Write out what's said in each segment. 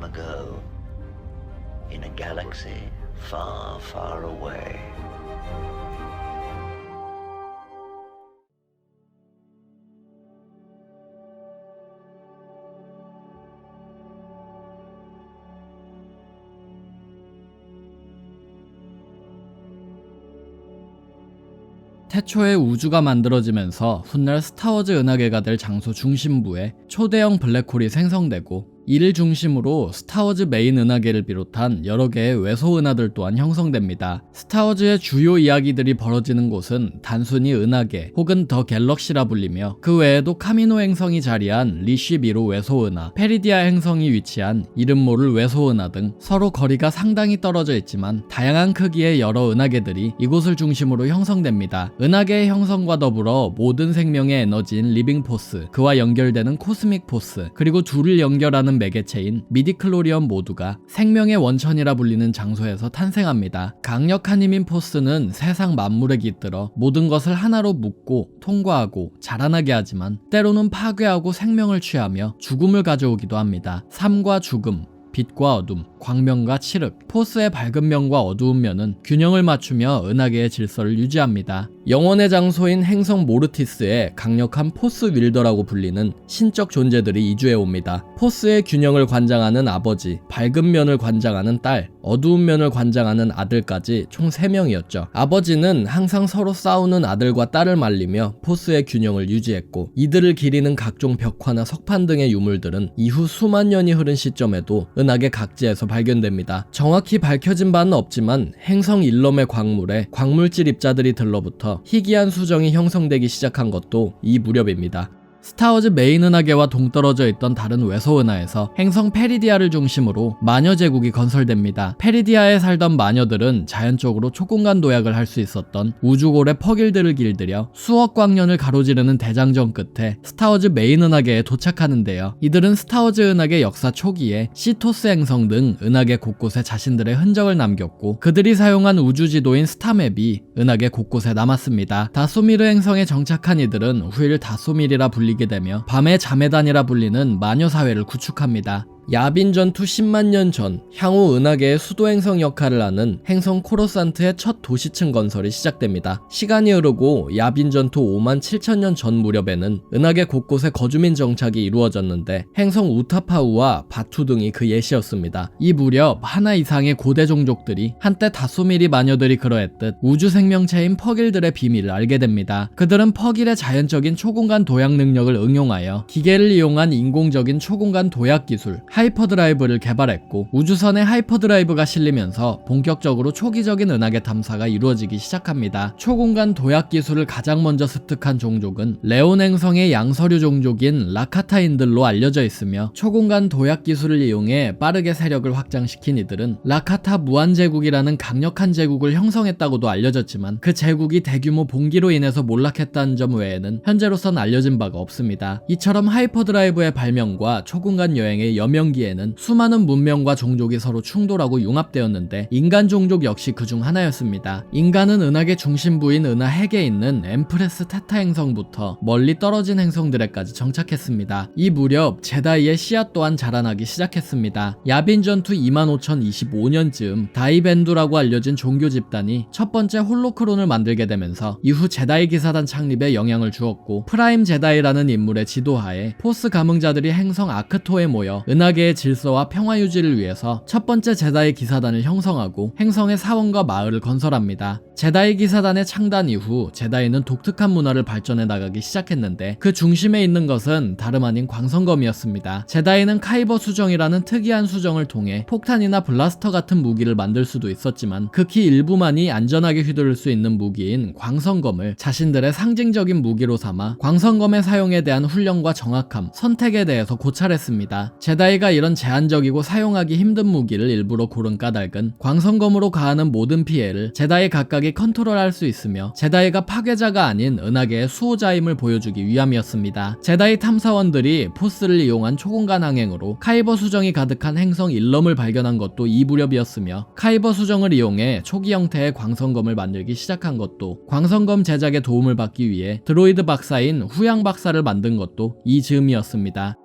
time ago, in a galaxy far, far away. 태초에 우주가 만들어지면서 훗날 스타워즈 은하계가 될 장소 중심부에 초대형 블랙홀이 생성되고 이를 중심으로 스타워즈 메인 은하계를 비롯한 여러 개의 외소 은하들 또한 형성됩니다. 스타워즈의 주요 이야기들이 벌어지는 곳은 단순히 은하계 혹은 더 갤럭시라 불리며 그 외에도 카미노 행성이 자리한 리쉬비로 외소 은하, 페리디아 행성이 위치한 이름 모를 외소 은하 등 서로 거리가 상당히 떨어져 있지만 다양한 크기의 여러 은하계들이 이곳을 중심으로 형성됩니다. 은하계의 형성과 더불어 모든 생명의 에너지인 리빙 포스, 그와 연결되는 코스믹 포스, 그리고 둘을 연결하는 매개체인 미디클로리언 모두가 생명의 원천이라 불리는 장소에서 탄생합니다. 강력한 힘인 포스는 세상 만물에 깃들어 모든 것을 하나로 묶고 통과하고 자라나게 하지만 때로는 파괴하고 생명을 취하며 죽음을 가져오기도 합니다. 삶과 죽음, 빛과 어둠, 광명과 칠흑, 포스의 밝은 면과 어두운 면은 균형을 맞추며 은하계의 질서를 유지합니다. 영혼의 장소인 행성 모르티스에 강력한 포스 윌더라고 불리는 신적 존재들이 이주해 옵니다. 포스의 균형을 관장하는 아버지, 밝은 면을 관장하는 딸, 어두운 면을 관장하는 아들까지 총 3명이었죠. 아버지는 항상 서로 싸우는 아들과 딸을 말리며 포스의 균형을 유지했고, 이들을 기리는 각종 벽화나 석판 등의 유물들은 이후 수만 년이 흐른 시점에도 은하계 각지에서 발견됩니다. 정확히 밝혀진 바는 없지만 행성 일럼의 광물에 광물질 입자들이 들러붙어 희귀한 수정이 형성되기 시작한 것도 이 무렵입니다. 스타워즈 메인 은하계와 동떨어져 있던 다른 외소 은하에서 행성 페리디아를 중심으로 마녀 제국이 건설됩니다. 페리디아에 살던 마녀들은 자연적으로 초공간 도약을 할 수 있었던 우주골의 퍽일들을 길들여 수억 광년을 가로지르는 대장전 끝에 스타워즈 메인 은하계에 도착하는데요. 이들은 스타워즈 은하계 역사 초기에 시토스 행성 등 은하계 곳곳에 자신들의 흔적을 남겼고, 그들이 사용한 우주 지도인 스타맵이 은하계 곳곳에 남았습니다. 다소미르 행성에 정착한 이들은 후일 다소밀이라 불리게 되며 밤의 자매단이라 불리는 마녀 사회를 구축합니다. 야빈 전투 10만 년 전 향후 은하계의 수도 행성 역할을 하는 행성 코로산트의 첫 도시층 건설이 시작됩니다. 시간이 흐르고 야빈 전투 5만 7천 년 전 무렵에는 은하계 곳곳에 거주민 정착이 이루어졌는데 행성 우타파우와 바투 등이 그 예시였습니다. 이 무렵 하나 이상의 고대 종족들이 한때 다소미리 마녀들이 그러했듯 우주 생명체인 퍽일들의 비밀을 알게 됩니다. 그들은 퍽일의 자연적인 초공간 도약 능력을 응용하여 기계를 이용한 인공적인 초공간 도약 기술 하이퍼드라이브를 개발했고, 우주선에 하이퍼드라이브가 실리면서 본격적으로 초기적인 은하계 탐사가 이루어지기 시작합니다. 초공간 도약 기술을 가장 먼저 습득한 종족은 레온 행성의 양서류 종족인 라카타인들로 알려져 있으며, 초공간 도약 기술을 이용해 빠르게 세력을 확장시킨 이들은 라카타 무한제국이라는 강력한 제국을 형성했다고도 알려졌지만, 그 제국이 대규모 봉기로 인해서 몰락했다는 점 외에는 현재로선 알려진 바가 없습니다. 이처럼 하이퍼드라이브의 발명과 초공간 여행의 여명기에는 수많은 문명과 종족이 서로 충돌하고 융합되었는데, 인간 종족 역시 그중 하나였습니다. 인간은 은하계 중심부인 은하핵에 있는 엠프레스 테타 행성부터 멀리 떨어진 행성들에까지 정착했습니다. 이 무렵 제다이의 씨앗 또한 자라나기 시작했습니다. 야빈 전투 25,025년쯤 다이벤두라고 알려진 종교 집단이 첫 번째 홀로크론을 만들게 되면서 이후 제다이 기사단 창립에 영향을 주었고, 프라임 제다이라는 인물의 지도하에 포스 감흥자들이 행성 아크토에 모여 은하계의 질서와 평화 유지를 위해서 첫 번째 제다이 기사단을 형성하고 행성의 사원과 마을을 건설합니다. 제다이 기사단의 창단 이후 제다이는 독특한 문화를 발전해 나가기 시작했는데, 그 중심에 있는 것은 다름 아닌 광선검이었습니다. 제다이는 카이버 수정이라는 특이한 수정을 통해 폭탄이나 블라스터 같은 무기를 만들 수도 있었지만, 극히 일부만이 안전하게 휘두를 수 있는 무기인 광선검을 자신들의 상징적인 무기로 삼아 광선검의 사용에 대한 훈련과 정확함, 선택에 대해서 고찰했습니다. 제다이가 이런 제한적이고 사용하기 힘든 무기를 일부러 고른 까닭은 광선검으로 가하는 모든 피해를 제다이 각각이 컨트롤할 수 있으며, 제다이가 파괴자가 아닌 은하계의 수호자임을 보여주기 위함이었습니다. 제다이 탐사원들이 포스를 이용한 초공간 항행으로 카이버 수정이 가득한 행성 일럼을 발견한 것도 이 무렵이었으며, 카이버 수정을 이용해 초기 형태의 광선검을 만들기 시작한 것도, 광선검 제작에 도움을 받기 위해 드로이드 박사인 후양 박사를 만든 것도 이 즈음이었습니다.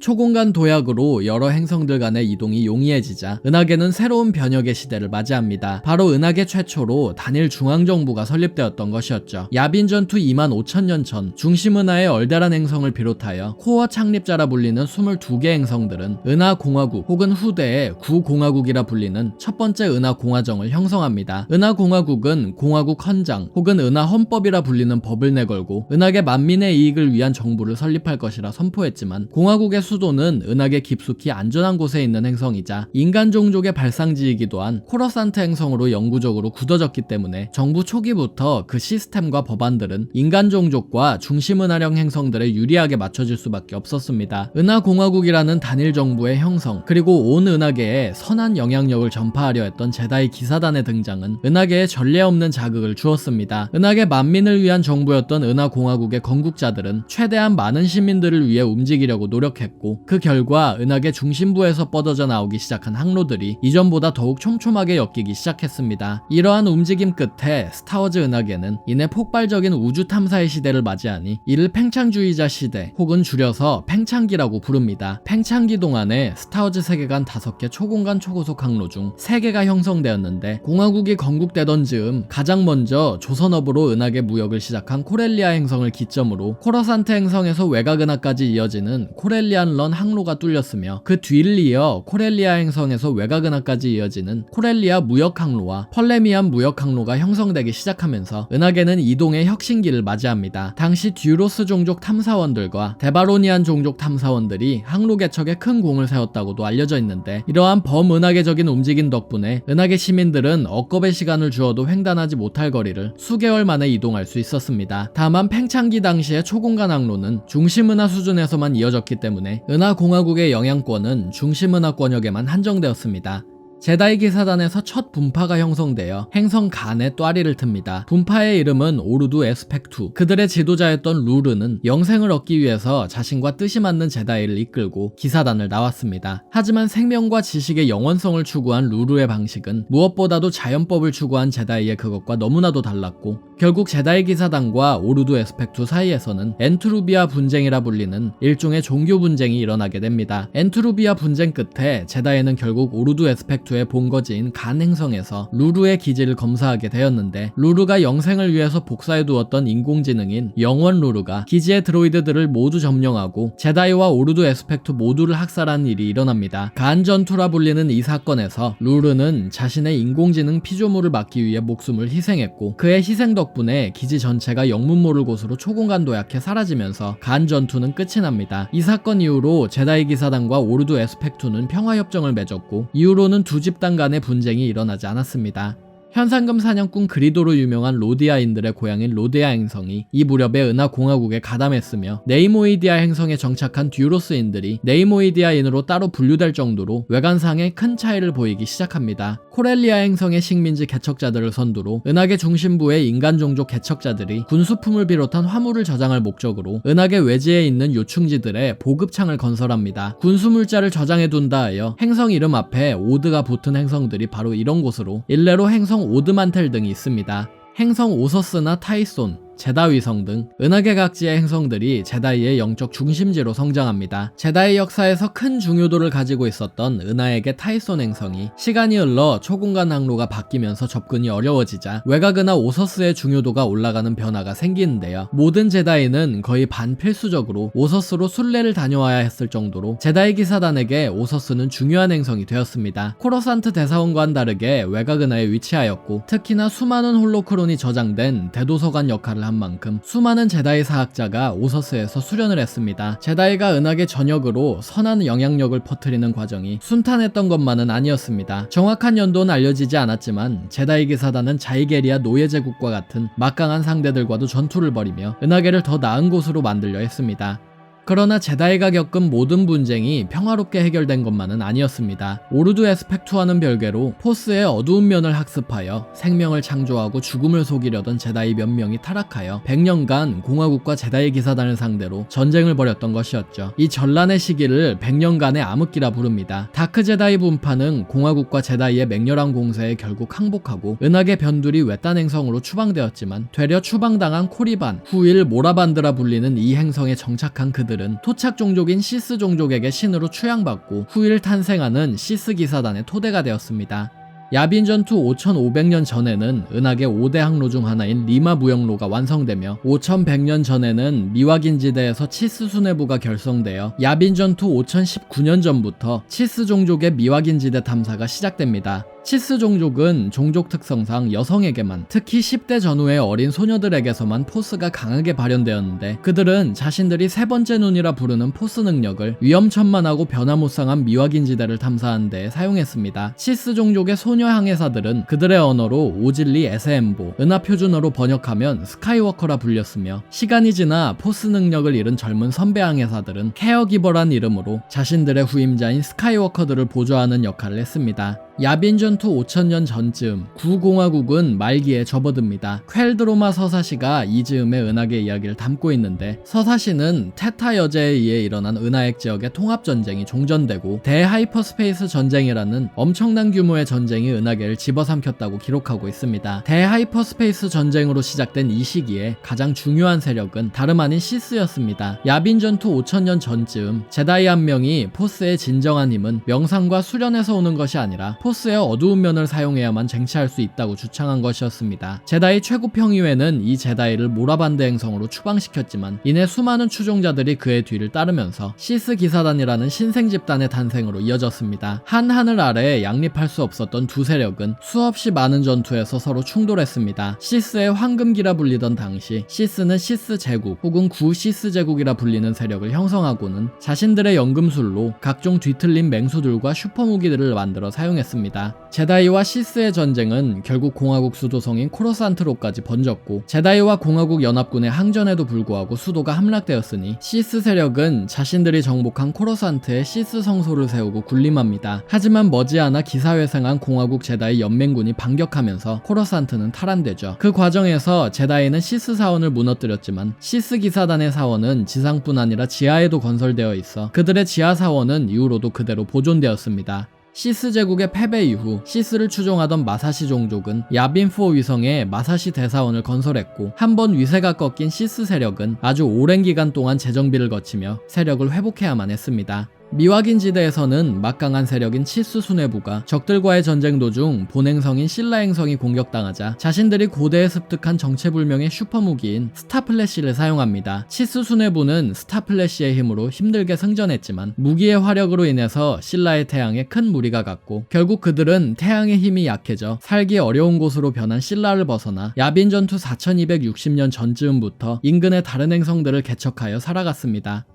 초공간 도약으로 여러 행성들 간의 이동이 용이해지자 은하계는 새로운 변혁의 시대를 맞이합니다. 바로 은하계 최초로 단일 중앙정부가 설립되었던 것이었죠. 야빈 전투 25,000년 전 중심은하의 얼데란 행성을 비롯하여 코어 창립자라 불리는 22개 행성들은 은하공화국 혹은 후대의 구공화국이라 불리는 첫 번째 은하공화정을 형성합니다. 은하공화국은 공화국 헌장 혹은 은하헌법이라 불리는 법을 내걸고 은하계 만민의 이익을 위한 정부를 설립할 것이라 선포했지만 공화국의 수도는 은하계 깊숙이 안전한 곳에 있는 행성이자 인간 종족의 발상지이기도 한 코러산트 행성으로 영구적으로 굳어졌기 때문에 정부 초기부터 그 시스템과 법안들은 인간 종족과 중심은하령 행성들에 유리하게 맞춰질 수밖에 없었습니다. 은하공화국이라는 단일 정부의 형성 그리고 온 은하계에 선한 영향력을 전파하려 했던 제다이 기사단의 등장은 은하계에 전례 없는 자극을 주었습니다. 은하계 만민을 위한 정부였던 은하공화국의 건국자들은 최대한 많은 시민들을 위해 움직이려고 노력했고 그 결과 은하계 중심부에서 뻗어져 나오기 시작한 항로들이 이전보다 더욱 촘촘하게 엮이기 시작했습니다. 이러한 움직임 끝에 스타워즈 은하계는 이내 폭발적인 우주 탐사의 시대를 맞이하니 이를 팽창주의자 시대 혹은 줄여서 팽창기라고 부릅니다. 팽창기 동안에 스타워즈 세계관 5개 초공간 초고속 항로 중 3개가 형성되었는데 공화국이 건국되던 즈음 가장 먼저 조선업으로 은하계 무역을 시작한 코렐리아 행성을 기점으로 코러산트 행성에서 외곽은하까지 이어지는 코렐리안 런 항로가 뚫렸으며 그 뒤를 이어 코렐리아 행성에서 외곽은하까지 이어지는 코렐리아 무역 항로와 펄레미안 무역 항로가 형성되기 시작하면서 은하계는 이동의 혁신기를 맞이합니다. 당시 듀로스 종족 탐사원들과 데바로니안 종족 탐사원들이 항로 개척에 큰 공을 세웠다고도 알려져 있는데 이러한 범은하계적인 움직임 덕분에 은하계 시민들은 억겁의 시간을 주어도 횡단하지 못할 거리를 수개월 만에 이동할 수 있었습니다. 다만 팽창기 당시의 초공간 항로는 중심은하 수준에서만 이어졌기 때문에 은하공화국의 영향권은 중심은하권역에만 한정되었습니다. 제다이 기사단에서 첫 분파가 형성되어 행성 간에 또아리를 틉니다. 분파의 이름은 오르두 에스펙투. 그들의 지도자였던 루르는 영생을 얻기 위해서 자신과 뜻이 맞는 제다이를 이끌고 기사단을 나왔습니다. 하지만 생명과 지식의 영원성을 추구한 루르의 방식은 무엇보다도 자연법을 추구한 제다이의 그것과 너무나도 달랐고 결국 제다이 기사단과 오르두 에스펙투 사이에서는 엔트루비아 분쟁이라 불리는 일종의 종교 분쟁이 일어나게 됩니다. 엔트루비아 분쟁 끝에 제다이는 결국 오르두 에스펙투의 본거지인 간 행성에서 루루의 기지를 검사하게 되었는데 루루가 영생을 위해서 복사해두었던 인공지능인 영원 루루가 기지의 드로이드들을 모두 점령하고 제다이와 오르두 에스펙투 모두를 학살한 일이 일어납니다. 간 전투라 불리는 이 사건에서 루루는 자신의 인공지능 피조물을 막기 위해 목숨을 희생했고 그의 희생 덕분에 기지 전체가 영문 모를 곳으로 초공간 도약해 사라지면서 간 전투는 끝이 납니다. 이 사건 이후로 제다이 기사단과 오르두 에스펙투는 평화협정을 맺었고 이후로는 두 집단 간의 분쟁이 일어나지 않았습니다. 현상금 사냥꾼 그리도로 유명한 로디아인들의 고향인 로데아 행성이 이 무렵에 은하공화국에 가담했으며 네이모이디아 행성에 정착한 듀로스인들이 네이모이디아인으로 따로 분류될 정도로 외관상에 큰 차이를 보이기 시작합니다. 코렐리아 행성의 식민지 개척자들을 선두로 은하계 중심부의 인간 종족 개척자들이 군수품을 비롯한 화물을 저장할 목적으로 은하계 외지에 있는 요충지들에 보급창을 건설합니다. 군수물자를 저장해둔다 하여 행성 이름 앞에 오드가 붙은 행성들이 바로 이런 곳으로 일례로 행성 오드만텔 등이 있습니다. 행성 오서스나 타이손, 제다위성 등 은하계 각지의 행성들이 제다이의 영적 중심지로 성장합니다. 제다이 역사에서 큰 중요도를 가지고 있었던 은하에게 타이손 행성이 시간이 흘러 초공간 항로가 바뀌면서 접근이 어려워지자 외곽은하 오서스의 중요도가 올라가는 변화가 생기는데요. 모든 제다이는 거의 반필수적으로 오서스로 순례를 다녀와야 했을 정도로 제다이 기사단에게 오서스는 중요한 행성이 되었습니다. 코러산트 대사원과는 다르게 외곽은하에 위치하였고 특히나 수많은 홀로크론이 저장된 대도서관 역할을 한 만큼 수많은 제다이 사학자가 오서스에서 수련을 했습니다. 제다이가 은하계 전역으로 선한 영향력을 퍼뜨리는 과정이 순탄했던 것만은 아니었습니다. 정확한 연도는 알려지지 않았지만 제다이 기사단은 자이게리아 노예제국과 같은 막강한 상대들과도 전투를 벌이며 은하계를 더 나은 곳으로 만들려 했습니다. 그러나 제다이가 겪은 모든 분쟁이 평화롭게 해결된 것만은 아니었습니다. 오르두 에스펙투와는 별개로 포스의 어두운 면을 학습하여 생명을 창조하고 죽음을 속이려던 제다이 몇 명이 타락하여 100년간 공화국과 제다이 기사단을 상대로 전쟁을 벌였던 것이었죠. 이 전란의 시기를 100년간의 암흑기라 부릅니다. 다크 제다이 분파는 공화국과 제다이의 맹렬한 공세에 결국 항복하고 은하계 변두리 외딴 행성으로 추방되었지만 되려 추방당한 코리반, 후일 모라반드라 불리는 이 행성에 정착한 그들 그들은 토착 종족인 시스 종족에게 신으로 추양받고 후일 탄생하는 시스 기사단의 토대가 되었습니다. 야빈 전투 5500년 전에는 은하계 5대 항로 중 하나인 리마 무역로가 완성되며 5100년 전에는 미와긴 지대에서 치스 수뇌부가 결성되어 야빈 전투 5019년 전부터 치스 종족의 미와긴 지대 탐사가 시작됩니다. 치스 종족은 종족 특성상 여성에게만, 특히 10대 전후의 어린 소녀들에게서만 포스가 강하게 발현되었는데, 그들은 자신들이 세 번째 눈이라 부르는 포스 능력을 위험천만하고 변화무쌍한 미와긴 지대를 탐사하는 데 사용했습니다. 치스 종족의 소녀 항해사들은 그들의 언어로 오질리 에세엠보, 은하 표준어로 번역하면 스카이워커라 불렸으며, 시간이 지나 포스 능력을 잃은 젊은 선배 항해사들은 케어기버란 이름으로 자신들의 후임자인 스카이워커들을 보조하는 역할을 했습니다. 야빈 전투 5000년 전쯤 구공화국은 말기에 접어듭니다. 퀼드로마 서사시가 이 즈음의 은하계 이야기를 담고 있는데, 서사시는 테타 여제에 의해 일어난 은하핵 지역의 통합전쟁이 종전되고 대하이퍼스페이스 전쟁이라는 엄청난 규모의 전쟁이 은하계를 집어삼켰다고 기록하고 있습니다. 대하이퍼스페이스 전쟁으로 시작된 이 시기에 가장 중요한 세력은 다름 아닌 시스였습니다. 야빈 전투 5000년 전쯤 제다이 한 명이 포스의 진정한 힘은 명상과 수련에서 오는 것이 아니라 포스의 어두운 면을 사용해야만 쟁취할 수 있다고 주창한 것이었습니다. 제다이 최고 평의회는 이 제다이를 모라반드 행성으로 추방시켰지만, 이내 수많은 추종자들이 그의 뒤를 따르면서 시스 기사단이라는 신생 집단의 탄생으로 이어졌습니다. 한 하늘 아래에 양립할 수 없었던 두 세력은 수없이 많은 전투에서 서로 충돌했습니다. 시스의 황금기라 불리던 당시, 시스는 시스 제국 혹은 구 시스 제국이라 불리는 세력을 형성하고는 자신들의 연금술로 각종 뒤틀린 맹수들과 슈퍼무기들을 만들어 사용했습니다. 제다이와 시스의 전쟁은 결국 공화국 수도성인 코로산트로까지 번졌고, 제다이와 공화국 연합군의 항전에도 불구하고 수도가 함락되었으니 시스 세력은 자신들이 정복한 코로산트에 시스 성소를 세우고 군림합니다. 하지만 머지않아 기사회생한 공화국 제다이 연맹군이 반격하면서 코로산트는 탈환되죠. 그 과정에서 제다이는 시스 사원을 무너뜨렸지만, 시스 기사단의 사원은 지상뿐 아니라 지하에도 건설되어 있어 그들의 지하 사원은 이후로도 그대로 보존되었습니다. 시스 제국의 패배 이후 시스를 추종하던 마사시 종족은 야빈4 위성에 마사시 대사원을 건설했고, 한번 위세가 꺾인 시스 세력은 아주 오랜 기간 동안 재정비를 거치며 세력을 회복해야만 했습니다. 미와긴 지대에서는 막강한 세력인 치스 수뇌부가 적들과의 전쟁 도중 본행성인 신라 행성이 공격당하자 자신들이 고대에 습득한 정체불명의 슈퍼무기인 스타플래시를 사용합니다. 치스 수뇌부는 스타플래시의 힘으로 힘들게 승전했지만 무기의 화력으로 인해서 신라의 태양에 큰 무리가 갔고, 결국 그들은 태양의 힘이 약해져 살기 어려운 곳으로 변한 신라를 벗어나 야빈 전투 4260년 전쯤부터 인근의 다른 행성들을 개척하여 살아갔습니다.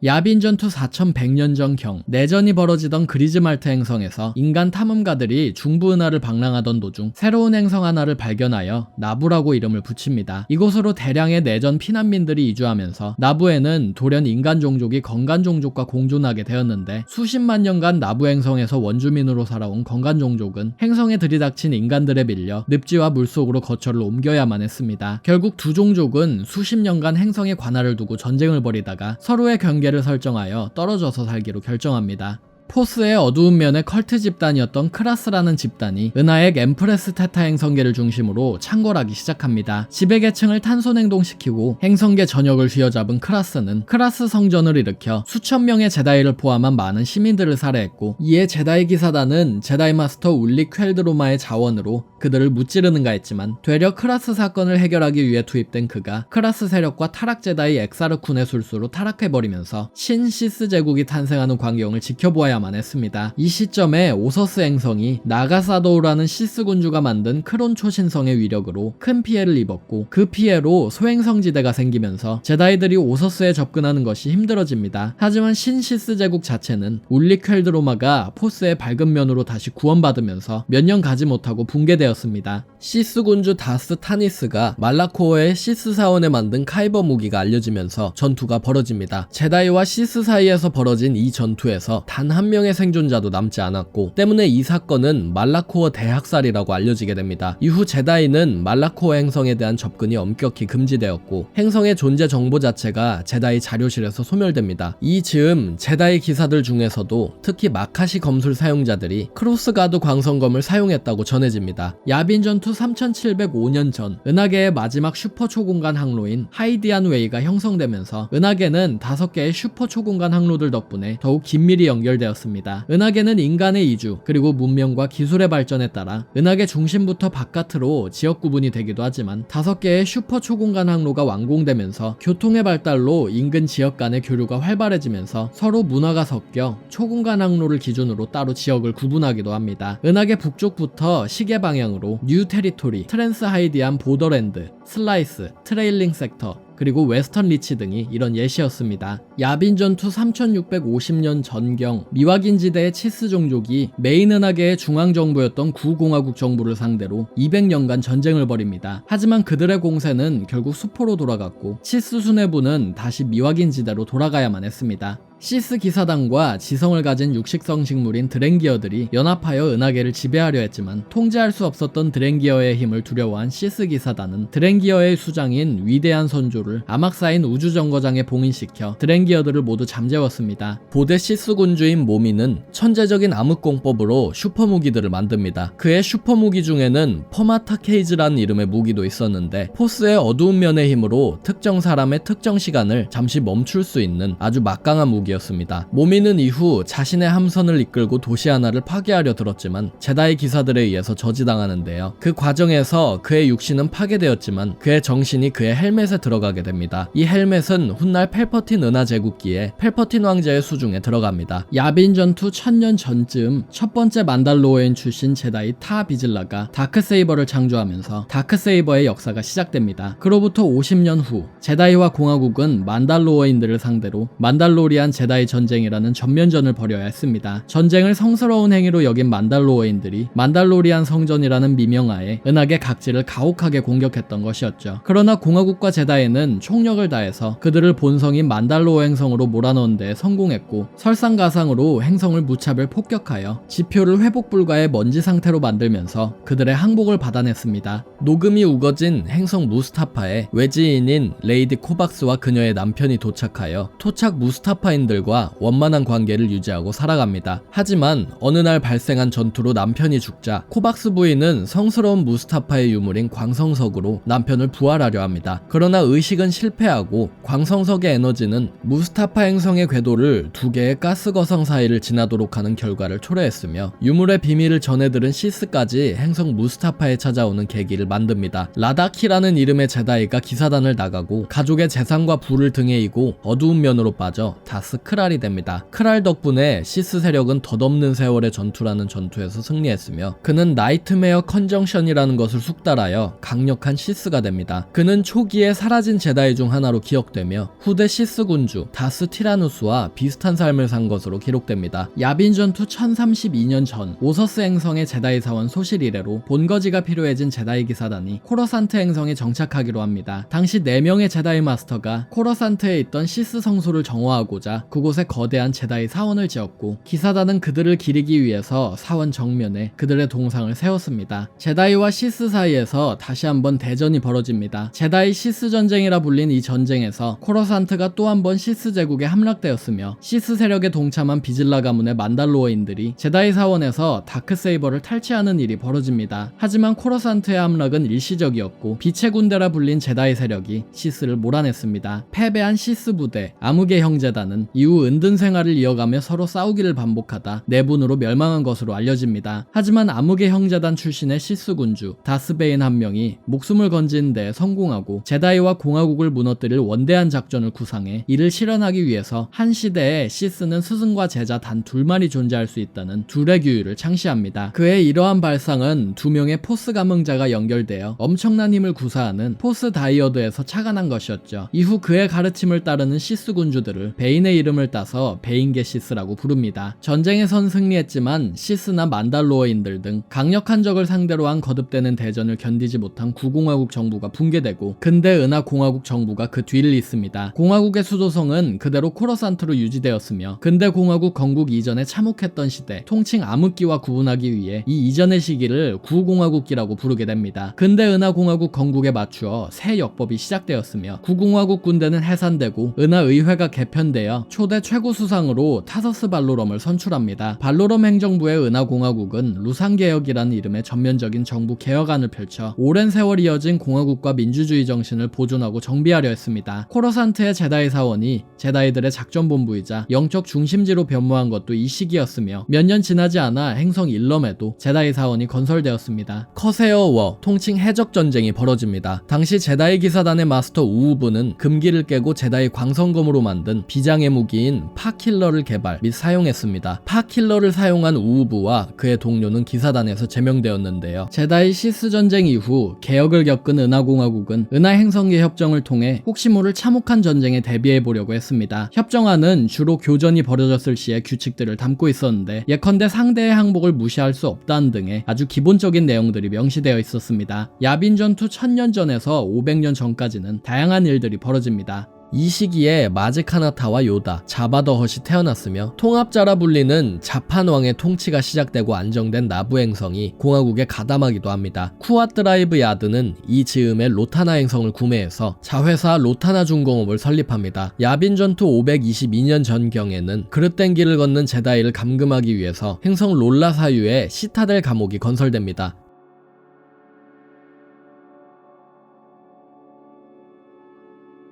야빈 전투 4100년 전경, 내전이 벌어지던 그리즈말트 행성에서 인간 탐험가들이 중부 은하를 방랑하던 도중 새로운 행성 하나를 발견하여 나부라고 이름을 붙입니다. 이곳으로 대량의 내전 피난민들이 이주하면서 나부에는 돌연 인간 종족이 건간 종족과 공존하게 되었는데, 수십만 년간 나부 행성에서 원주민으로 살아온 건간 종족은 행성에 들이닥친 인간들에 밀려 늪지와 물속으로 거처를 옮겨야만 했습니다. 결국 두 종족은 수십 년간 행성에 관할을 두고 전쟁을 벌이다가 서로의 경계를 설정하여 떨어져서 살기로 결정합니다. 포스의 어두운 면의 컬트 집단이었던 크라스라는 집단이 은하액 엠프레스 테타 행성계를 중심으로 창궐하기 시작합니다. 지배계층을 탄소냉동시키고 행성계 전역을 휘어잡은 크라스는 크라스 성전을 일으켜 수천 명의 제다이를 포함한 많은 시민들을 살해했고, 이에 제다이 기사단은 제다이 마스터 울리 퀼드로마의 자원으로 그들을 무찌르는가 했지만, 되려 크라스 사건을 해결하기 위해 투입된 그가 크라스 세력과 타락 제다이 엑사르쿤의 술수로 타락해버리면서 신시스 제국이 탄생하는 광경을 지켜보아야 만 했습니다. 이 시점에 오서스 행성이 나가사도우라는 시스 군주가 만든 크론 초신성의 위력으로 큰 피해를 입었고, 그 피해로 소행성지대가 생기면서 제다이들이 오서스에 접근하는 것이 힘들어집니다. 하지만 신시스 제국 자체는 울리 퀼드로마가 포스의 밝은 면으로 다시 구원받으면서 몇 년 가지 못하고 붕괴되었습니다. 시스 군주 다스 타니스가 말라코어의 시스 사원에 만든 카이버 무기가 알려지면서 전투가 벌어집니다. 제다이와 시스 사이에서 벌어진 이 전투에서 단 한 명의 생존자도 남지 않았고, 때문에 이 사건은 말라코어 대학살이라고 알려지게 됩니다. 이후 제다이는 말라코어 행성에 대한 접근이 엄격히 금지되었고, 행성의 존재 정보 자체가 제다이 자료실에서 소멸됩니다. 이 즈음 제다이 기사들 중에서도 특히 마카시 검술 사용자들이 크로스가드 광선검을 사용했다고 전해집니다. 야빈 전투 3705년 전 은하계의 마지막 슈퍼 초공간 항로인 하이디안 웨이가 형성되면서 은하계는 5개의 슈퍼 초공간 항로들 덕분에 더욱 긴밀히 연결되었습니다. 은하계는 인간의 이주 그리고 문명과 기술의 발전에 따라 은하계 중심부터 바깥으로 지역 구분이 되기도 하지만 5개의 슈퍼 초공간 항로가 완공되면서 교통의 발달로 인근 지역 간의 교류가 활발해지면서 서로 문화가 섞여 초공간 항로를 기준으로 따로 지역을 구분하기도 합니다. 은하계 북쪽부터 시계 방향으로 뉴 테리토리, 트랜스 하이디안 보더랜드, 슬라이스, 트레일링 섹터, 그리고 웨스턴 리치 등이 이런 예시였습니다. 야빈 전투 3650년 전경 미확인 지대의 치스 종족이 메인 은하계의 중앙 정부였던 구공화국 정부를 상대로 200년간 전쟁을 벌입니다. 하지만 그들의 공세는 결국 수포로 돌아갔고 치스 수뇌부는 다시 미확인 지대로 돌아가야만 했습니다. 시스 기사단과 지성을 가진 육식성 식물인 드랭기어들이 연합하여 은하계를 지배하려 했지만 통제할 수 없었던 드랭기어의 힘을 두려워한 시스 기사단은 드랭기어의 수장인 위대한 선조를 아막사인 우주정거장에 봉인시켜 드랭기어들을 모두 잠재웠습니다. 고대 시스 군주인 모미는 천재적인 암흑공법으로 슈퍼무기들을 만듭니다. 그의 슈퍼무기 중에는 퍼마타 케이즈라는 이름의 무기도 있었는데 포스의 어두운 면의 힘으로 특정 사람의 특정 시간을 잠시 멈출 수 있는 아주 막강한 무기 였습니다. 모미는 이후 자신의 함선을 이끌고 도시 하나를 파괴하려 들었지만 제다이 기사들에 의해서 저지당하는데요. 그 과정에서 그의 육신은 파괴되었지만 그의 정신이 그의 헬멧에 들어가게 됩니다. 이 헬멧은 훗날 펠퍼틴 은하 제국기에 펠퍼틴 왕자의 수중에 들어갑니다. 야빈 전투 1000년 전쯤 첫 번째 만달로어인 출신 제다이 타 비즐라가 다크세이버를 창조하면서 다크세이버의 역사가 시작됩니다. 그로부터 50년 후 제다이와 공화국은 만달로어인들을 상대로 만달로리안 제다이 전쟁이라는 전면전을 벌여야 했습니다. 전쟁을 성스러운 행위로 여긴 만달로어인들이 만달로리안 성전이라는 미명하에 은하계 각지를 가혹하게 공격했던 것이었죠. 그러나 공화국과 제다이는 총력을 다해서 그들을 본성인 만달로어 행성으로 몰아넣은 데 성공했고 설상가상으로 행성을 무차별 폭격하여 지표를 회복 불가의 먼지 상태로 만들면서 그들의 항복을 받아냈습니다. 녹음이 우거진 행성 무스타파에 외지인인 레이디 코박스와 그녀의 남편이 도착하여 토착 무스타파인 들과 원만한 관계를 유지하고 살아갑니다. 하지만 어느 날 발생한 전투로 남편이 죽자 코박스 부인은 성스러운 무스타파의 유물인 광성석으로 남편을 부활하려 합니다. 그러나 의식은 실패하고 광성석의 에너지는 무스타파 행성의 궤도를 2개의 가스 거성 사이를 지나도록 하는 결과를 초래했으며 유물의 비밀을 전해들은 시스까지 행성 무스타파에 찾아오는 계기를 만듭니다. 라다키라는 이름의 제다이가 기사단을 나가고 가족의 재산과 부를 등에 이고 어두운 면으로 빠져 다스 크랄이 됩니다. 크랄 덕분에 시스 세력은 덧없는 세월의 전투라는 전투에서 승리했으며 그는 나이트메어 컨정션이라는 것을 숙달하여 강력한 시스가 됩니다. 그는 초기에 사라진 제다이 중 하나로 기억되며 후대 시스 군주 다스 티라누스와 비슷한 삶을 산 것으로 기록됩니다. 야빈 전투 1032년 전 오서스 행성의 제다이 사원 소실 이래로 본거지가 필요해진 제다이 기사단이 코러산트 행성에 정착하기로 합니다. 당시 4명의 제다이 마스터가 코러산트에 있던 시스 성소를 정화하고자 그곳에 거대한 제다이 사원을 지었고 기사단은 그들을 기리기 위해서 사원 정면에 그들의 동상을 세웠습니다. 제다이와 시스 사이에서 다시 한번 대전이 벌어집니다. 제다이 시스 전쟁이라 불린 이 전쟁에서 코러산트가 또 한 번 시스 제국에 함락되었으며 시스 세력에 동참한 비즐라 가문의 만달로어인들이 제다이 사원에서 다크세이버를 탈취하는 일이 벌어집니다. 하지만 코러산트의 함락은 일시적이었고 빛의 군대라 불린 제다이 세력이 시스를 몰아냈습니다. 패배한 시스 부대 암흑의 형제단은 이후 은둔 생활을 이어가며 서로 싸우기를 반복하다 내분으로 멸망한 것으로 알려집니다. 하지만 암흑의 형제단 출신의 시스 군주 다스베인 한 명이 목숨을 건지는 데 성공하고 제다이와 공화국을 무너뜨릴 원대한 작전을 구상해 이를 실현하기 위해서 한 시대에 시스는 스승과 제자 단 둘만이 존재할 수 있다는 둘의 규율을 창시합니다. 그의 이러한 발상은 2명의 포스 감흥자가 연결되어 엄청난 힘을 구사하는 포스 다이어드에서 착안한 것이었죠. 이후 그의 가르침을 따르는 시스 군주들을 베인의 이름을 따서 베인계 시스라고 부릅니다. 전쟁에선 승리했지만 시스나 만달로어인들 등 강력한 적을 상대로 한 거듭되는 대전을 견디지 못한 구공화국 정부가 붕괴되고 근대 은하 공화국 정부가 그 뒤를 잇습니다. 공화국의 수도성은 그대로 코러산트로 유지되었으며 근대 공화국 건국 이전에 참혹했던 시대 통칭 암흑기와 구분하기 위해 이 이전의 시기를 구공화국기라고 부르게 됩니다. 근대 은하 공화국 건국에 맞추어 새 역법이 시작되었으며 구공화국 군대는 해산되고 은하 의회가 개편되어 초대 최고 수상으로 타서스 발로럼을 선출합니다. 발로럼 행정부의 은하공화국은 루산개혁이라는 이름의 전면적인 정부 개혁안을 펼쳐 오랜 세월 이어진 공화국과 민주주의 정신을 보존하고 정비하려 했습니다. 코러산트의 제다이 사원이 제다이들의 작전본부이자 영적 중심지로 변모한 것도 이 시기였으며 몇 년 지나지 않아 행성 일럼에도 제다이 사원이 건설되었습니다. 커세어워 통칭 해적전쟁이 벌어집니다. 당시 제다이 기사단의 마스터 우우부는 금기를 깨고 제다이 광선검으로 만든 비장의 무기인 파킬러를 개발 및 사용했습니다. 파킬러를 사용한 우우부와 그의 동료는 기사단에서 제명되었는데요. 제다이 시스 전쟁 이후 개혁을 겪은 은하공화국은 은하행성계 협정을 통해 혹시 모를 참혹한 전쟁에 대비해 보려고 했습니다. 협정안은 주로 교전이 벌어졌을 시의 규칙들을 담고 있었는데 예컨대 상대의 항복을 무시할 수 없다는 등의 아주 기본적인 내용들이 명시되어 있었습니다. 야빈 전투 1000년 전에서 500년 전까지는 다양한 일들이 벌어집니다. 이 시기에 마지카나타와 요다, 자바더헛이 태어났으며 통합자라 불리는 자판왕의 통치가 시작되고 안정된 나부 행성이 공화국에 가담하기도 합니다. 쿠아트라이브 야드는 이 즈음에 로타나 행성을 구매해서 자회사 로타나 중공업을 설립합니다. 야빈 전투 522년 전경에는 그릇된 길을 걷는 제다이를 감금하기 위해서 행성 롤라 사유에 시타델 감옥이 건설됩니다.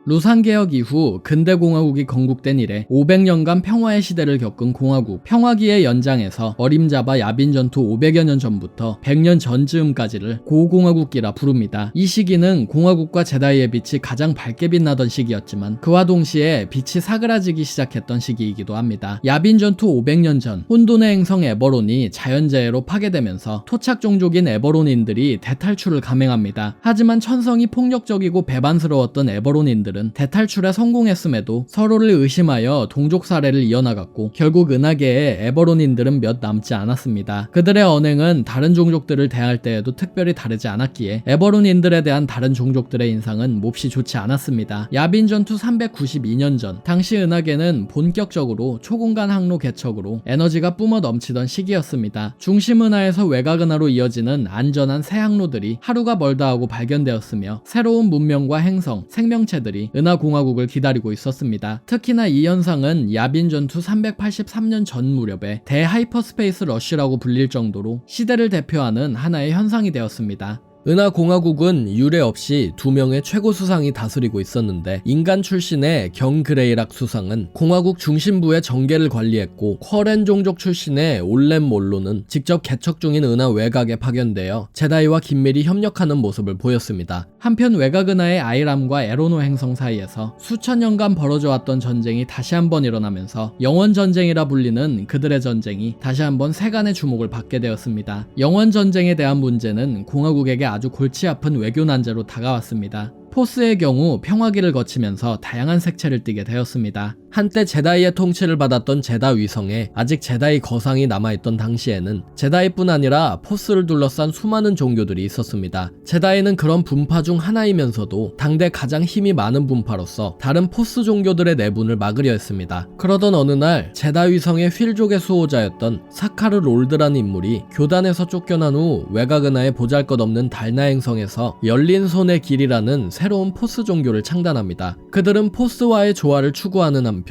루산개혁 이후 근대공화국이 건국된 이래 500년간 평화의 시대를 겪은 공화국, 평화기의 연장에서 어림잡아 야빈전투 500여 년 전부터 100년 전즈음까지를 고공화국기라 부릅니다. 이 시기는 공화국과 제다이의 빛이 가장 밝게 빛나던 시기였지만 그와 동시에 빛이 사그라지기 시작했던 시기이기도 합니다. 야빈전투 500년 전 혼돈의 행성 에버론이 자연재해로 파괴되면서 토착 종족인 에버론인들이 대탈출을 감행합니다. 하지만 천성이 폭력적이고 배반스러웠던 에버론인들 대탈출에 성공했음에도 서로를 의심하여 동족 살해를 이어나갔고 결국 은하계에 에버론인들은 몇 남지 않았습니다. 그들의 언행은 다른 종족들을 대할 때에도 특별히 다르지 않았기에 에버론인들에 대한 다른 종족들의 인상은 몹시 좋지 않았습니다. 야빈 전투 392년 전 당시 은하계는 본격적으로 초공간 항로 개척으로 에너지가 뿜어 넘치던 시기였습니다. 중심 은하에서 외곽 은하로 이어지는 안전한 새 항로들이 하루가 멀다 하고 발견되었으며 새로운 문명과 행성, 생명체들이 은하공화국을 기다리고 있었습니다. 특히나 이 현상은 야빈 전투 383년 전 무렵에 대하이퍼스페이스 러쉬라고 불릴 정도로 시대를 대표하는 하나의 현상이 되었습니다. 은하공화국은 유례 없이 2명의 최고 수상이 다스리고 있었는데 인간 출신의 경그레이락 수상은 공화국 중심부의 정계를 관리했고 쿼렌 종족 출신의 올렘 몰로는 직접 개척 중인 은하 외곽에 파견되어 제다이와 긴밀히 협력하는 모습을 보였습니다. 한편 외곽 은하의 아이람과 에로노 행성 사이에서 수천 년간 벌어져 왔던 전쟁이 다시 한번 일어나면서 영원전쟁이라 불리는 그들의 전쟁이 다시 한번 세간의 주목을 받게 되었습니다. 영원전쟁에 대한 문제는 공화국에게 아주 골치 아픈 외교 난제로 다가왔습니다. 포스의 경우 평화기를 거치면서 다양한 색채를 띠게 되었습니다. 한때 제다이의 통치를 받았던 제다 위성에 아직 제다이 거상이 남아있던 당시에는 제다이뿐 아니라 포스를 둘러싼 수많은 종교들이 있었습니다. 제다이는 그런 분파 중 하나이면서도 당대 가장 힘이 많은 분파로서 다른 포스 종교들의 내분을 막으려 했습니다. 그러던 어느 날 제다 위성의 휠족의 수호자였던 사카르 롤드라는 인물이 교단에서 쫓겨난 후 외곽은하의 보잘것없는 달나 행성에서 열린 손의 길이라는 새로운 포스 종교를 창단합니다. 그들은 포스와의 조화를 추구하는 한편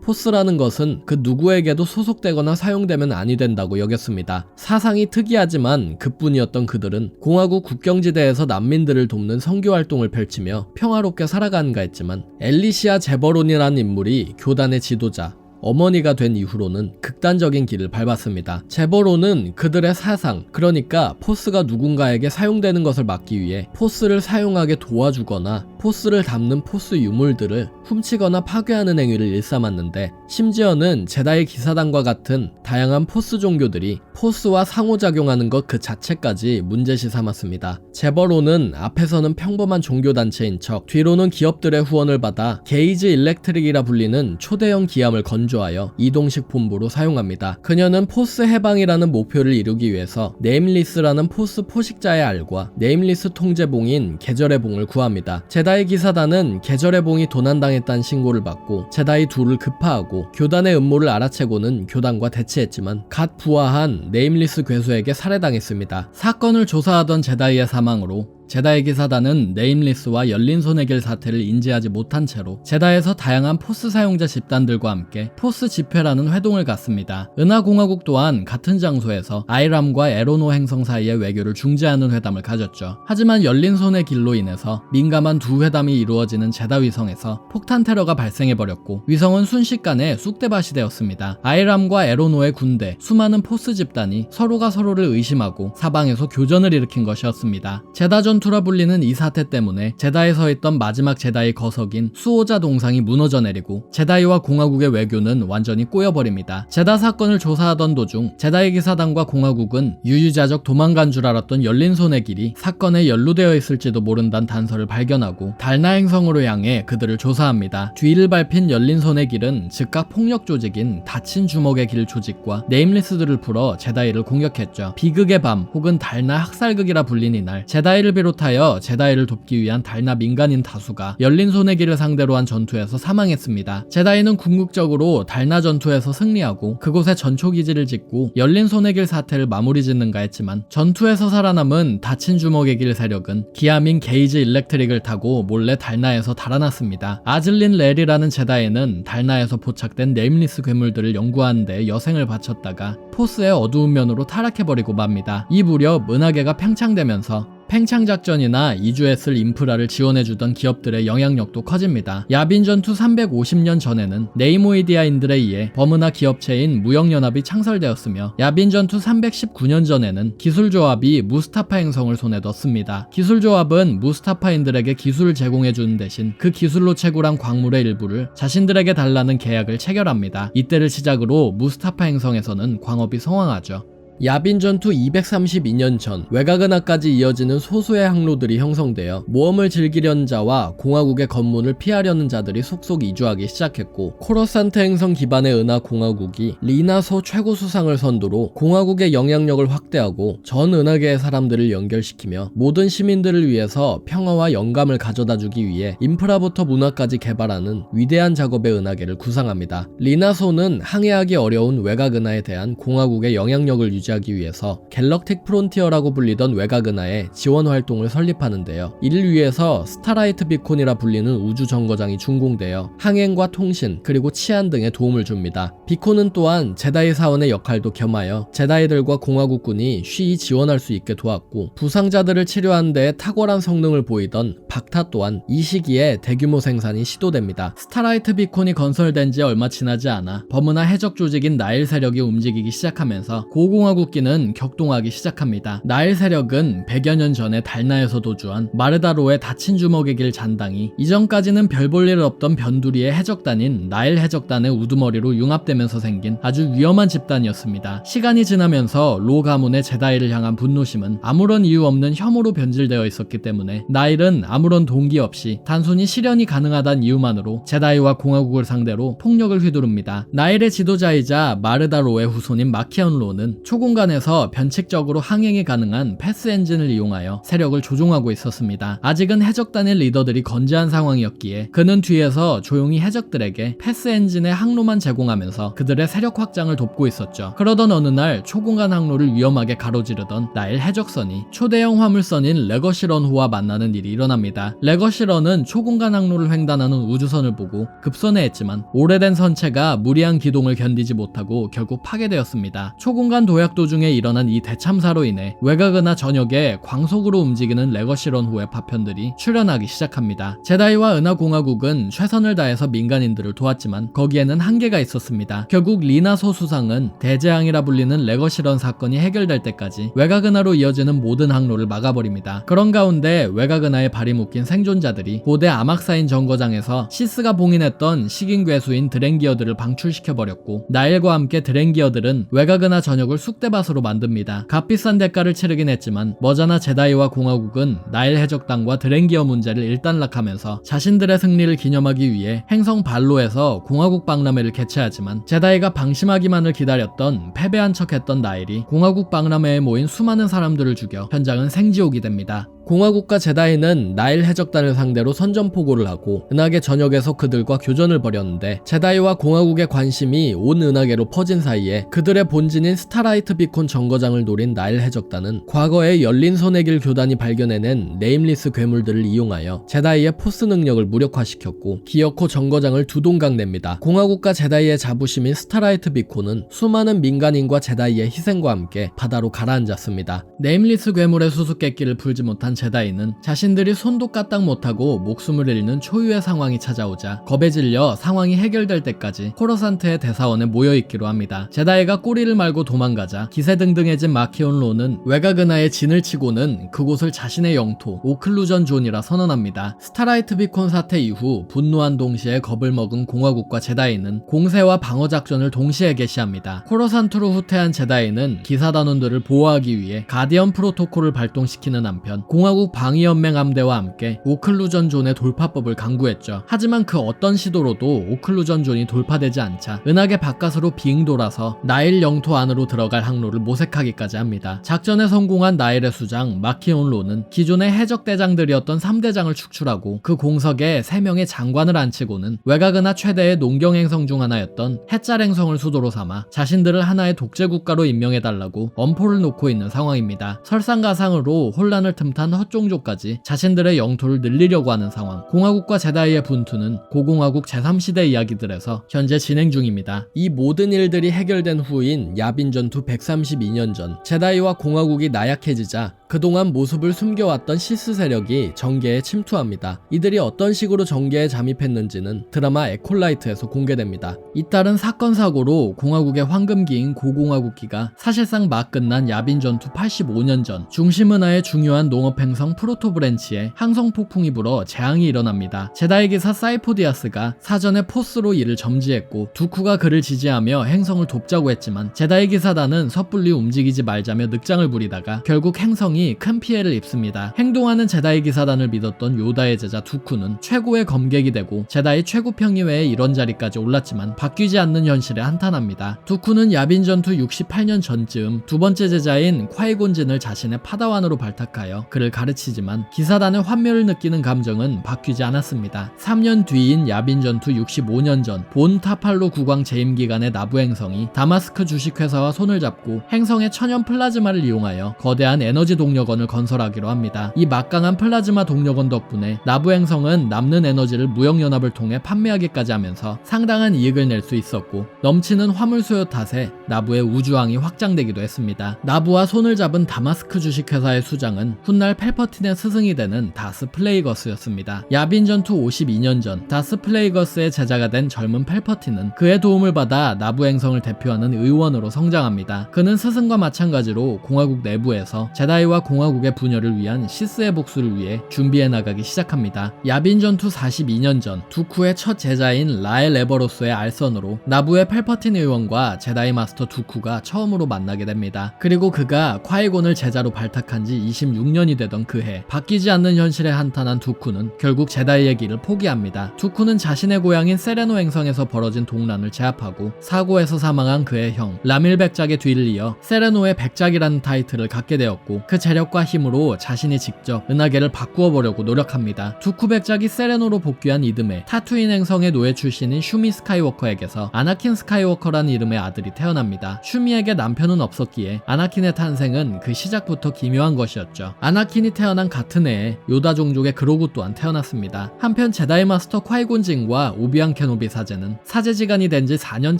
포스라는 것은 그 누구에게도 소속되거나 사용되면 아니 된다고 여겼습니다. 사상이 특이하지만 그뿐이었던 그들은 공화국 국경지대에서 난민들을 돕는 선교활동을 펼치며 평화롭게 살아가는가 했지만 엘리시아 제버론이라는 인물이 교단의 지도자, 어머니가 된 이후로는 극단적인 길을 밟았습니다. 제버로는 그들의 사상, 그러니까 포스가 누군가에게 사용되는 것을 막기 위해 포스를 사용하게 도와주거나 포스를 담는 포스 유물들을 훔치거나 파괴하는 행위를 일삼았는데, 심지어는 제다이 기사단과 같은 다양한 포스 종교들이 포스와 상호작용하는 것 그 자체까지 문제시 삼았습니다. 제버로는 앞에서는 평범한 종교단체인 척, 뒤로는 기업들의 후원을 받아 게이즈 일렉트릭이라 불리는 초대형 기함을 건조하여 이동식 본부로 사용합니다. 그녀는 포스 해방이라는 목표를 이루기 위해서 네임리스라는 포스 포식자의 알과 네임리스 통제봉인 계절의 봉을 구합니다. 제다이 기사단은 계절의 봉이 도난당했다는 신고를 받고 제다이 둘을 급파하고 교단의 음모를 알아채고는 교단과 대치했지만 갓 부화한 네임리스 괴수에게 살해당했습니다. 사건을 조사하던 제다이의 사망으로 제다의 기사단은 네임리스와 열린 손의 길 사태를 인지하지 못한 채로 제다에서 다양한 포스 사용자 집단들과 함께 포스 집회라는 회동을 갖습니다. 은하공화국 또한 같은 장소에서 아이람과 에로노 행성 사이의 외교를 중재하는 회담을 가졌죠. 하지만 열린 손의 길로 인해서 민감한 두 회담이 이루어지는 제다 위성에서 폭탄 테러가 발생해버렸고 위성은 순식간에 쑥대밭이 되었습니다. 아이람과 에로노의 군대, 수많은 포스 집단이 서로가 서로를 의심하고 사방에서 교전을 일으킨 것이었습니다. 제다 전투라 불리는 이 사태 때문에 제다에 서 있던 마지막 제다의 거석인 수호자 동상이 무너져 내리고 제다이와 공화국의 외교는 완전히 꼬여버립니다. 제다 사건을 조사하던 도중 제다의 기사단과 공화국은 유유자적 도망간 줄 알았던 열린 손의 길이 사건에 연루되어 있을지도 모른다는 단서를 발견하고 달나 행성으로 향해 그들을 조사합니다. 뒤를 밟힌 열린 손의 길은 즉각 폭력 조직인 다친 주먹의 길 조직과 네임리스들을 풀어 제다이를 공격했죠. 비극의 밤 혹은 달나 학살극이라 불린 이날 제다이를 비롯하여 제다이를 돕기 위한 달나 민간인 다수가 열린 손의 길을 상대로 한 전투에서 사망했습니다. 제다이는 궁극적으로 달나 전투에서 승리하고 그곳에 전초기지를 짓고 열린 손의 길 사태를 마무리 짓는가 했지만 전투에서 살아남은 다친 주먹의 길 세력은 기암인 게이지 일렉트릭을 타고 몰래 달나에서 달아났습니다. 아즐린 렐이라는 제다이는 달나에서 포착된 네임리스 괴물들을 연구하는 데 여생을 바쳤다가 포스의 어두운 면으로 타락해버리고 맙니다. 이 무렵 은하계가 팽창되면서 팽창작전이나 이주했을 인프라를 지원해주던 기업들의 영향력도 커집니다. 야빈 전투 350년 전에는 네이모이디아인들에 의해 범은하 기업체인 무역연합이 창설되었으며 야빈 전투 319년 전에는 기술조합이 무스타파 행성을 손에 뒀습니다. 기술조합은 무스타파인들에게 기술을 제공해주는 대신 그 기술로 채굴한 광물의 일부를 자신들에게 달라는 계약을 체결합니다. 이때를 시작으로 무스타파 행성에서는 광업이 성황하죠. 야빈 전투 232년 전 외곽은하까지 이어지는 소수의 항로들이 형성되어 모험을 즐기려는 자와 공화국의 검문을 피하려는 자들이 속속 이주하기 시작했고 코러산트 행성 기반의 은하 공화국이 리나소 최고 수상을 선두로 공화국의 영향력을 확대하고 전 은하계의 사람들을 연결시키며 모든 시민들을 위해서 평화와 영감을 가져다주기 위해 인프라부터 문화까지 개발하는 위대한 작업의 은하계를 구상합니다. 리나소는 항해하기 어려운 외곽은하에 대한 공화국의 영향력을 유지하기 위해서 갤럭틱 프론티어라고 불리던 외곽은하에 지원 활동을 설립하는데요. 이를 위해서 스타라이트 비콘이라 불리는 우주 정거장이 준공되어 항행과 통신 그리고 치안 등에 도움을 줍니다. 비콘은 또한 제다이 사원의 역할도 겸하여 제다이들과 공화국군이 쉬이 지원할 수 있게 도왔고 부상자들을 치료하는 데에 탁월한 성능을 보이던 박타 또한 이 시기에 대규모 생산이 시도됩니다. 스타라이트 비콘이 건설된 지 얼마 지나지 않아 범은하 해적 조직인 나일 세력이 움직이기 시작하면서 고공화국기는 격동하기 시작합니다. 나일 세력은 100여 년 전에 달나에서 도주한 마르다로의 다친 주먹의 길 잔당이 이전까지는 별 볼 일 없던 변두리의 해적단인 나일 해적단의 우두머리로 융합되면서 생긴 아주 위험한 집단이었습니다. 시간이 지나면서 로 가문의 제다이를 향한 분노심은 아무런 이유 없는 혐오로 변질되어 있었기 때문에 나일은 아무런 동기 없이 단순히 실현이 가능하다는 이유만으로 제다이와 공화국을 상대로 폭력을 휘두릅니다. 나일의 지도자이자 마르다로의 후손인 마키언 로는 초공간에서 변칙적으로 항행이 가능한 패스 엔진을 이용하여 세력을 조종하고 있었습니다. 아직은 해적단의 리더들이 건재한 상황이었기에 그는 뒤에서 조용히 해적들에게 패스 엔진의 항로만 제공하면서 그들의 세력 확장을 돕고 있었죠. 그러던 어느 날 초공간 항로를 위험하게 가로지르던 나일 해적선이 초대형 화물선인 레거시런호와 만나는 일이 일어납니다. 레거시런은 초공간 항로를 횡단하는 우주선을 보고 급선회했지만 오래된 선체가 무리한 기동을 견디지 못하고 결국 파괴되었습니다. 초공간 도약 도중에 일어난 이 대참사로 인해 외곽은하 전역에 광속으로 움직이는 레거시런호의 파편들이 출현하기 시작합니다. 제다이와 은하공화국은 최선을 다해서 민간인들을 도왔지만 거기에는 한계가 있었습니다. 결국 리나소 수상은 대재앙이라 불리는 레거시런 사건이 해결될 때까지 외곽은하로 이어지는 모든 항로를 막아버립니다. 그런 가운데 외곽은하에 발이 묶인 생존자들이 고대 아막사인 정거장에서 시스가 봉인했던 식인 괴수인 드랭기어들을 방출시켜버렸고 나일과 함께 드랭기어들은 외곽은하 전역을 쑥대밭으로 만듭니다. 값비싼 대가를 치르긴 했지만 머자나 제다이와 공화국은 나일 해적단과 드랭기어 문제를 일단락하면서 자신들의 승리를 기념하기 위해 행성 발로에서 공화국 박람회를 개최하지만 제다이가 방심하기만을 기다렸던 패배한 척했던 나일이 공화국 박람회에 모인 수많은 사람들을 죽여 현장은 생지옥이 됩니다. 공화국가 제다이는 나일 해적단을 상대로 선전포고를 하고 은하계 전역에서 그들과 교전을 벌였는데, 제다이와 공화국의 관심이 온 은하계로 퍼진 사이에 그들의 본진인 스타라이트 비콘 정거장을 노린 나일 해적단은 과거에 열린 손의 길 교단이 발견해낸 네임리스 괴물들을 이용하여 제다이의 포스 능력을 무력화시켰고 기어코 정거장을 두 동강 냅니다. 공화국가 제다이의 자부심인 스타라이트 비콘은 수많은 민간인과 제다이의 희생과 함께 바다로 가라앉았습니다. 네임리스 괴물의 수수께끼를 풀지 못한 제다이는 자신들이 손도 까딱 못하고 목숨을 잃는 초유의 상황이 찾아오자 겁에 질려 상황이 해결될 때까지 코러산트의 대사원에 모여있기로 합니다. 제다이가 꼬리를 말고 도망가자 기세등등해진 마키온 로는 외곽 은하에 진을 치고는 그곳을 자신의 영토 오클루전 존이라 선언합니다. 스타라이트 비콘 사태 이후 분노한 동시에 겁을 먹은 공화국과 제다이는 공세와 방어 작전을 동시에 개시합니다. 코러산트로 후퇴한 제다이는 기사단원들을 보호하기 위해 가디언 프로토콜을 발동시키는 한편 공화국 방위연맹 함대와 함께 오클루전 존의 돌파법을 강구했죠. 하지만 그 어떤 시도로도 오클루전 존이 돌파되지 않자 은하계 바깥으로 빙 돌아서 나일 영토 안으로 들어갈 항로를 모색하기까지 합니다. 작전에 성공한 나일의 수장 마키온 로는 기존의 해적대장들이었던 3대장을 축출하고 그 공석에 3명의 장관을 앉히고는 외곽 은하 최대의 농경행성 중 하나였던 해짤행성을 수도로 삼아 자신들을 하나의 독재국가로 임명해달라고 엄포를 놓고 있는 상황입니다. 설상가상으로 혼란을 틈탄 헛종족까지 자신들의 영토를 늘리려고 하는 상황. 공화국과 제다이의 분투는 고공화국 제3시대 이야기들에서 현재 진행 중입니다. 이 모든 일들이 해결된 후인 야빈 전투 132년 전, 제다이와 공화국이 나약해지자 그동안 모습을 숨겨왔던 시스 세력이 정계에 침투합니다. 이들이 어떤 식으로 정계에 잠입했는지는 드라마 에콜라이트에서 공개됩니다. 이따른 사건 사고로 공화국의 황금기인 고공화국기가 사실상 막 끝난 야빈 전투 85년 전, 중심은하의 중요한 농업행성 프로토브렌치에 항성 폭풍이 불어 재앙이 일어납니다. 제다이 기사 사이포디아스가 사전에 포스로 이를 점지했고 두쿠가 그를 지지하며 행성을 돕자고 했지만 제다이 기사단은 섣불리 움직이지 말자며 늑장을 부리다가 결국 행성이 큰 피해를 입습니다. 행동하는 제다이 기사단을 믿었던 요다의 제자 두쿠는 최고의 검객이 되고 제다이 최고 평의회의 이런 자리까지 올랐지만 바뀌지 않는 현실에 한탄합니다. 두쿠는 야빈 전투 68년 전쯤 두 번째 제자인 콰이곤진을 자신의 파다완으로 발탁하여 그를 가르치지만 기사단의 환멸을 느끼는 감정은 바뀌지 않았습니다. 3년 뒤인 야빈 전투 65년 전, 본 타팔로 국왕 재임 기간의 나부 행성이 다마스크 주식회사와 손을 잡고 행성의 천연 플라즈마를 이용하여 거대한 에너지 동력원을 건설하기로 합니다. 이 막강한 플라즈마 동력원 덕분에 나부 행성은 남는 에너지를 무역연합을 통해 판매하기까지 하면서 상당한 이익을 낼 수 있었고, 넘치는 화물 수요 탓에 나부의 우주항이 확장되기도 했습니다. 나부와 손을 잡은 다마스크 주식회사의 수장은 훗날 펠퍼틴의 스승이 되는 다스 플레이거스였습니다. 야빈 전투 52년 전, 다스 플레이거스의 제자가 된 젊은 펠퍼틴은 그의 도움을 받아 나부 행성을 대표하는 의원으로 성장합니다. 그는 스승과 마찬가지로 공화국 내부에서 제다이와 공화국의 분열을 위한 시스의 복수를 위해 준비해 나가기 시작합니다. 야빈 전투 42년 전, 두쿠의 첫 제자인 라엘 에버로스의 알선으로 나부의 펠퍼틴 의원과 제다이 마스터 두쿠가 처음으로 만나게 됩니다. 그리고 그가 콰이곤을 제자로 발탁한 지 26년이 되던 그해, 바뀌지 않는 현실에 한탄한 두쿠는 결국 제다이의 길을 포기합니다. 두쿠는 자신의 고향인 세레노 행성에서 벌어진 동란을 제압하고 사고에서 사망한 그의 형 라밀 백작의 뒤를 이어 세레노의 백작이라는 타이틀을 갖게 되었고, 그 재력과 힘으로 자신이 직접 은하계를 바꾸어 보려고 노력합니다. 두쿠 백작이 세레노로 복귀한 이듬해 타투인 행성의 노예 출신인 슈미 스카이워커에게서 아나킨 스카이워커라는 이름의 아들이 태어납니다. 슈미에게 남편은 없었기에 아나킨의 탄생은 그 시작부터 기묘한 것이었죠. 아나킨이 태어난 같은 해에 요다 종족의 그로구 또한 태어났습니다. 한편 제다이 마스터 콰이곤진과 오비앙 케노비 사제는 사제지간이 된 지 4년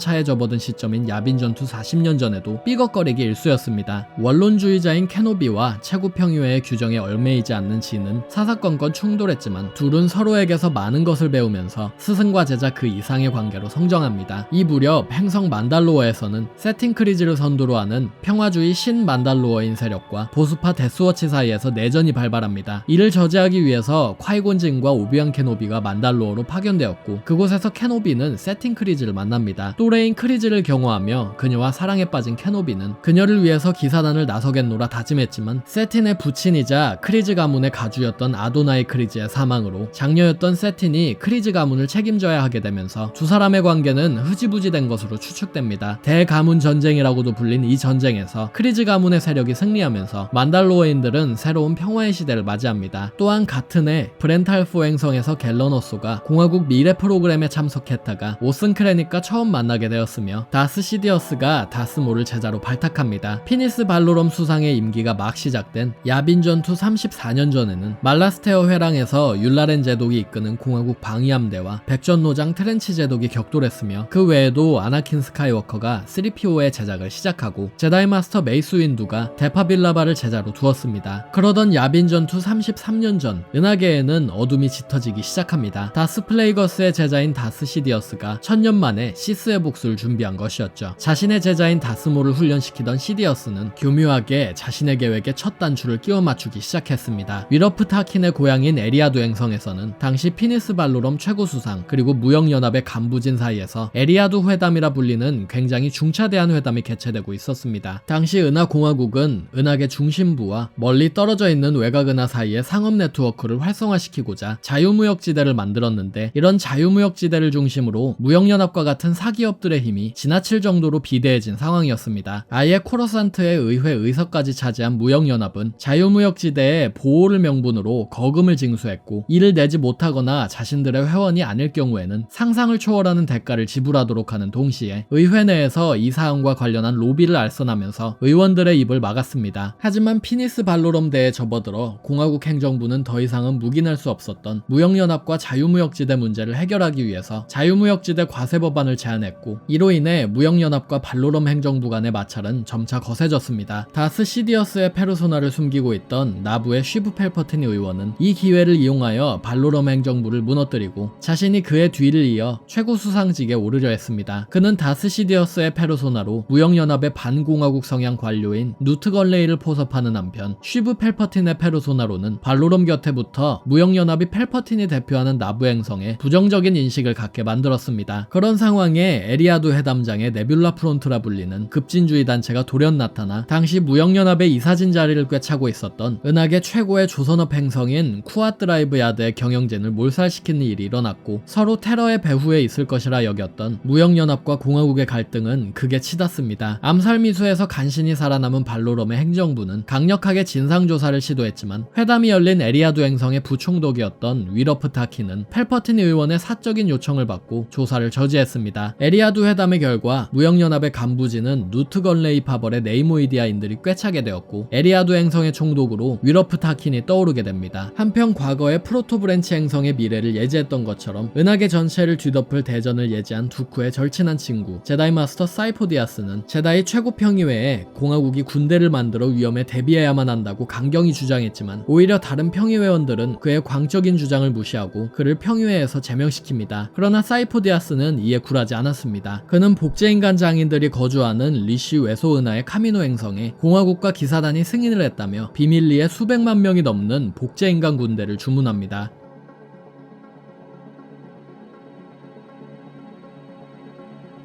차에 접어든 시점인 야빈 전투 40년 전에도 삐걱거리기 일쑤였습니다. 원론주의자인 케노비와 최고 평의회의 규정에 얽매이지 않는 진은 사사건건 충돌했지만 둘은 서로에게서 많은 것을 배우면서 스승과 제자 그 이상의 관계로 성장합니다. 이 무렵 행성 만달로어에서는 세팅 크리즈를 선두로 하는 평화주의 신 만달로어인 세력과 보수파 데스워치 사이에서 내전이 발발합니다. 이를 저지하기 위해서 콰이곤진과 오비앙 케노비가 만달로어로 파견되었고, 그곳에서 케노비는 세팅 크리즈를 만납니다. 또래인 크리즈를 경호하며 그녀와 사랑에 빠진 케노비는 그녀를 위해서 기사단을 나서겠노라 다짐했지만 세틴의 부친이자 크리즈 가문의 가주였던 아도나이 크리즈의 사망으로 장녀였던 세틴이 크리즈 가문을 책임져야 하게 되면서 두 사람의 관계는 흐지부지 된 것으로 추측됩니다. 대가문 가문 전쟁이라고도 불린 이 전쟁에서 크리즈 가문의 세력이 승리하면서 만달로어인들은 새로운 평화의 시대를 맞이합니다. 또한 같은 해 브렌탈포 행성에서 갤러너소가 공화국 미래 프로그램에 참석했다가 오슨 크레닉과 처음 만나게 되었으며 다스 시디어스가 다스몰을 제자로 발탁합니다. 피니스 발로럼 수상의 임기가 막 시작된 야빈 전투 34년 전에는 말라스테어 회랑에서 율라렌 제독이 이끄는 공화국 방위함대와 백전노장 트렌치 제독이 격돌했으며 그 외에도 아나킨 스카이워커가 3PO의 제작을 시작하고 제다이 마스터 메이스 윈두가 데파빌라바를 제자로 두었습니다. 그러던 야빈 전투 33년 전 은하계에는 어둠이 짙어지기 시작합니다. 다스 플레이거스의 제자인 다스 시디어스가 1000년 만에 시스의 복수를 준비한 것이었죠. 자신의 제자인 다스몰을 훈련시키던 시디어스는 교묘하게 자신의 계획에 첫 단추를 끼워 맞추기 시작했습니다. 위러프 타킨의 고향인 에리아두 행성에서는 당시 피니스 발로럼 최고 수상 그리고 무역연합의 간부진 사이에서 에리아두 회담이라 불리는 굉장히 중차대한 회담이 개최되고 있었습니다. 당시 은하공화국은 은하계 중심부와 멀리 떨어져 있는 외곽은하 사이의 상업 네트워크를 활성화시키고자 자유무역지대를 만들었는데 이런 자유무역지대를 중심으로 무역연합과 같은 사기업들의 힘이 지나칠 정도로 비대해진 상황이었습니다. 아예 코러산트의 의회 의석까지 차지한 무역연합은 자유무역지대의 보호를 명분으로 거금을 징수했고 이를 내지 못하거나 자신들의 회원이 아닐 경우에는 상상을 초월하는 대가를 지불하도록 하는 동시에 의회 내에서 이 사안과 관련한 로비를 알선하면서 의원들의 입을 막았습니다. 하지만 피니스 발로럼대에 접어들어 공화국 행정부는 더 이상은 묵인할 수 없었던 무역연합과 자유무역지대 문제를 해결하기 위해서 자유무역지대 과세법안을 제안했고 이로 인해 무역연합과 발로럼 행정부 간의 마찰은 점차 거세졌습니다. 다스 시디어스의 페르소나를 숨기고 있던 나부의 쉬브 펠퍼티니 의원은 이 기회를 이용하여 발로럼 행정부를 무너뜨리고 자신이 그의 뒤를 이어 최고 수상직에 오르려 했습니다. 그는 다스 시디어스의 페르소나로 무역연합의 반공화국 성향 관료인 누트 걸레이를 포섭하는 한편 쉬브 펠퍼틴의 페르소나로는 발로럼 곁에 붙어 무역연합이 펠퍼틴이 대표하는 나부 행성에 부정적인 인식을 갖게 만들었습니다. 그런 상황에 에리아두 회담장의 네뷸라 프론트라 불리는 급진주의 단체가 돌연 나타나 당시 무역연합의 이사진 자리를 꿰차고 있었던 은하계 최고의 조선업 행성인 쿠아드라이브 야드의 경영진을 몰살시키는 일이 일어났고 서로 테러의 배후에 있을 것이라 여겼던 무역연합과 공화국의 갈등은 극에 치닫습니다. 암살미수에서 간신히 살아남은 발로럼의 행정부는 강력하게 진상조사를 시도했지만 회담이 열린 에리아두 행성의 부총독이었던 위러프 타키는 펠퍼틴 의원의 사적인 요청을 받고 조사를 저지했습니다. 에리아두 회담의 결과 무역연합의 간부진은 누트 건레이 파벌의 네이모이디아인들이 꿰차게 되었고 에리아두 행성의 총독으로 위러프 타킨이 떠오르게 됩니다. 한편 과거의 프로토브렌치 행성의 미래를 예지했던 것처럼 은하계 전체를 뒤덮을 대전을 예지한 두쿠의 절친한 친구 제다이 마스터 사이포디아스는 제다이 최고 평의회에 공화국이 군대를 만들어 위험에 대비해야만 한다고 강경히 주장했지만 오히려 다른 평의회원들은 그의 광적인 주장을 무시하고 그를 평의회에서 제명시킵니다. 그러나 사이포디아스는 이에 굴하지 않았습니다. 그는 복제인간 장인들이 거주하는 리시 외소 은하의 카미노 행성에 공화국과 기사단이 승인을 했다며 비밀리에 수백만 명이 넘는 복제인간 군대를 주문합니다.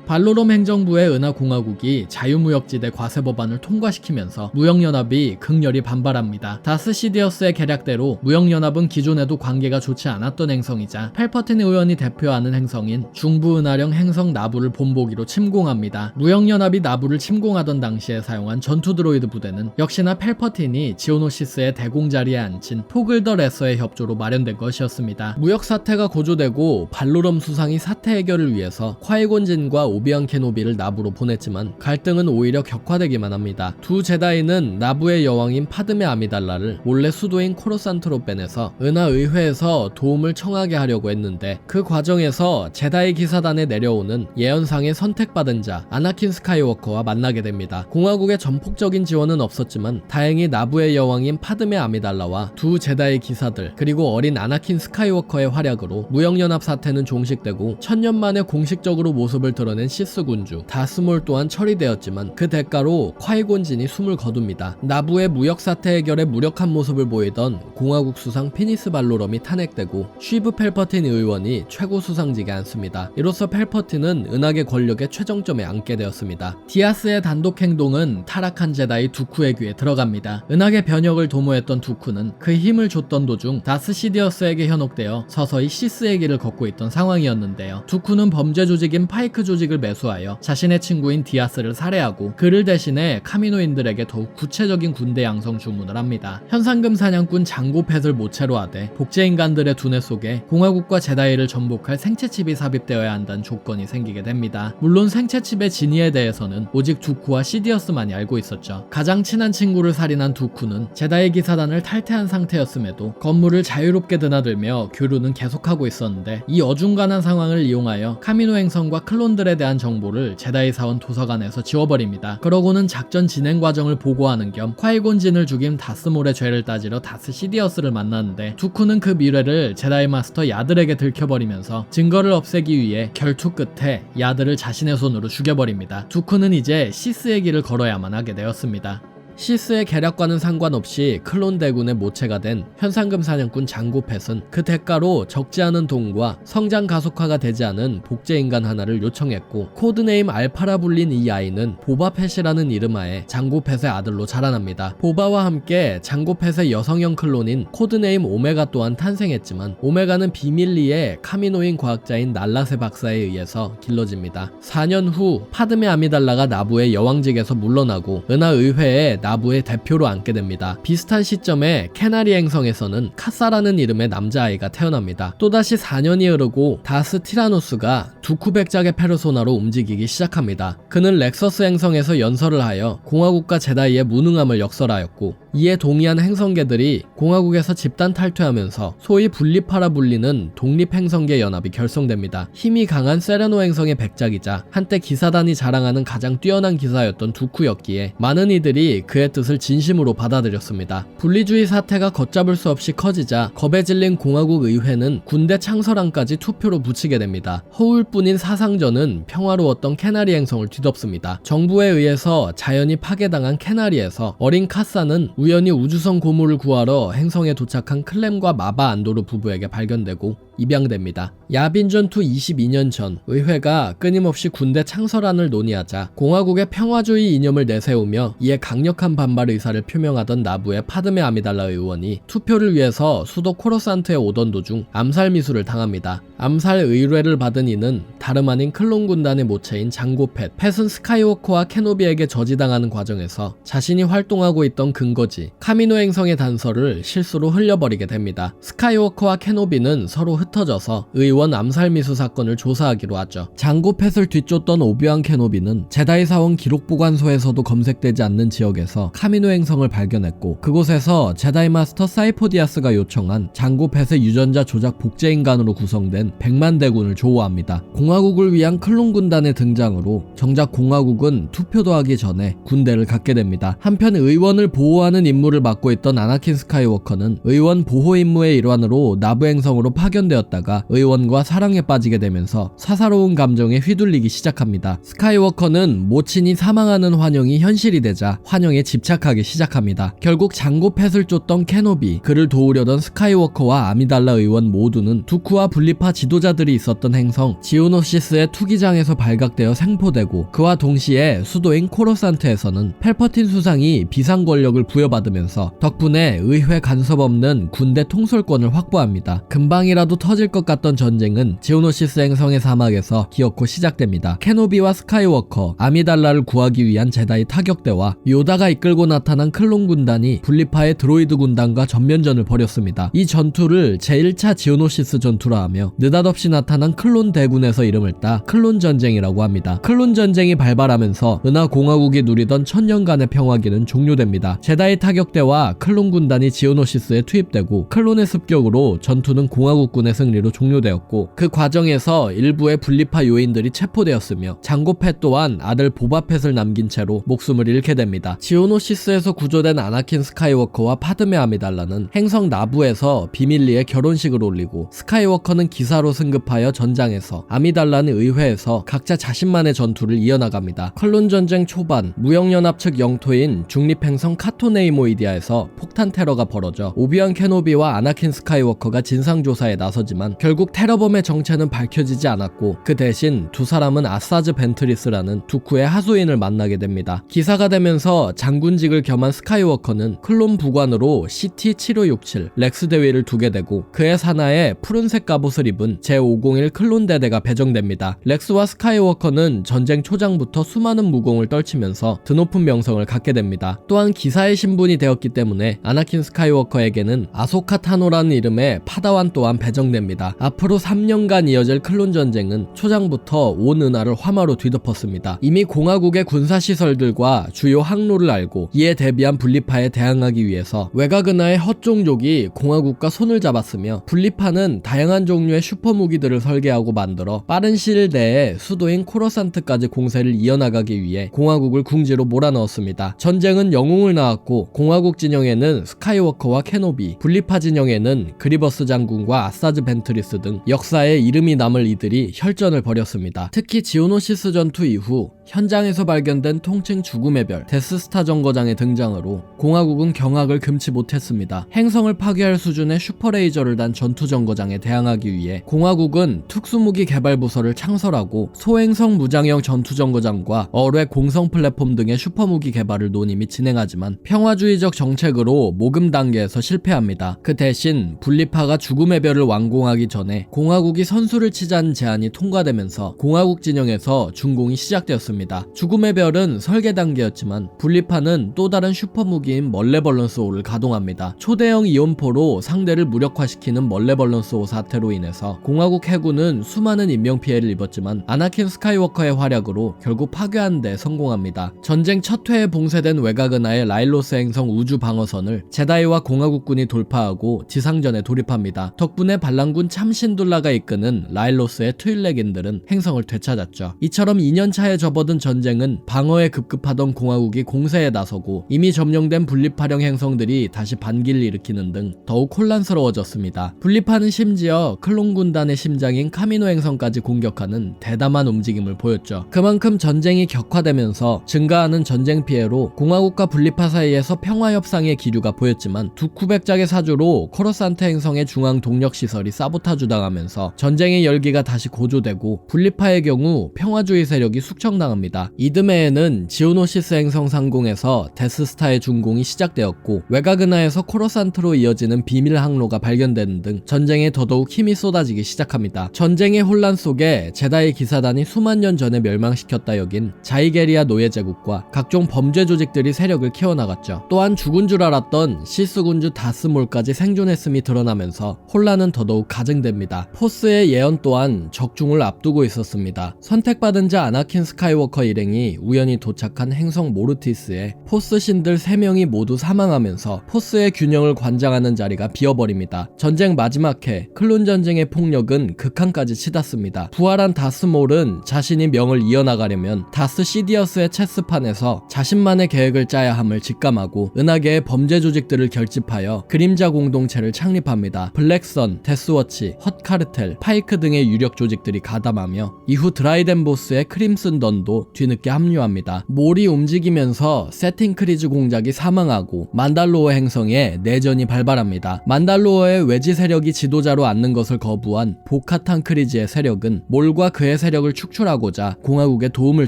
발로롬 행정부의 은하공화국이 자유무역지대 과세법안을 통과시키면서 무역연합이 극렬히 반발합니다. 다스 시디어스의 계략대로 무역연합은 기존에도 관계가 좋지 않았던 행성이자 펠퍼틴 의원이 대표하는 행성인 중부은하령 행성 나부를 본보기로 침공합니다. 무역연합이 나부를 침공하던 당시에 사용한 전투 드로이드 부대는 역시나 펠퍼틴이 지오노시스의 대공자리에 앉힌 포글 더 레서의 협조로 마련된 것이었습니다. 무역 사태가 고조되고 발로럼 수상이 사태 해결을 위해서 콰이곤 진과 오비안 케노비를 나부로 보냈지만 갈등은 오히려 격화되기만 합니다. 두 제다이는 나부의 여왕인 파드메 아미달라를 몰래 수도인 코로산트로 빼내서 은하의회에서 도움을 청하게 하려고 했는데 그 과정에서 제다이 기사단에 내려오는 예언상의 선택받은 자 아나킨 스카이워커와 만나게 됩니다. 공화국의 전폭적인 지원은 없었지만 다행히 나부의 여왕인 파드메 아미달라와 두 제다이 기사들 그리고 어린 아나킨 스카이워커의 활약으로 무역연합 사태는 종식되고 1000년 만에 공식적으로 모습을 드러낸 시스 군주 다스몰 또한 처리되었지만 그 대가로 콰이곤 진이 숨을 거둡니다. 나부의 무역 사태 해결에 무력한 모습을 보이던 공화국 수상 피니스 발로럼이 탄핵되고 쉬브 펠퍼틴 의원이 최고 수상직에 앉습니다. 이로써 펠퍼틴은 은하계 권력의 최정점에 앉게 되었습니다. 디아스의 단독 행동은 타락한 제다이 두쿠의 귀에 들어갑니다. 은하계 변혁을 도모했던 두쿠는 그 힘을 줬던 도중 다스 시디어스에게 현혹되어 서서히 시스의 길을 걷고 있던 상황이었는데요. 두쿠는 범죄 조직인 파이크 조직을 매수하여 자신의 친구인 디아스를 살해하고 그를 대신해 카미노인들에게 더욱 구체적인 군대 양성 주문을 합니다. 현상금 사냥꾼 장고 팻을 모체로 하되 복제인간들의 두뇌 속에 공화국과 제다이를 전복할 생체칩이 삽입되어야 한다는 조건이 생기게 됩니다. 물론 생체칩의 진위에 대해서는 오직 두쿠와 시디어스만이 알고 있었죠. 가장 친한 친구를 살인한 두쿠는 제다이 기사단을 탈퇴한 상태였음에도 건물을 자유롭게 드나들며 교류는 계속하고 있었는데 이 어중간한 상황을 이용하여 카미노 행성과 클론들에 대한 정보를 제다이 사원 도서관에서 지워버립니다. 그러고는 작전 진행 과정을 보고하는 겸 콰이곤 진을 죽인 다스몰의 죄를 따지러 다스 시디어스를 만나는데 두쿠는 그 미래를 제다이 마스터 야들에게 들켜버리면서 증거를 없애기 위해 결투 끝에 야들을 자신의 손으로 죽여버립니다. 두쿠는 이제 시스의 길을 걸어야만 하게 되었습니다. 시스의 계략과는 상관없이 클론 대군의 모체가 된 현상금 사냥꾼 장고 팻은 그 대가로 적지 않은 돈과 성장 가속화가 되지 않은 복제인간 하나를 요청했고 코드네임 알파라 불린 이 아이는 보바 팻이라는 이름하에 장고 팻의 아들로 자라납니다. 보바와 함께 장고 팻의 여성형 클론인 코드네임 오메가 또한 탄생했지만 오메가는 비밀리에 카미노인 과학자인 날라세 박사에 의해서 길러집니다. 4년 후 파드메 아미달라가 나부의 여왕직에서 물러나고 은하 의회에 나부의 대표로 앉게 됩니다. 비슷한 시점에 캐나리 행성에서는 카사라는 이름의 남자아이가 태어납니다. 또다시 4년이 흐르고 다스 티라노스가 두쿠백작의 페르소나로 움직이기 시작합니다. 그는 렉서스 행성에서 연설을 하여 공화국과 제다이의 무능함을 역설하였고 이에 동의한 행성계들이 공화국에서 집단 탈퇴하면서 소위 분리파라 불리는 독립행성계 연합이 결성됩니다. 힘이 강한 세레노 행성의 백작이자 한때 기사단이 자랑하는 가장 뛰어난 기사였던 두쿠였기에 많은 이들이 그의 뜻을 진심으로 받아들였습니다. 분리주의 사태가 걷잡을 수 없이 커지자 겁에 질린 공화국 의회는 군대 창설안까지 투표로 붙이게 됩니다. 허울뿐인 사상전은 평화로웠던 캐나리 행성을 뒤덮습니다. 정부에 의해서 자연히 파괴당한 캐나리에서 어린 카사는 우연히 우주선 고무를 구하러 행성에 도착한 클렘과 마바 안도르 부부에게 발견되고 입양됩니다. 야빈 전투 22년 전 의회가 끊임없이 군대 창설안을 논의하자 공화국의 평화주의 이념을 내세우며 이에 강력한 반발 의사를 표명하던 나부의 파드메 아미달라 의원이 투표를 위해서 수도 코로산트에 오던 도중 암살 미수를 당합니다. 암살 의뢰를 받은 이는 다름 아닌 클론 군단의 모체인 장고 팻. 팻은 스카이워커와 케노비에게 저지당하는 과정에서 자신이 활동하고 있던 근거지 카미노 행성의 단서를 실수로 흘려버리게 됩니다. 스카이워커와 케노비는 서로 흩어져서 의원 암살 미수 사건을 조사하기로 하죠. 장고 팻을 뒤쫓던 오비완 케노비는 제다이 사원 기록 보관소에서도 검색되지 않는 지역에서 카미노 행성을 발견했고 그곳에서 제다이 마스터 사이포디아스가 요청한 장고 팻의 유전자 조작 복제인간으로 구성된 100만 대군을 조우합니다. 공화국을 위한 클론 군단의 등장으로 정작 공화국은 투표도 하기 전에 군대를 갖게 됩니다. 한편 의원을 보호하는 임무를 맡고 있던 아나킨 스카이워커는 의원 보호 임무의 일환으로 나부 행성으로 파견되었다가 의원과 사랑에 빠지게 되면서 사사로운 감정에 휘둘리기 시작합니다. 스카이워커는 모친이 사망하는 환영이 현실이 되자 환영에 집착하기 시작합니다. 결국 장고 팻을 쫓던 케노비, 그를 도우려던 스카이워커와 아미달라 의원 모두는 두쿠와 분리파 지도자들이 있었던 행성 지오노시스의 투기장에서 발각되어 생포되고 그와 동시에 수도인 코로산트에서는 펠퍼틴 수상이 비상 권력을 부여받으면서 덕분에 의회 간섭 없는 군대 통솔권을 확보합니다. 금방이라도 터질 것 같던 전쟁은 지오노시스 행성의 사막에서 기어코 시작됩니다. 케노비와 스카이워커, 아미달라를 구하기 위한 제다이 타격대와 요다가 이끌고 나타난 클론 군단이 분리파의 드로이드 군단과 전면전을 벌였습니다. 이 전투를 제1차 지오노시스 전투라 하며 느닷없이 나타난 클론 대군에서 이름을 따 클론 전쟁이라고 합니다. 클론 전쟁이 발발하면서 은하 공화국이 누리던 천년간의 평화기는 종료됩니다. 제다이 타격대와 클론 군단이 지오노시스에 투입되고 클론의 습격으로 전투는 공화국군의 승리로 종료되었고 그 과정에서 일부의 분리파 요인들이 체포되었으며 장고 팻 또한 아들 보바 팻을 남긴 채로 목숨을 잃게 됩니다. 지오노시스에서 구조된 아나킨 스카이워커와 파드메 아미달라는 행성 나부에서 비밀리에 결혼식을 올리고 스카이워커는 기사로 승급하여 전장에서 아미달라는 의회에서 각자 자신만의 전투를 이어나갑니다. 클론 전쟁 초반 무역연합 측 영토인 중립행성 카토네이모이디아에서 폭탄 테러가 벌어져 오비완 케노비와 아나킨 스카이워커가 진상조사에 나서게 나서지만 결국 테러범의 정체는 밝혀지지 않았고 그 대신 두 사람은 아사즈 벤트리스라는 두쿠의 하수인을 만나게 됩니다. 기사가 되면서 장군직을 겸한 스카이워커는 클론 부관으로 CT-7567 렉스 대위를 두게 되고 그의 산하에 푸른색 갑옷을 입은 제501 클론 대대가 배정됩니다. 렉스와 스카이워커는 전쟁 초장부터 수많은 무공을 떨치면서 드높은 명성을 갖게 됩니다. 또한 기사의 신분이 되었기 때문에 아나킨 스카이워커에게는 아소카 타노라는 이름의 파다완 또한 배정됩니다. 앞으로 3년간 이어질 클론 전쟁은 초장부터 온 은하를 화마로 뒤덮었습니다. 이미 공화국의 군사시설들과 주요 항로를 알고 이에 대비한 분리파에 대항하기 위해서 외곽 은하의 헛종족이 공화국과 손을 잡았으며 분리파는 다양한 종류의 슈퍼무기들을 설계하고 만들어 빠른 시일 내에 수도인 코러산트까지 공세를 이어나가기 위해 공화국을 궁지로 몰아넣었습니다. 전쟁은 영웅을 낳았고 공화국 진영에는 스카이워커와 케노비, 분리파 진영에는 그리버스 장군과 아사즈 벤트리스 등 역사에 이름이 남을 이들이 혈전을 벌였습니다. 특히 지오노시스 전투 이후 현장에서 발견된 통칭 죽음의 별 데스스타 정거장의 등장으로 공화국은 경악을 금치 못했습니다. 행성을 파괴할 수준의 슈퍼레이저를 단 전투 정거장에 대항하기 위해 공화국은 특수무기 개발 부서를 창설하고 소행성 무장형 전투 정거장과 어뢰 공성 플랫폼 등의 슈퍼무기 개발을 논의 및 진행하지만 평화주의적 정책으로 모금 단계에서 실패합니다. 그 대신 분리파가 죽음의 별을 완공하기 전에 공화국이 선수를 치자는 제안이 통과되면서 공화국 진영에서 준공이 시작되었습니다. 죽음의 별은 설계 단계였지만 분리파는 또 다른 슈퍼무기인 멀레벌런스 5를 가동합니다. 초대형 이온포로 상대를 무력화시키는 멀레벌런스 5 사태로 인해서 공화국 해군은 수많은 인명피해를 입었지만 아나킨 스카이워커의 활약으로 결국 파괴하는 데 성공합니다. 전쟁 첫 회에 봉쇄된 외곽은하의 라일로스 행성 우주 방어선을 제다이와 공화국군이 돌파하고 지상전에 돌입합니다. 덕분에 반란군 참신둘라가 이끄는 라일로스의 트윌렉인들은 행성을 되찾았죠. 이처럼 2년차에 접어든 전쟁은 방어에 급급하던 공화국이 공세에 나서고 이미 점령된 분리파령 행성들이 다시 반기를 일으키는 등 더욱 혼란스러워졌습니다. 분리파는 심지어 클론 군단의 심장인 카미노 행성까지 공격하는 대담한 움직임을 보였죠. 그만큼 전쟁이 격화되면서 증가하는 전쟁 피해로 공화국과 분리파 사이에서 평화협상의 기류가 보였지만 두쿠백작의 사주로 코러산트 행성의 중앙 동력시설이 사보타주 당하면서 전쟁의 열기가 다시 고조되고 분리파의 경우 평화주의 세력이 숙청당합니다. 이듬해에는 지오노시스 행성 상공에서 데스스타의 준공이 시작되었고 외곽은하에서 코러산트로 이어지는 비밀 항로가 발견되는 등 전쟁에 더더욱 힘이 쏟아지기 시작합니다. 전쟁의 혼란 속에 제다이 기사단이 수만 년 전에 멸망시켰다 여긴 자이게리아 노예제국과 각종 범죄 조직들이 세력을 키워나갔죠. 또한 죽은 줄 알았던 시스군주 다스몰까지 생존했음이 드러나면서 혼란은 더더욱 가증됩니다. 포스의 예언 또한 적중을 앞두고 있었습니다. 선택받은 자 아나킨 스카이워커 일행이 우연히 도착한 행성 모르티스에 포스 신들 3명이 모두 사망하면서 포스의 균형을 관장하는 자리가 비어버립니다. 전쟁 마지막 해 클론 전쟁의 폭력은 극한까지 치닫습니다. 부활한 다스몰은 자신이 명을 이어나가려면 다스 시디어스의 체스판에서 자신만의 계획을 짜야 함을 직감하고 은하계의 범죄 조직들을 결집하여 그림자 공동체를 창립합니다. 블랙선, 데스워치, 헛카르텔, 파이크 등의 유력 조직들이 가담하며 이후 드라이덴 보스의 크림슨 던도 뒤늦게 합류합니다. 몰이 움직이면서 세팅 크리즈 공작이 사망하고 만달로어 행성에 내전이 발발합니다. 만달로어의 외지 세력이 지도자로 앉는 것을 거부한 보카탄 크리즈의 세력은 몰과 그의 세력을 축출하고자 공화국의 도움을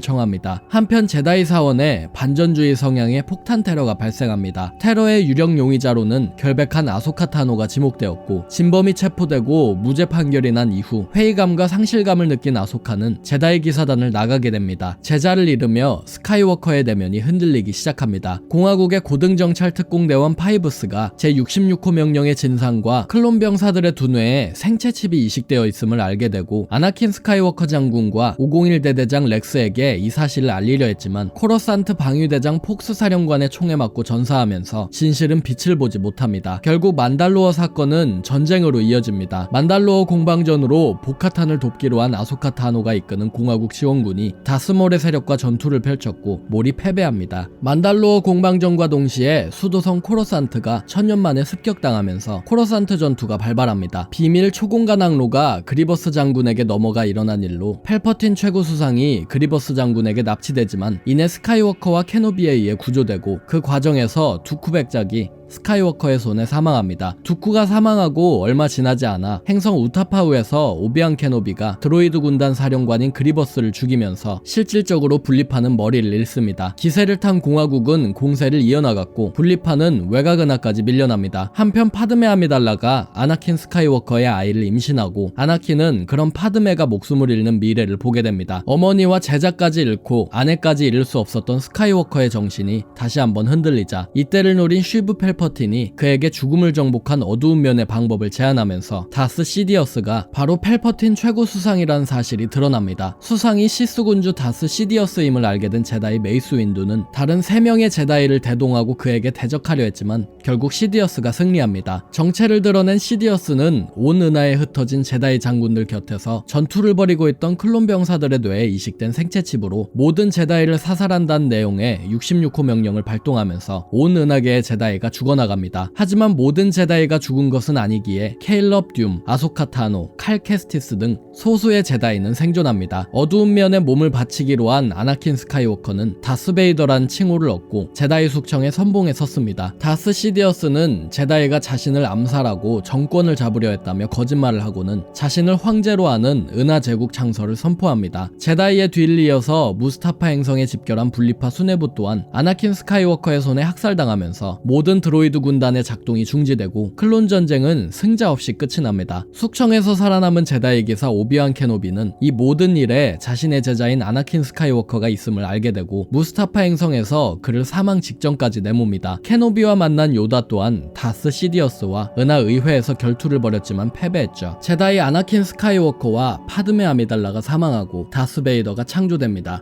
청합니다. 한편 제다이 사원에 반전주의 성향의 폭탄 테러가 발생합니다. 테러의 유력 용의자로는 결백한 아소카 타노가 지목되었고 진범이 체포되고 무죄 판결이 난 이후 회의감과 상실감을 느낀 아소카는 제다이 기사단을 나가게 됩니다. 제자를 잃으며 스카이워커의 내면이 흔들리기 시작합니다. 공화국의 고등정찰 특공대원 파이브스가 제66호 명령의 진상과 클론 병사들의 두뇌에 생체 칩이 이식되어 있음을 알게 되고 아나킨 스카이워커 장군과 501 대대장 렉스에게 이 사실을 알리려 했지만 코러산트 방위대장 폭스 사령관의 총에 맞고 전사하면서 진실은 빛을 보지 못합니다. 결국 만달로어 사건은 전쟁으로 이어집니다. 만달로어 공방전으로 보카탄을 돕기로 한 아소카 타노가 이끄는 공화국 지원군이 다스몰의 세력과 전투를 펼쳤고 몰이 패배합니다. 만달로어 공방전과 동시에 수도성 코러산트가 천년 만에 습격당하면서 코러산트 전투가 발발합니다. 비밀 초공간 항로가 그리버스 장군에게 넘어가 일어난 일로 펠퍼틴 최고 수상이 그리버스 장군에게 납치되지만 이내 스카이워커와 케노비에 의해 구조되고 그 과정에서 두쿠백작이 스카이워커의 손에 사망합니다. 두쿠가 사망하고 얼마 지나지 않아 행성 우타파우에서 오비안 케노비가 드로이드 군단 사령관인 그리버스를 죽이면서 실질적으로 분리파는 머리를 잃습니다. 기세를 탄 공화국은 공세를 이어나갔고 분리파는 외곽은하까지 밀려납니다. 한편 파드메 아미달라가 아나킨 스카이워커의 아이를 임신하고 아나킨은 그런 파드메가 목숨을 잃는 미래를 보게 됩니다. 어머니와 제자까지 잃고 아내까지 잃을 수 없었던 스카이워커의 정신이 다시 한번 흔들리자 이때를 노린 쉬브 펠퍼틴이 그에게 죽음을 정복한 어두운 면의 방법을 제안하면서 다스 시디어스가 바로 펠퍼틴 최고 수상이라는 사실이 드러납니다. 수상이 시스군주 다스 시디어스임을 알게 된 제다이 메이스 윈두는 다른 3명의 제다이를 대동하고 그에게 대적하려 했지만 결국 시디어스가 승리합니다. 정체를 드러낸 시디어스는 온 은하에 흩어진 제다이 장군들 곁에서 전투를 벌이고 있던 클론 병사들의 뇌에 이식된 생체칩으로 모든 제다이를 사살한다는 내용의 66호 명령을 발동하면서 온 은하계의 제다이가 죽어나갑니다. 하지만 모든 제다이가 죽은 것은 아니기에 케일럽 듐, 아소카 타노, 칼 캐스티스 등 소수의 제다이는 생존합니다. 어두운 면에 몸을 바치기로 한 아나킨 스카이워커는 다스 베이더라는 칭호를 얻고 제다이 숙청에 선봉에 섰습니다. 다스 시디어스는 제다이가 자신을 암살하고 정권을 잡으려 했다며 거짓말을 하고는 자신을 황제로 하는 은하 제국 창설을 선포합니다. 제다이의 뒤를 이어서 무스타파 행성에 집결한 분리파 수뇌부 또한 아나킨 스카이워커의 손에 학살당하면서 모든 드로이드 군단의 작동이 중지되고 클론 전쟁은 승자 없이 끝이 납니다. 숙청에서 살아남은 제다이 기사 오비안 케노비는 이 모든 일에 자신의 제자인 아나킨 스카이워커가 있음을 알게 되고 무스타파 행성에서 그를 사망 직전까지 내몹니다. 케노비와 만난 요다 또한 다스 시디어스와 은하의회에서 결투를 벌였지만 패배했죠. 제다이 아나킨 스카이워커와 파드메 아미달라가 사망하고 다스 베이더가 창조됩니다.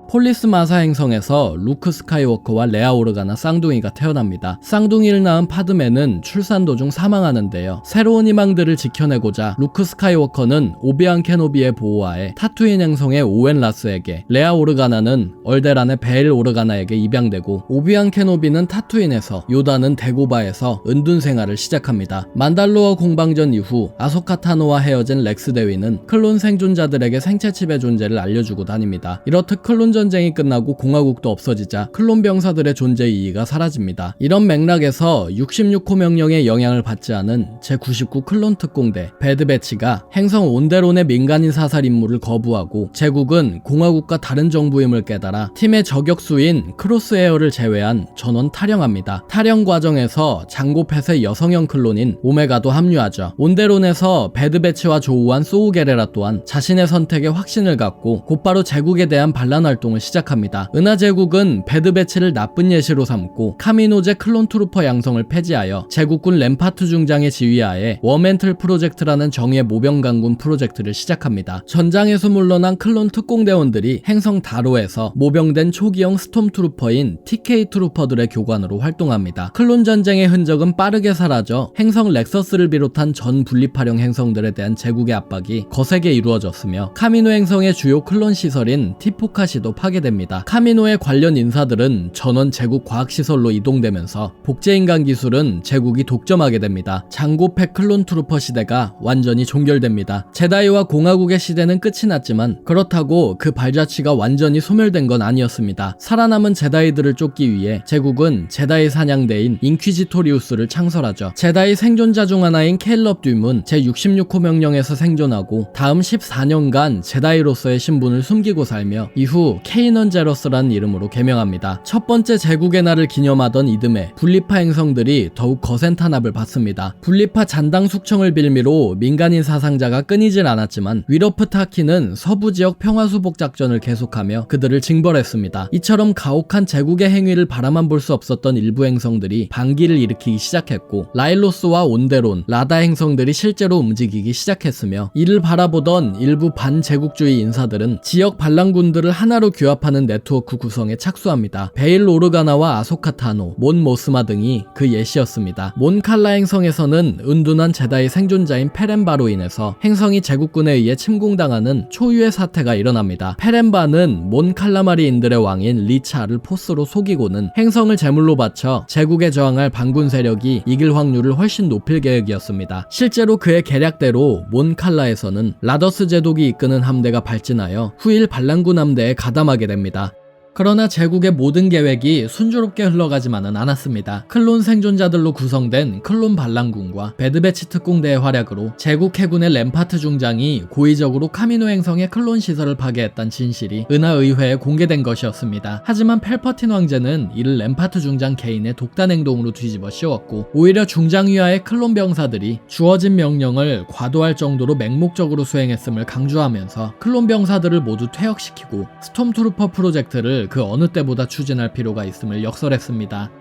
폴리스 마사 행성에서 루크 스카이워커와 레아 오르가나 쌍둥이가 태어납니다. 쌍둥이를 낳은 파드메는 출산 도중 사망하는데요. 새로운 희망들을 지켜내고자 루크 스카이워커는 오비안 케노비의 보호하에 타투인 행성의 오웬 라스에게, 레아 오르가나는 얼데란의 베일 오르가나에게 입양되고 오비안 케노비는 타투인에서, 요다는 데고바에서 은둔 생활을 시작합니다. 만달로어 공방전 이후 아소카 타노와 헤어진 렉스 대위는 클론 생존자들에게 생체칩의 존재를 알려주고 다닙니다. 이렇듯 클론 전쟁이 끝나고 공화국도 없어지자 클론 병사들의 존재 이의가 사라집니다. 이런 맥락에서 66호 명령에 영향을 받지 않은 제99 클론 특공대 배드배치가 행성 온데론의 민간인 사살 임무를 거부하고 제국은 공화국과 다른 정부임을 깨달아 팀의 저격수인 크로스에어를 제외한 전원 탈영합니다. 탈영 과정에서 장고펫의 여성형 클론인 오메가도 합류하죠. 온데론에서 배드배치와 조우한 소우게레라 또한 자신의 선택에 확신을 갖고 곧바로 제국에 대한 반란 활동을 시작합니다. 은하제국은 배드배치를 나쁜 예시로 삼고 카미노제 클론 트루퍼 양성을 폐지하여 제국군 램파트 중장의 지휘하에 워멘틀 프로젝트라는 정예 모병 강군 프로젝트를 시작합니다. 전장에서 물러난 클론 특공대원들이 행성 다로에서 모병된 초기형 스톰 트루퍼인 TK 트루퍼들의 교관으로 활동합니다. 클론 전쟁의 흔적은 빠르게 사라져 행성 렉서스를 비롯한 전 분리파령 행성들에 대한 제국의 압박이 거세게 이루어졌으며 카미노 행성의 주요 클론 시설인 티포카시도 파괴됩니다. 카미노의 관련 인사들은 전원 제국 과학시설로 이동되면서 복제인간 기술은 제국이 독점하게 됩니다. 장고팩 클론 트루퍼 시대가 완전히 종결됩니다. 제다이와 공화국의 시대는 끝이 났지만 그렇다고 그 발자취가 완전히 소멸된 건 아니었습니다. 살아남은 제다이들을 쫓기 위해 제국은 제다이 사냥대인 인퀴지토리우스를 창설하죠. 제다이 생존자 중 하나인 케일럽 듐은 제66호 명령에서 생존하고 다음 14년간 제다이로서의 신분을 숨기고 살며 이후 케이넌 제러스라는 이름으로 개명합니다. 첫 번째 제국의 날을 기념하던 이듬해 분리파 행성들이 더욱 거센 탄압을 받습니다. 분리파 잔당 숙청을 빌미로 민간인 사상자가 끊이질 않았지만 위러프 타키는 서부 지역 평화수복 작전을 계속하며 그들을 징벌했습니다. 이처럼 가혹한 제국의 행위를 바라만 볼 수 없었던 일부 행성들이 반기를 일으키기 시작했고 라일로스와 온데론, 라다 행성들이 실제로 움직이기 시작했으며 이를 바라보던 일부 반제국주의 인사들은 지역 반란군들을 하나로 규합하는 네트워크 구성에 착수합니다. 베일 오르가나와 아소카 타노, 몬 모스마 등이 그 예시였습니다. 몬 칼라 행성에서는 은둔한 제다이 생존자인 페렌바로 인해서 행성이 제국군에 의해 침공당하는 초유의 사태가 일어납니다. 페렌바는 몬 칼라마리인들의 왕인 리차를 포스로 속이고는 행성을 제물로 바쳐 제국에 저항할 반군 세력이 이길 확률을 훨씬 높일 계획이었습니다. 실제로 그의 계략대로 몬 칼라에서는 라더스 제독이 이끄는 함대가 발진하여 후일 반란군 함대에 가담하게 됩니다. 그러나 제국의 모든 계획이 순조롭게 흘러가지만은 않았습니다. 클론 생존자들로 구성된 클론 반란군과 배드배치 특공대의 활약으로 제국 해군의 램파트 중장이 고의적으로 카미노 행성의 클론 시설을 파괴했다는 진실이 은하 의회에 공개된 것이었습니다. 하지만 펠퍼틴 황제는 이를 램파트 중장 개인의 독단 행동으로 뒤집어 씌웠고, 오히려 중장 위하의 클론 병사들이 주어진 명령을 과도할 정도로 맹목적으로 수행했음을 강조하면서 클론 병사들을 모두 퇴역시키고 스톰트루퍼 프로젝트를 그 어느 때보다 추진할 필요가 있음을 역설했습니다.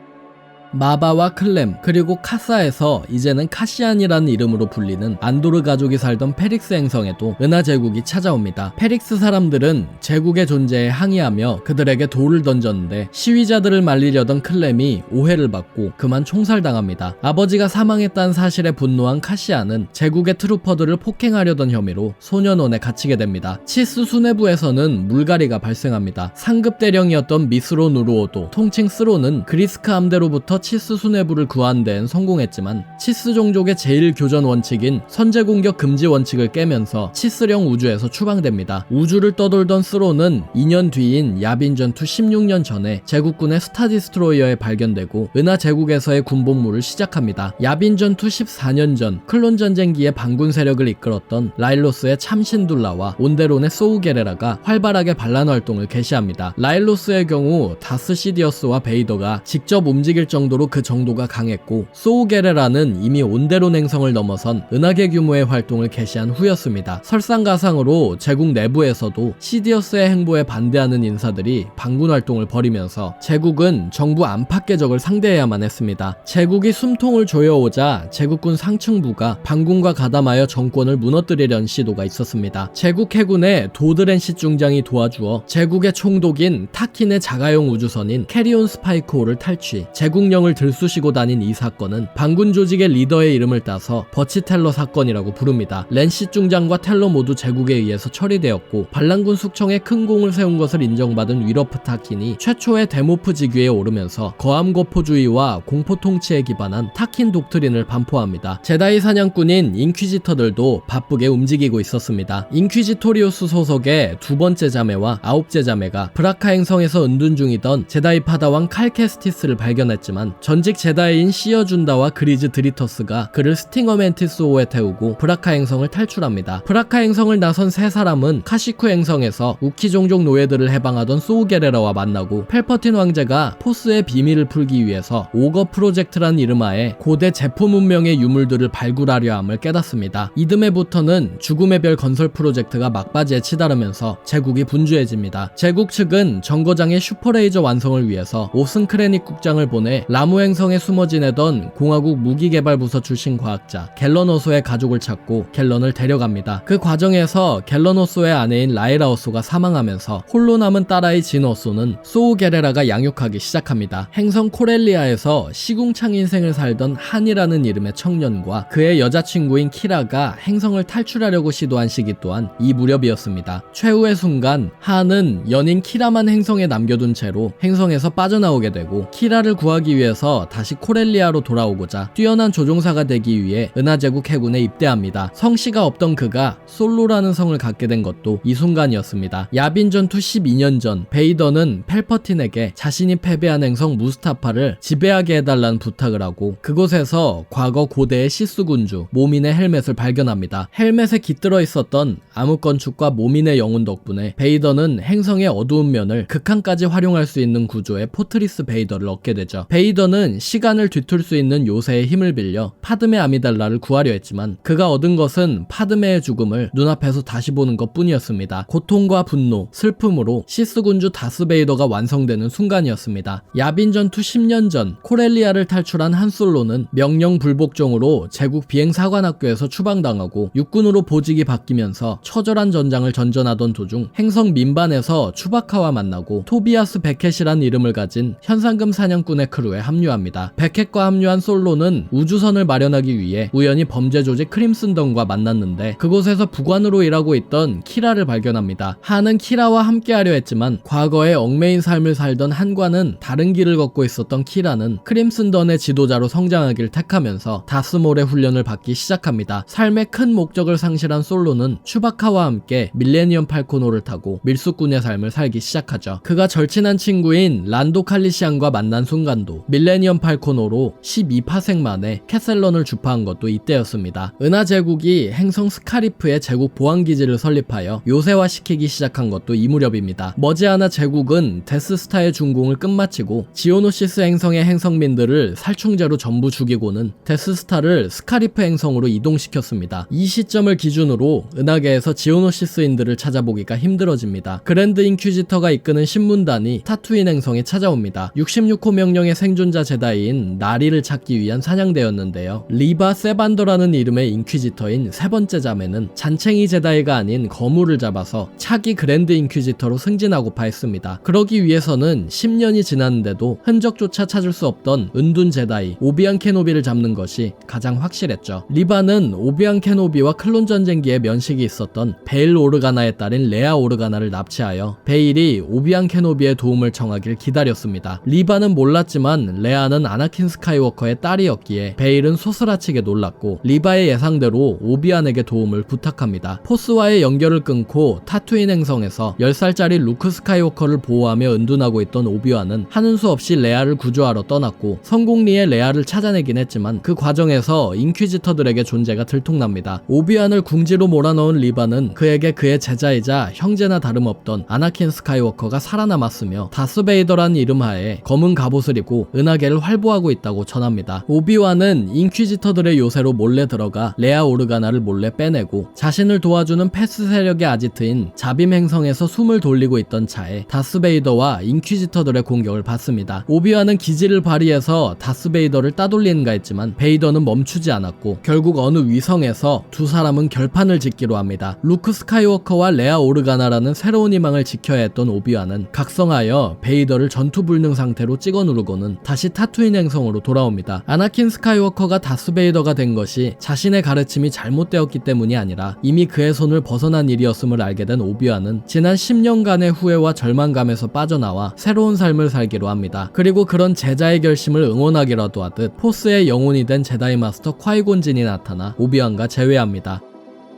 마바와 클렘 그리고 카사에서 이제는 카시안이라는 이름으로 불리는 안도르 가족이 살던 페릭스 행성에도 은하 제국이 찾아옵니다. 페릭스 사람들은 제국의 존재에 항의하며 그들에게 돌을 던졌는데 시위자들을 말리려던 클렘이 오해를 받고 그만 총살당합니다. 아버지가 사망했다는 사실에 분노한 카시안은 제국의 트루퍼들을 폭행하려던 혐의로 소년원에 갇히게 됩니다. 치스 수뇌부에서는 물갈이가 발생합니다. 상급 대령이었던 미스로 누르오도, 통칭 스로는 그리스크 함대로부터 치스 수뇌부를 구한 데엔 성공했지만 치스 종족의 제일 교전 원칙인 선제 공격 금지 원칙을 깨면서 치스령 우주에서 추방됩니다. 우주를 떠돌던 스로는 2년 뒤인 야빈 전투 16년 전에 제국군의 스타 디스트로이어에 발견되고 은하 제국에서의 군복무를 시작합니다. 야빈 전투 14년 전 클론 전쟁기의 반군 세력을 이끌었던 라일로스의 참신둘라와 온데론의 소우게레라가 활발하게 반란 활동을 개시합니다. 라일로스의 경우 다스 시디어스와 베이더가 직접 움직일 정도로 그 정도가 강했고, 소우게레라는 이미 온데론 행성을 넘어선 은하계 규모의 활동을 개시한 후였습니다. 설상가상으로 제국 내부에서도 시디어스의 행보에 반대하는 인사들이 반군 활동을 벌이면서 제국은 정부 안팎계적을 상대해야만 했습니다. 제국이 숨통을 조여오자 제국군 상층부가 반군과 가담하여 정권을 무너뜨리려는 시도가 있었습니다. 제국 해군의 도드렌시 중장이 도와주어 제국의 총독인 타킨의 자가용 우주선인 캐리온 스파이크호를 탈취, 제국령을 들쑤시고 다닌 이 사건은 반군 조직의 리더의 이름을 따서 버치 텔러 사건이라고 부릅니다. 렌시 중장과 텔러 모두 제국에 의해서 처리되었고, 반란군 숙청에 큰 공을 세운 것을 인정받은 위러프 타킨이 최초의 데모프 직위에 오르면서 거암거포주의와 공포 통치에 기반한 타킨 독트린을 반포합니다. 제다이 사냥꾼인 인퀴지터들도 바쁘게 움직이고 있었습니다. 인퀴지토리우스 소속의 두 번째 자매와 아홉째 자매가 브라카 행성에서 은둔 중이던 제다이 파다왕 칼케스티스를 발견했지만 전직 제다이인 시어준다와 그리즈 드리터스가 그를 스팅어 멘티스호에 태우고 브라카 행성을 탈출합니다. 브라카 행성을 나선 세 사람은 카시쿠 행성에서 우키 종족 노예들을 해방하던 소우게레라와 만나고, 펠퍼틴 황제가 포스의 비밀을 풀기 위해서 오거 프로젝트란 이름하에 고대 제프 문명의 유물들을 발굴하려 함을 깨닫습니다. 이듬해부터는 죽음의 별 건설 프로젝트가 막바지에 치달으면서 제국이 분주해집니다. 제국 측은 정거장의 슈퍼레이저 완성을 위해서 오슨크레닉 국장을 보내 라무 행성에 숨어 지내던 공화국 무기개발부서 출신 과학자 갤런호소의 가족을 찾고 갤런을 데려갑니다. 그 과정에서 갤런호소의 아내인 라이라호소가 사망하면서 홀로 남은 딸아이 진호소는 소우게레라가 양육하기 시작합니다. 행성 코렐리아에서 시궁창 인생을 살던 한이라는 이름의 청년과 그의 여자친구인 키라가 행성을 탈출하려고 시도한 시기 또한 이 무렵이었습니다. 최후의 순간 한은 연인 키라만 행성에 남겨둔 채로 행성에서 빠져나오게 되고, 키라를 구하기 위해서 다시 코렐리아로 돌아오고자 뛰어난 조종사가 되기 위해 은하제국 해군에 입대합니다. 성씨가 없던 그가 솔로라는 성을 갖게 된 것도 이 순간이었습니다. 야빈 전투 12년 전 베이더는 펠퍼틴에게 자신이 패배한 행성 무스타파를 지배하게 해달라는 부탁을 하고, 그곳에서 과거 고대의 시스 군주 모민의 헬멧을 발견합니다. 헬멧에 깃들어 있었던 암흑 건축과 모민의 영혼 덕분에 베이더는 행성의 어두운 면을 극한까지 활용할 수 있는 구조의 포트리스 베이더를 얻게 되죠. 베이더는 시간을 뒤틀 수 있는 요새의 힘을 빌려 파드메 아미달라를 구하려 했지만 그가 얻은 것은 파드메의 죽음을 눈앞에서 다시 보는 것 뿐이었습니다. 고통과 분노, 슬픔으로 시스 군주 다스 베이더가 완성되는 순간이었습니다. 야빈 전투 10년 전 코렐리아를 탈출한 한 솔로는 명령 불복종으로 제국 비행사관학교에서 추방당하고 육군으로 보직이 바뀌면서 처절한 전장을 전전하던 도중 행성 민반에서 추바카와 만나고 토비아스 베켓이란 이름을 가진 현상금 사냥꾼의 크루에 구조에 합류합니다. 베켓과 합류한 솔로는 우주선을 마련하기 위해 우연히 범죄 조직 크림슨던과 만났는데 그곳에서 부관으로 일하고 있던 키라를 발견합니다. 한은 키라와 함께하려 했지만 과거에 얽매인 삶을 살던 한과는 다른 길을 걷고 있었던 키라는 크림슨던의 지도자로 성장하길 택하면서 다스몰의 훈련을 받기 시작합니다. 삶의 큰 목적을 상실한 솔로는 츄바카와 함께 밀레니엄 팔코노를 타고 밀수꾼의 삶을 살기 시작하죠. 그가 절친한 친구인 란도 칼리시안과 만난 순간도 밀레니엄 팔코노로 12파생 만에 캐셀런을 주파한 것도 이때였습니다. 은하 제국이 행성 스카리프에 제국 보안기지를 설립하여 요새화시키기 시작한 것도 이 무렵입니다. 머지않아 제국은 데스스타의 준공을 끝마치고 지오노시스 행성의 행성민들을 살충제로 전부 죽이고는 데스스타를 스카리프 행성으로 이동시켰습니다. 이 시점을 기준으로 은하계에서 지오노시스인들을 찾아보기가 힘들어집니다. 그랜드 인퀴지터가 이끄는 신문단이 타투인 행성에 찾아옵니다. 66호 명령의 생존자 제다이인 나리를 찾기 위한 사냥대였는데요. 리바 세반더라는 이름의 인퀴지터인 세 번째 자매는 잔챙이 제다이가 아닌 거물을 잡아서 차기 그랜드 인퀴지터로 승진하고파 했습니다. 그러기 위해서는 10년이 지났는데도 흔적조차 찾을 수 없던 은둔 제다이 오비안 케노비를 잡는 것이 가장 확실했죠. 리바는 오비안 케노비와 클론 전쟁기에 면식이 있었던 베일 오르가나의 딸인 레아 오르가나를 납치하여 베일이 오비안 케노비의 도움을 청하길 기다렸습니다. 리바는 몰랐지만 레아는 아나킨 스카이워커의 딸이었기에 베일은 소스라치게 놀랐고 리바의 예상대로 오비안에게 도움을 부탁합니다. 포스와의 연결을 끊고 타투인 행성에서 10살짜리 루크 스카이워커를 보호하며 은둔하고 있던 오비완은 하는 수 없이 레아를 구조하러 떠났고 성공리에 레아를 찾아내긴 했지만 그 과정에서 인퀴지터들에게 존재가 들통납니다. 오비완을 궁지로 몰아넣은 리바는 그에게 그의 제자이자 형제나 다름없던 아나킨 스카이워커가 살아남았으며 다스베이더라는 이름 하에 검은 갑옷을 입고 은하계를 활보하고 있다고 전합니다. 오비완은 인퀴지터들의 요새로 몰래 들어가 레아 오르가나를 몰래 빼내고 자신을 도와주는 패스 세력의 아지트인 자빔 행성에서 숨을 돌리고 있던 차에 다스베이더와 인퀴지터들의 공격을 받습니다. 오비완은 기지를 발휘해서 다스베이더를 따돌리는가 했지만 베이더는 멈추지 않았고 결국 어느 위성에서 두 사람은 결판을 짓기로 합니다. 루크 스카이워커와 레아 오르가나라는 새로운 희망을 지켜야 했던 오비완은 각성하여 베이더를 전투불능 상태로 찍어 누르고는 다시 타투인 행성으로 돌아옵니다. 아나킨 스카이워커가 다스베이더가 된 것이 자신의 가르침이 잘못되었기 때문이 아니라 이미 그의 손을 벗어난 일이었음을 알게 된 오비완은 지난 10년간의 후회와 절망감에서 빠져나와 새로운 삶을 살기로 합니다. 그리고 그런 제자의 결심을 응원하기라도 하듯 포스의 영혼이 된 제다이 마스터 콰이곤 진이 나타나 오비완과 재회합니다.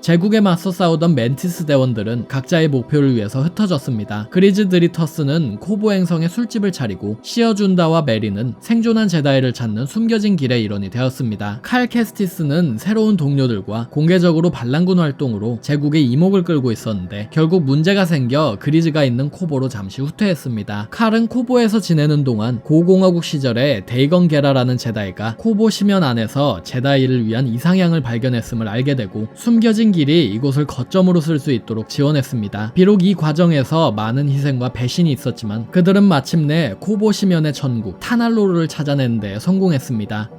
제국에 맞서 싸우던 멘티스 대원들은 각자의 목표를 위해서 흩어졌습니다. 그리즈 드리터스는 코보 행성에 술집을 차리고 시어준다와 메리는 생존한 제다이를 찾는 숨겨진 길의 일원이 되었습니다. 칼 캐스티스는 새로운 동료들과 공개적으로 반란군 활동으로 제국의 이목을 끌고 있었는데 결국 문제가 생겨 그리즈가 있는 코보로 잠시 후퇴했습니다. 칼은 코보에서 지내는 동안 고공화국 시절에 데이건 게라라는 제다이가 코보 심연 안에서 제다이를 위한 이상향을 발견했음을 알게 되고 숨겨진 길이 이곳을 거점으로 쓸 수 있도록 지원했습니다. 비록 이 과정에서 많은 희생과 배신이 있었지만 그들은 마침내 코보 심연의 천국 타날로르를 찾아내는 데 성공했습니다.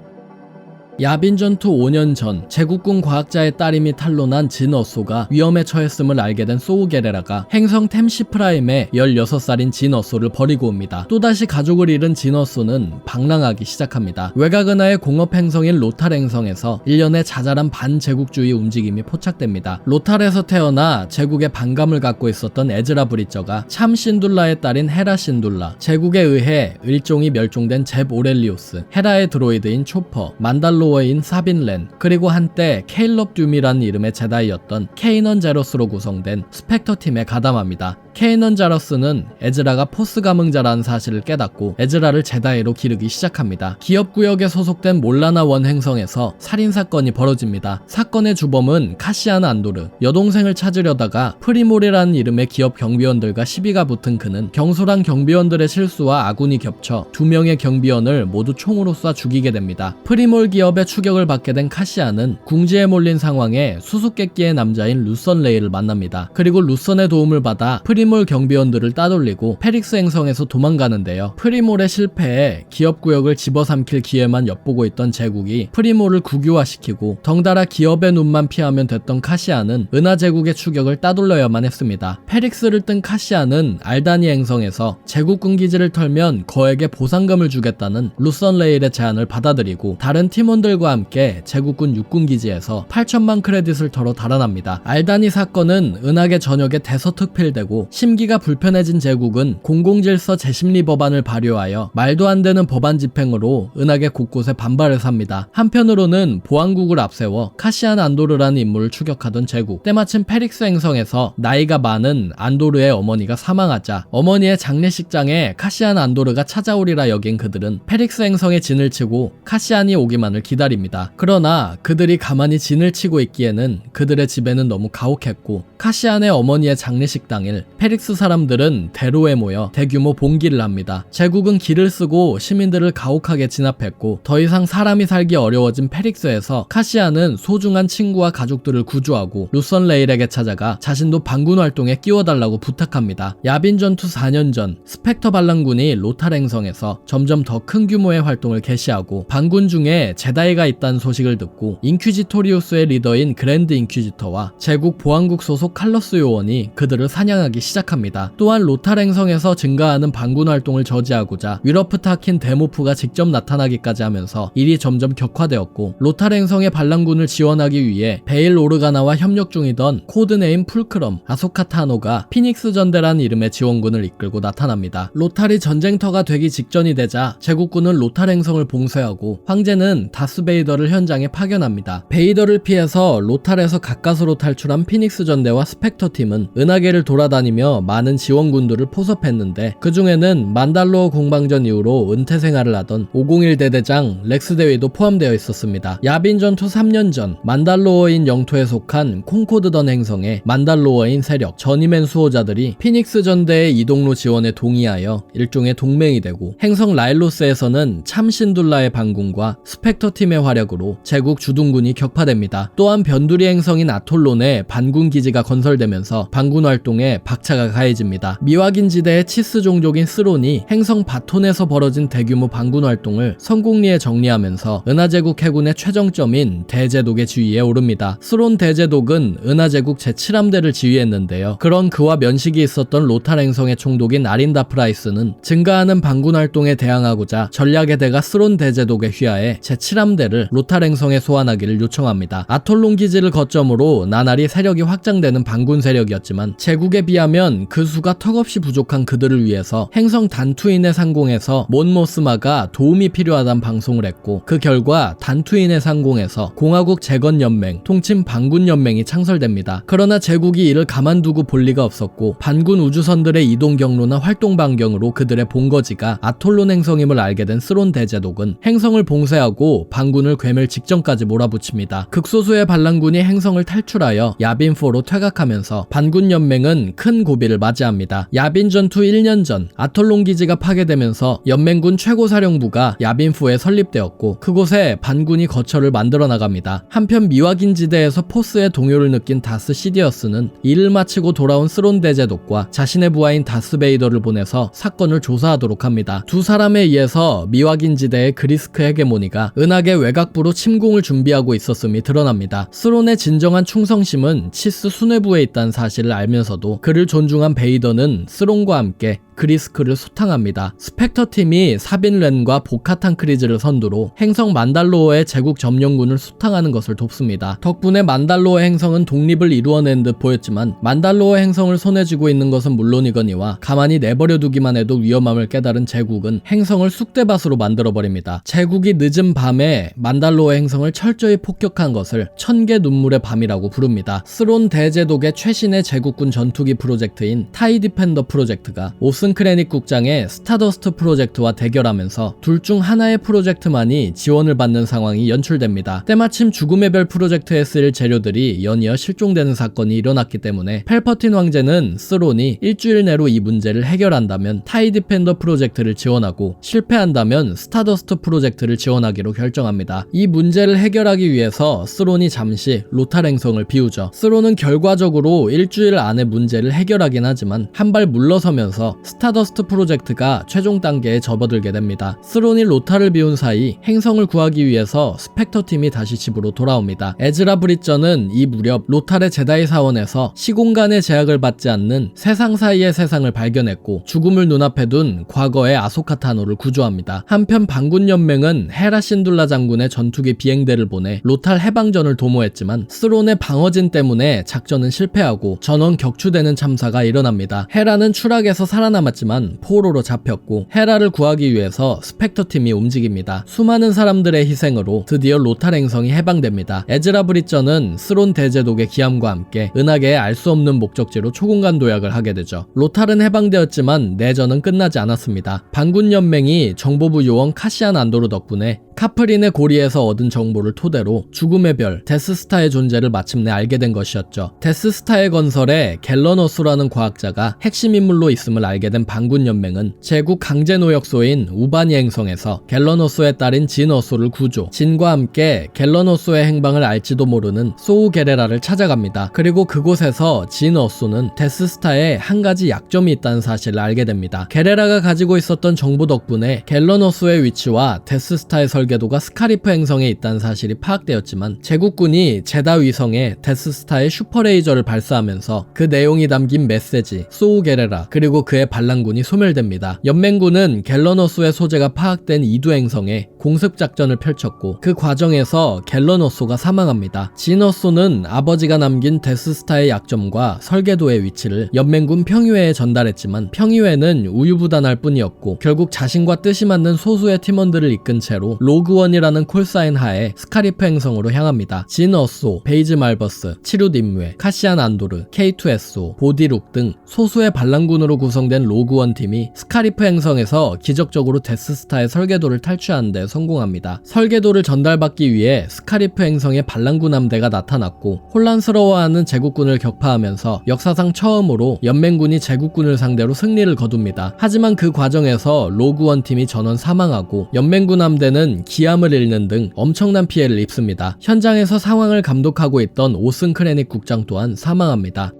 야빈 전투 5년 전 제국군 과학자의 딸임이 탄로난 진 어소가 위험에 처했음을 알게 된 소우게레라가 행성 템시 프라임의 16살인 진 어소를 버리고 옵니다. 또다시 가족을 잃은 진 어소는 방랑하기 시작합니다. 외곽 은하의 공업 행성인 로탈 행성에서 1년의 자잘한 반제국주의 움직임이 포착됩니다. 로탈에서 태어나 제국의 반감을 갖고 있었던 에즈라 브리처가 참 신둘라의 딸인 헤라 신둘라, 제국에 의해 일종이 멸종된 잽 오렐리오스, 헤라의 드로이드인 초퍼, 만달로 인 사빈렌, 그리고 한때 케일럽 듀미라는 이름의 제다이였던 케이넌 제러스로 구성된 스펙터 팀에 가담합니다. 케이넌 자러스는 에즈라가 포스 감흥자라는 사실을 깨닫고 에즈라를 제다이로 기르기 시작합니다. 기업구역에 소속된 몰라나 원 행성에서 살인사건이 벌어집니다. 사건의 주범은 카시안 안도르, 여동생을 찾으려다가 프리몰이라는 이름의 기업 경비원들과 시비가 붙은 그는 경솔한 경비원들의 실수와 아군이 겹쳐 2명의 경비원을 모두 총으로 쏴 죽이게 됩니다. 프리몰 기업의 추격을 받게 된 카시안은 궁지에 몰린 상황에 수수께끼의 남자인 루선 레이를 만납니다. 그리고 루선의 도움을 받아 프리몰 프리몰 경비원들을 따돌리고 페릭스 행성에서 도망가는데요. 프리몰의 실패에 기업구역을 집어삼킬 기회만 엿보고 있던 제국이 프리몰을 국유화시키고 덩달아 기업의 눈만 피하면 됐던 카시안은 은하제국의 추격을 따돌려야만 했습니다. 페릭스를 뜬 카시안은 알다니 행성에서 제국군 기지를 털면 거액의 보상금을 주겠다는 루선 레일의 제안을 받아들이고 다른 팀원들과 함께 제국군 육군기지에서 8천만 크레딧을 털어 달아납니다. 알다니 사건은 은하계 전역에 대서특필되고 심기가 불편해진 제국은 공공질서 재심리 법안을 발효하여 말도 안 되는 법안 집행으로 은하계 곳곳에 반발을 삽니다. 한편으로는 보안국을 앞세워 카시안 안도르라는 인물을 추격하던 제국. 때마침 페릭스 행성에서 나이가 많은 안도르의 어머니가 사망하자 어머니의 장례식장에 카시안 안도르가 찾아오리라 여긴 그들은 페릭스 행성에 진을 치고 카시안이 오기만을 기다립니다. 그러나 그들이 가만히 진을 치고 있기에는 그들의 집에는 너무 가혹했고 카시안의 어머니의 장례식 당일 페릭스 사람들은 대로에 모여 대규모 봉기를 합니다. 제국은 길을 쓰고 시민들을 가혹하게 진압했고 더 이상 사람이 살기 어려워진 페릭스에서 카시안은 소중한 친구와 가족들을 구조하고 루선 레일에게 찾아가 자신도 반군 활동에 끼워달라고 부탁합니다. 야빈 전투 4년 전 스펙터 반란군이 로탈 행성에서 점점 더 큰 규모의 활동을 개시하고 반군 중에 제다이가 있다는 소식을 듣고 인퀴지토리우스의 리더인 그랜드 인퀴지터와 제국 보안국 소속 칼러스 요원이 그들을 사냥하기 시작합니다. 또한 로탈 행성에서 증가하는 반군 활동을 저지하고자 위러프타킨 데모프가 직접 나타나기까지 하면서 일이 점점 격화되었고 로탈 행성의 반란군을 지원하기 위해 베일 오르가나와 협력 중이던 코드네임 풀크럼 아소카타노가 피닉스 전대라는 이름의 지원군을 이끌고 나타납니다. 로탈이 전쟁터가 되기 직전이 되자 제국군은 로탈 행성을 봉쇄하고 황제는 다스베이더를 현장에 파견합니다. 베이더를 피해서 로탈에서 가까스로 탈출한 피닉스 전대와 스펙터 팀은 은하계를 돌아다니며 많은 지원군들을 포섭했는데 그 중에는 만달로어 공방전 이후로 은퇴 생활을 하던 501 대대장 렉스 대위도 포함되어 있었습니다. 야빈 전투 3년 전 만달로어인 영토에 속한 콩코드던 행성의 만달로어인 세력 전이맨 수호자들이 피닉스 전대의 이동로 지원에 동의하여 일종의 동맹이 되고 행성 라일로스에서는 참신둘라의 반군과 스펙터 팀의 활약으로 제국 주둔군이 격파됩니다. 또한 변두리 행성인 아톨론에 반군 기지가 건설되면서 반군 활동에 박차가 가해집니다. 미확인 지대의 치스 종족인 스론이 행성 바톤에서 벌어진 대규모 반군 활동을 성공리에 정리하면서 은하제국 해군의 최정점인 대제독의 지위에 오릅니다. 스론 대제독은 은하제국 제7함대를 지휘했는데요. 그런 그와 면식이 있었던 로탈 행성의 총독인 아린다 프라이스는 증가하는 반군 활동에 대항하고자 전략의 대가 스론 대제독에 휘하해 제7함대를 로탈 행성에 소환하기를 요청합니다. 아톨론 기지를 거점으로 나날이 세력이 확장되는 반군 세력이었지만 제국에 비하면 그 수가 턱없이 부족한 그들을 위해서 행성 단투인의 상공에서 몬모스마가 도움이 필요하다는 방송을 했고 그 결과 단투인의 상공에서 공화국 재건연맹, 통칭 반군연맹이 창설됩니다. 그러나 제국이 이를 가만두고 볼 리가 없었고 반군 우주선들의 이동 경로나 활동 반경으로 그들의 본거지가 아톨론 행성임을 알게 된 스론 대제독은 행성을 봉쇄하고 반군을 괴멸 직전까지 몰아붙입니다. 극소수의 반란군이 행성을 탈출하여 야빈4로 퇴각하면서 반군 연맹은 큰 고비를 맞이합니다. 야빈 전투 1년 전 아톨론 기지가 파괴되면서 연맹군 최고사령부가 야빈4에 설립되었고 그곳에 반군이 거처를 만들어 나갑니다. 한편 미확인 지대에서 포스의 동요를 느낀 다스 시디어스는 일을 마치고 돌아온 스론 대제독과 자신의 부하인 다스 베이더를 보내서 사건을 조사하도록 합니다. 두 사람에 의해서 미확인 지대의 그리스크 헤게모니가 은하계 외곽부로 침공을 준비하고 있었음이 드러납니다. 스론의 진정한 충성심은 치스 수뇌부에 있다는 사실을 알면서도 그를 존중한 베이더는 스론과 함께 그리스크를 소탕합니다. 스펙터 팀이 사빈 렌과 보카탄 크리즈를 선두로 행성 만달로어의 제국 점령군을 소탕하는 것을 돕습니다. 덕분에 만달로어 행성은 독립을 이루어낸 듯 보였지만 만달로어 행성을 손에 쥐고 있는 것은 물론이거니와 가만히 내버려두기만 해도 위험함을 깨달은 제국은 행성을 쑥대밭으로 만들어버립니다. 제국이 늦은 밤에 만달로어 행성을 철저히 폭격한 것을 천개 눈물의 밤이라고 부릅니다. 스론 대제독의 최신의 제국군 전투기 프로젝트인 타이 디펜더 프로젝트가 오슨 크레닉 국장의 스타더스트 프로젝트와 대결하면서 둘 중 하나의 프로젝트만이 지원을 받는 상황이 연출됩니다. 때마침 죽음의 별 프로젝트에 쓰일 재료들이 연이어 실종되는 사건이 일어났기 때문에 팔퍼틴 황제는 스론이 일주일 내로 이 문제를 해결한다면 타이 디펜더 프로젝트를 지원하고 실패한다면 스타더스트 프로젝트를 지원하기로 결정합니다. 이 문제를 해결하기 위해서 스론이 잠시 로탈 행성을 비우죠. 스론은 결과적으로 일주일 안에 문제를 해결 해결하긴 하지만 한 발 물러서면서 스타더스트 프로젝트가 최종 단계에 접어들게 됩니다. 스론이 로타를 비운 사이 행성을 구하기 위해서 스펙터 팀이 다시 집으로 돌아옵니다. 에즈라 브리저는 이 무렵 로탈의 제다이 사원에서 시공간의 제약을 받지 않는 세상 사이의 세상을 발견했고 죽음을 눈앞에 둔 과거의 아소카 타노를 구조합니다. 한편 반군 연맹은 헤라 신둘라 장군의 전투기 비행대를 보내 로탈 해방전을 도모했지만 스론의 방어진 때문에 작전은 실패하고 전원 격추되는 참사가 일어납니다. 헤라는 추락에서 살아남았지만 포로로 잡혔고 헤라를 구하기 위해서 스펙터 팀이 움직입니다. 수많은 사람들의 희생으로 드디어 로탈 행성이 해방됩니다. 에즈라 브리저는 스론 대제독의 기함과 함께 은하계의 알 수 없는 목적지로 초공간 도약을 하게 되죠. 로탈은 해방되었지만 내전은 끝나지 않았습니다. 반군 연맹이 정보부 요원 카시안 안도르 덕분에 카프린의 고리에서 얻은 정보를 토대로 죽음의 별 데스스타의 존재를 마침내 알게 된 것이었죠. 데스스타의 건설에 갤러너스라는 과학자가 핵심 인물로 있음을 알게 된 반군 연맹은 제국 강제 노역소인 우바니 행성에서 갤러너스의 딸인 진 어소를 구조, 진과 함께 갤러너스의 행방을 알지도 모르는 소우 게레라를 찾아갑니다. 그리고 그곳에서 진 어소는 데스스타에 한 가지 약점이 있다는 사실을 알게 됩니다. 게레라가 가지고 있었던 정보 덕분에 갤러너스의 위치와 데스스타의 설계도가 스카리프 행성에 있다는 사실이 파악되었지만 제국군이 제다 위성에 데스스타의 슈퍼레이저를 발사하면서 그 내용이 담긴 메시지, 소우 게레라 그리고 그의 반란군이 소멸됩니다. 연맹군은 갤러너스의 소재가 파악된 이두 행성에 공습작전을 펼쳤고 그 과정에서 갤러너소가 사망합니다. 진 어소는 아버지가 남긴 데스스타의 약점과 설계도의 위치를 연맹군 평의회에 전달했지만 평의회는 우유부단할 뿐이었고 결국 자신과 뜻이 맞는 소수의 팀원들을 이끈 채로 로그원이라는 콜사인 하에 스카리프 행성으로 향합니다. 진 어소, 베이즈 말버스, 치룻 임웨, 카시안 안도르, K2SO, 보디룩 등 소수의 반란군으로 구성된 로그원 팀이 스카리프 행성에서 기적적으로 데스스타의 설계도를 탈취하는 데 성공합니다. 설계도를 전달받기 위해 스카리프 행성의 반란군 함대가 나타났고 혼란스러워하는 제국군을 격파하면서 역사상 처음으로 연맹군이 제국군을 상대로 승리를 거둡니다. 하지만 그 과정에서 로그원 팀이 전원 사망하고 연맹군 함대는 기함을 잃는 등 엄청난 피해를 입습니다. 현장에서 상황을 감독하고 있던 오슨 크레닉 국장 또한 사망합니다.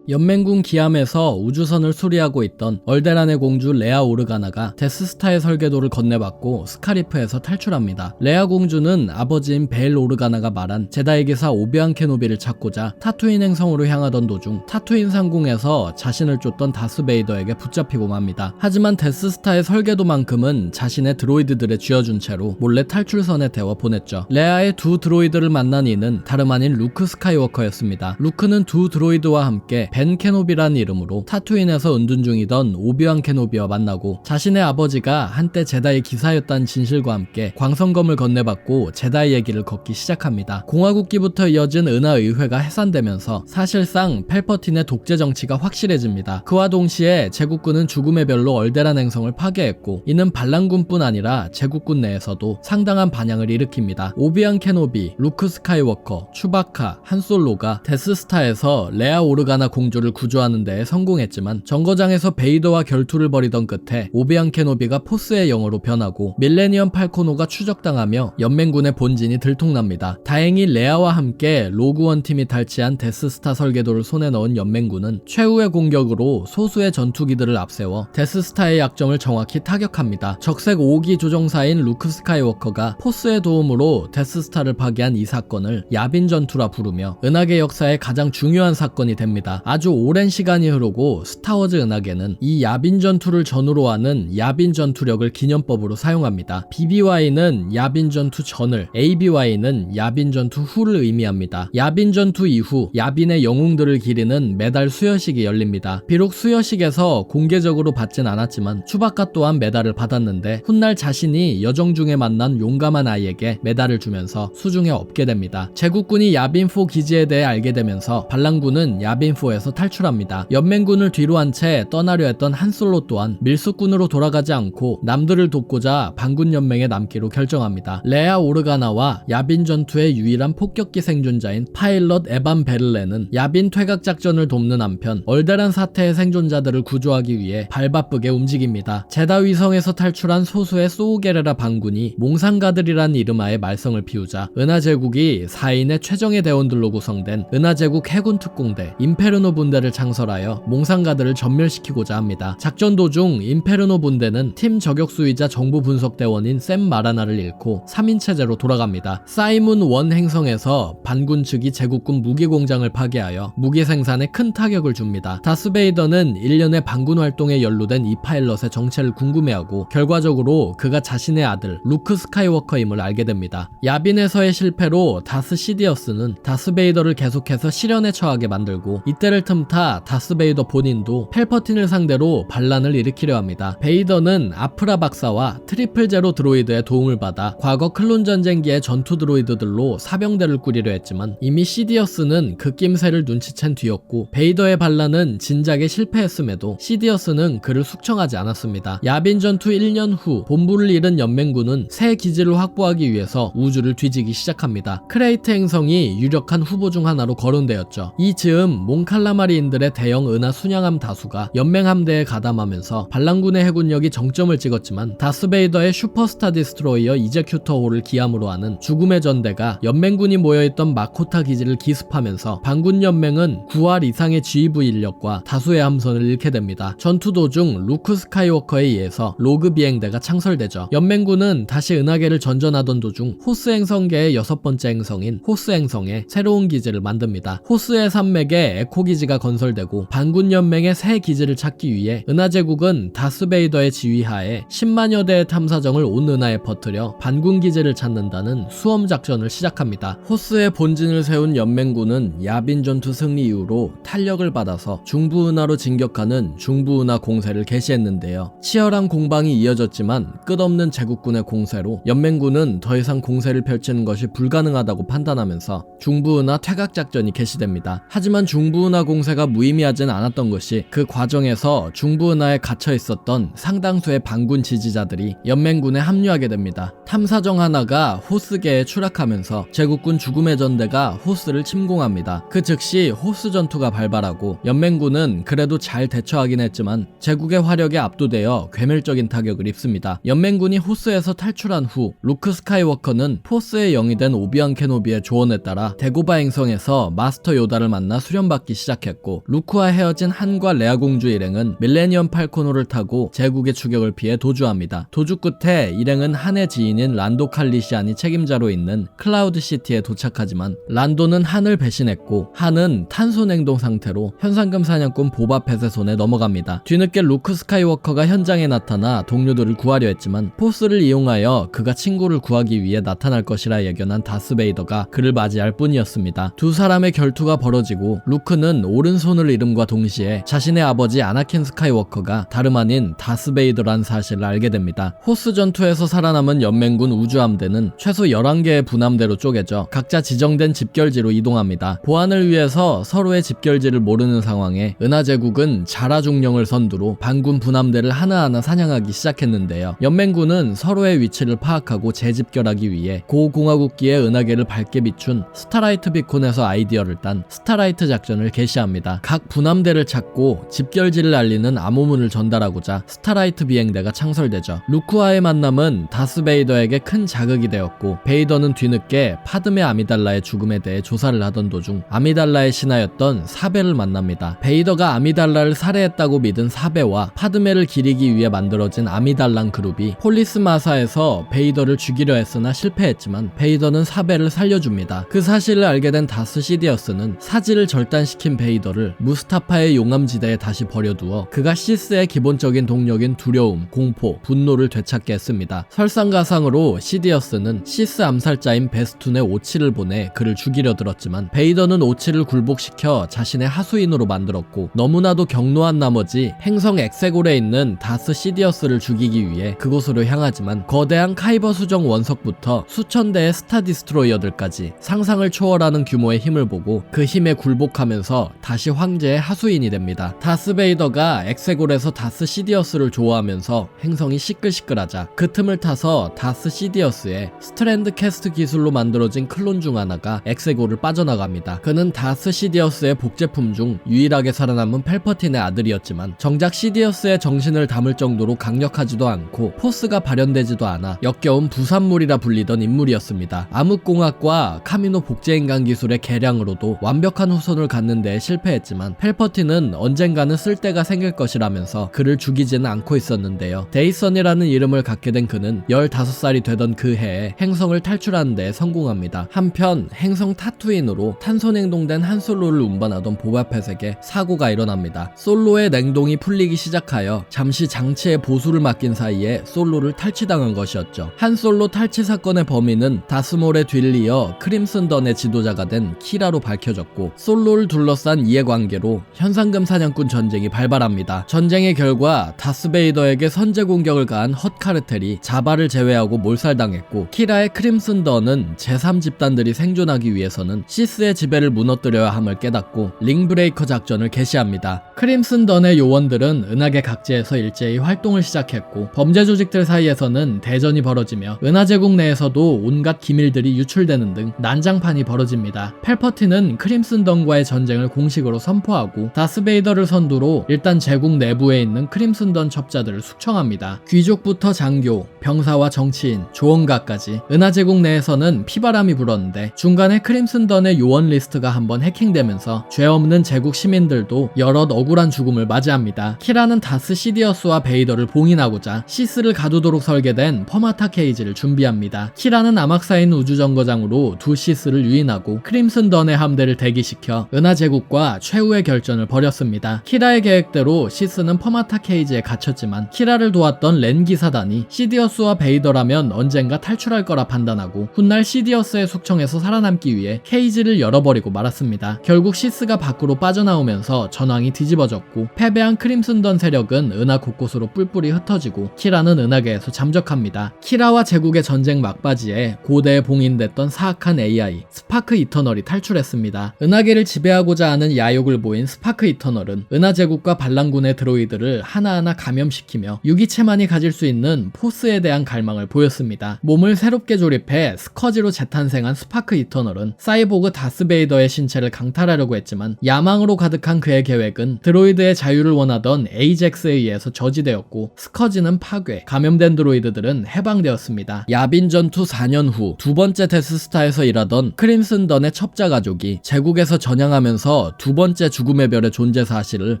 연맹군 기함에서 우주선을 수리하고 있던 얼데란의 공주 레아 오르가나가 데스스타의 설계도를 건네받고 스카리프에서 탈출합니다. 레아 공주는 아버지인 베일 오르가나가 말한 제다이 기사 오비안 케노비를 찾고자 타투인 행성으로 향하던 도중 타투인 상공에서 자신을 쫓던 다스 베이더에게 붙잡히고 맙니다. 하지만 데스스타의 설계도만큼은 자신의 드로이드들에 쥐어준 채로 몰래 탈출선에 대워 보냈죠. 레아의 두 드로이드를 만난 이는 다름 아닌 루크 스카이워커였습니다. 루크는 두 드로이드와 함께 벤 케노비라는 이름으로 타투인에서 은둔 중이던 오비완 케노비와 만나고 자신의 아버지가 한때 제다이 기사였다는 진실과 함께 광선검을 건네받고 제다이 얘기를 걷기 시작합니다. 공화국기부터 이어진 은하의회가 해산되면서 사실상 펠퍼틴의 독재 정치가 확실해집니다. 그와 동시에 제국군은 죽음의 별로 얼데란 행성을 파괴했고 이는 반란군뿐 아니라 제국군 내에서도 상당한 반향을 일으킵니다. 오비완 케노비, 루크 스카이워커, 추바카, 한솔로가 데스스타에서 레아 오르가나 공주를 구조하는 데에 성공했지만 정거장에서 베이더와 결투를 벌이던 끝에 오비안 케노비가 포스의 영어로 변하고 밀레니엄 팔코노가 추적당하며 연맹군의 본진이 들통납니다. 다행히 레아와 함께 로그원 팀이 탈취한 데스스타 설계도를 손에 넣은 연맹군은 최후의 공격으로 소수의 전투기들을 앞세워 데스스타의 약점을 정확히 타격합니다. 적색 5기 조종사인 루크 스카이워커가 포스의 도움으로 데스스타를 파괴한 이 사건을 야빈 전투라 부르며 은하계 역사의 가장 중요한 사건이 됩니다. 아주 오랜 시간이 흐르고 스타워즈 은하계는 이 야빈 전투를 전후로 하는 야빈 전투력을 기념법으로 사용합니다. BBY는 야빈 전투 전을, ABY는 야빈 전투 후를 의미합니다. 야빈 전투 이후 야빈의 영웅들을 기리는 매달 수여식이 열립니다. 비록 수여식에서 공개적으로 받진 않았지만 추바카 또한 메달을 받았는데 훗날 자신이 여정 중에 만난 용감한 아이에게 메달을 주면서 수중에 업게 됩니다. 제국군이 야빈4 기지에 대해 알게 되면서 반란군은 야빈4에서 연맹군에서 탈출합니다. 연맹군을 뒤로 한 채 떠나려 했던 한솔로 또한 밀수꾼으로 돌아가지 않고 남들을 돕고자 반군 연맹에 남기로 결정합니다. 레아 오르가나와 야빈 전투의 유일한 폭격기 생존자인 파일럿 에반 베를레는 야빈 퇴각 작전을 돕는 한편 얼데란 사태의 생존자들을 구조하기 위해 발바쁘게 움직입니다. 제다 위성에서 탈출한 소수의 소우게레라 반군이 몽상가들이란 이름하에 말썽을 피우자 은하 제국이 4인의 최정예 대원들로 구성된 은하 제국 해군 특공대 임페르노 분대를 창설하여 몽상가들을 전멸시키고자 합니다. 작전 도중 임페르노 분대는 팀 저격수이자 정보 분석 대원인 샘 마라나를 잃고 3인 체제로 돌아갑니다. 사이문 원 행성에서 반군 측이 제국군 무기 공장을 파괴하여 무기 생산에 큰 타격을 줍니다. 다스베이더는 1년의 반군 활동에 연루된 이 파일럿의 정체를 궁금해하고 결과적으로 그가 자신의 아들 루크 스카이워커임을 알게 됩니다. 야빈에서의 실패로 다스 시디어스는 다스베이더를 계속해서 실현에 처하게 만들고 이때를 틈타 다스베이더 본인도 펠퍼틴을 상대로 반란을 일으키려 합니다. 베이더는 아프라 박사와 트리플 제로 드로이드의 도움을 받아 과거 클론 전쟁기의 전투 드로이드들로 사병대를 꾸리려 했지만 이미 시디어스는 그 낌새를 눈치챈 뒤였고 베이더의 반란은 진작에 실패했음에도 시디어스는 그를 숙청하지 않았습니다. 야빈 전투 1년 후 본부를 잃은 연맹군은 새 기지를 확보하기 위해서 우주를 뒤지기 시작합니다. 크레이트 행성이 유력한 후보 중 하나로 거론되었죠. 이 즈음 몽칼라마리인들의 대형 은하 순양함 다수가 연맹 함대에 가담하면서 반란군의 해군력이 정점을 찍었지만 다스베이더의 슈퍼스타 디스트로이어 이제큐터호를 기함으로 하는 죽음의 전대가 연맹군이 모여있던 마코타 기지를 기습하면서 반군 연맹은 9할 이상의 GEV 인력과 다수의 함선을 잃게 됩니다. 전투 도중 루크 스카이워커에 의해서 로그 비행대가 창설되죠. 연맹군은 다시 은하계를 전전하던 도중 호스 행성계의 6번째 행성인 호스 행성에 새로운 기지를 만듭니다. 호스의 산맥에 에코 기지가 건설되고 반군 연맹의 새 기지를 찾기 위해 은하제국은 다스베이더의 지휘하에 10만여 대의 탐사정을 온 은하에 퍼뜨려 반군 기지를 찾는다는 수험 작전을 시작합니다. 호스의 본진을 세운 연맹군은 야빈 전투 승리 이후로 탄력을 받아서 중부은하로 진격하는 중부은하 공세를 개시했는데요. 치열한 공방이 이어졌지만 끝없는 제국군의 공세로 연맹군은 더 이상 공세를 펼치는 것이 불가능하다고 판단하면서 중부은하 퇴각 작전이 개시됩니다. 하지만 중부은하 공세가 무의미하진 않았던 것이 그 과정에서 중부은하에 갇혀 있었던 상당수의 반군 지지자들이 연맹군에 합류하게 됩니다. 탐사정 하나가 호스계에 추락하면서 제국군 죽음의 전대가 호스를 침공합니다. 그 즉시 호스 전투가 발발하고 연맹군은 그래도 잘 대처하긴 했지만 제국의 화력에 압도되어 괴멸적인 타격을 입습니다. 연맹군이 호스에서 탈출한 후 루크 스카이워커는 포스의 영이 된 오비안 케노비의 조언에 따라 데고바 행성에서 마스터 요다를 만나 수련받기 시작했고 루크와 헤어진 한과 레아 공주 일행은 밀레니엄 팔코노를 타고 제국의 추격을 피해 도주합니다. 도주 끝에 일행은 한의 지인인 란도 칼리시안이 책임자로 있는 클라우드 시티에 도착하지만 란도는 한을 배신했고 한은 탄소 냉동 상태로 현상금 사냥꾼 보바펫의 손에 넘어갑니다. 뒤늦게 루크 스카이워커가 현장에 나타나 동료들을 구하려 했지만 포스를 이용하여 그가 친구를 구하기 위해 나타날 것이라 예견한 다스베이더가 그를 맞이할 뿐이었습니다. 두 사람의 결투가 벌어지고 루크는 오른손을 잃음과 동시에 자신의 아버지 아나킨 스카이워커가 다름 아닌 다스베이더란 사실을 알게 됩니다. 호스 전투에서 살아남은 연맹군 우주함대는 최소 11개의 분함대로 쪼개져 각자 지정된 집결지로 이동합니다. 보안을 위해서 서로의 집결지를 모르는 상황에 은하제국은 자라중령을 선두로 반군 분함대를 하나하나 사냥하기 시작했는데요. 연맹군은 서로의 위치를 파악하고 재집결하기 위해 고공화국기의 은하계를 밝게 비춘 스타라이트 비콘에서 아이디어를 딴 스타라이트 작전을 개시합니다. 각 분함대를 찾고 집결지를 알리는 암호문을 전달하고자 스타라이트 비행대가 창설되죠. 루크와의 만남은 다스베이더에게 큰 자극이 되었고 베이더는 뒤늦게 파드메 아미달라의 죽음에 대해 조사를 하던 도중 아미달라의 신하였던 사베를 만납니다. 베이더가 아미달라를 살해했다고 믿은 사베와 파드메를 기리기 위해 만들어진 아미달란 그룹이 폴리스 마사에서 베이더를 죽이려 했으나 실패했지만 베이더는 사베를 살려줍니다. 그 사실을 알게 된 다스 시디어스는 사지를 절단시킨 베이더를 무스타파의 용암지대에 다시 버려두어 그가 시스의 기본적인 동력인 두려움, 공포, 분노를 되찾게 했습니다. 설상가상으로 시디어스는 시스 암살자인 베스툰의 오치를 보내 그를 죽이려 들었지만 베이더는 오치를 굴복시켜 자신의 하수인으로 만들었고 너무나도 격노한 나머지 행성 엑세골에 있는 다스 시디어스를 죽이기 위해 그곳으로 향하지만 거대한 카이버 수정 원석부터 수천 대의 스타 디스트로이어들까지 상상을 초월하는 규모의 힘을 보고 그 힘에 굴복하면서 다시 황제의 하수인이 됩니다. 다스 베이더가 엑세골에서 다스 시디어스를 좋아하면서 행성이 시끌시끌하자 그 틈을 타서 다스 시디어스의 스트랜드 캐스트 기술로 만들어진 클론 중 하나가 엑세골을 빠져나갑니다. 그는 다스 시디어스의 복제품 중 유일하게 살아남은 펠퍼틴의 아들이었지만 정작 시디어스의 정신을 담을 정도로 강력하지도 않고 포스가 발현되지도 않아 역겨운 부산물이라 불리던 인물이었습니다. 암흑공학과 카미노 복제인간 기술의 개량으로도 완벽한 후손을 갖는 데 실패했지만 펠퍼틴은 언젠가는 쓸데가 생길 것이라면서 그를 죽이지는 않고 있었는데요. 데이선이라는 이름을 갖게 된 그는 15살이 되던 그 해에 행성을 탈출하는 데 성공합니다. 한편 행성 타투인으로 탄소 냉동된 한 솔로를 운반하던 보바펫에게 사고가 일어납니다. 솔로의 냉동이 풀리기 시작하여 잠시 장치에 보수를 맡긴 사이에 솔로를 탈취당한 것이었죠. 한 솔로 탈취 사건의 범인은 다스몰의 뒤를 이어 크림슨 던의 지도자가 된 키라로 밝혀졌고 솔로를 둘러싼 이해관계로 현상금 사냥꾼 전쟁이 발발합니다. 전쟁의 결과 다스베이더에게 선제 공격을 가한 헛카르텔이 자바를 제외하고 몰살당했고 키라의 크림슨 던은 제3집단들이 생존하기 위해서는 시스의 지배를 무너뜨려야 함을 깨닫고 링브레이커 작전을 개시합니다. 크림슨 던의 요원들은 은하계 각지에서 일제히 활동을 시작했고 범죄 조직들 사이에서는 대전이 벌어지며 은하제국 내에서도 온갖 기밀들이 유출되는 등 난장판이 벌어집니다. 펠퍼틴은 크림슨 던과의 전쟁을 공식으로 선포하고 다스베이더를 선두로 일단 제국 내부에 있는 크림슨 던 첩자들을 숙청합니다. 귀족부터 장교, 병사와 정치인, 조언가까지 은하제국 내에서는 피바람이 불었는데 중간에 크림슨 던의 요원 리스트가 한번 해킹되면서 죄 없는 제국 시민들도 여럿 억울한 죽음을 맞이합니다. 키라는 다스 시디어스와 베이더를 봉인하고자 시스를 가두도록 설계된 퍼마타 케이지를 준비합니다. 키라는 암학사인 우주정거장으로 두 시스를 유인하고 크림슨 던의 함대를 대기시켜 은하제국과 최후의 결전을 벌였습니다. 키라의 계획대로 시스는 퍼마타 케이지에 갇혔지만 키라를 도왔던 렌 기사단이 시디어스와 베이더라면 언젠가 탈출할 거라 판단하고 훗날 시디어스의 숙청에서 살아남기 위해 케이지를 열어버리고 말았습니다. 결국 시스가 밖으로 빠져나오면서 전황이 뒤집어졌고 패배한 크림슨 던 세력은 은하 곳곳으로 뿔뿔이 흩어지고 키라는 은하계에서 잠적합니다. 키라와 제국의 전쟁 막바지에 고대에 봉인됐던 사악한 AI 스파크 이터널이 탈출했습니다. 은하계를 지배하고자 하는 야욕을 보인 스파크 이터널은 은하제국과 반란군의 드로이드를 하나하나 감염시키며 유기체만이 가질 수 있는 포스에 대한 갈망을 보였습니다. 몸을 새롭게 조립해 스커지로 재탄생한 스파크 이터널은 사이보그 다스베이더의 신체를 강탈하려고 했지만 야망으로 가득한 그의 계획은 드로이드의 자유를 원하던 에이젝스에 의해서 저지되었고 스커지는 파괴, 감염된 드로이드들은 해방되었습니다. 야빈 전투 4년 후 두 번째 데스스타에서 일하던 크림슨 던의 첩자 가족이 제국에서 전향하면서 두 번째 죽음의 별의 존재 사실을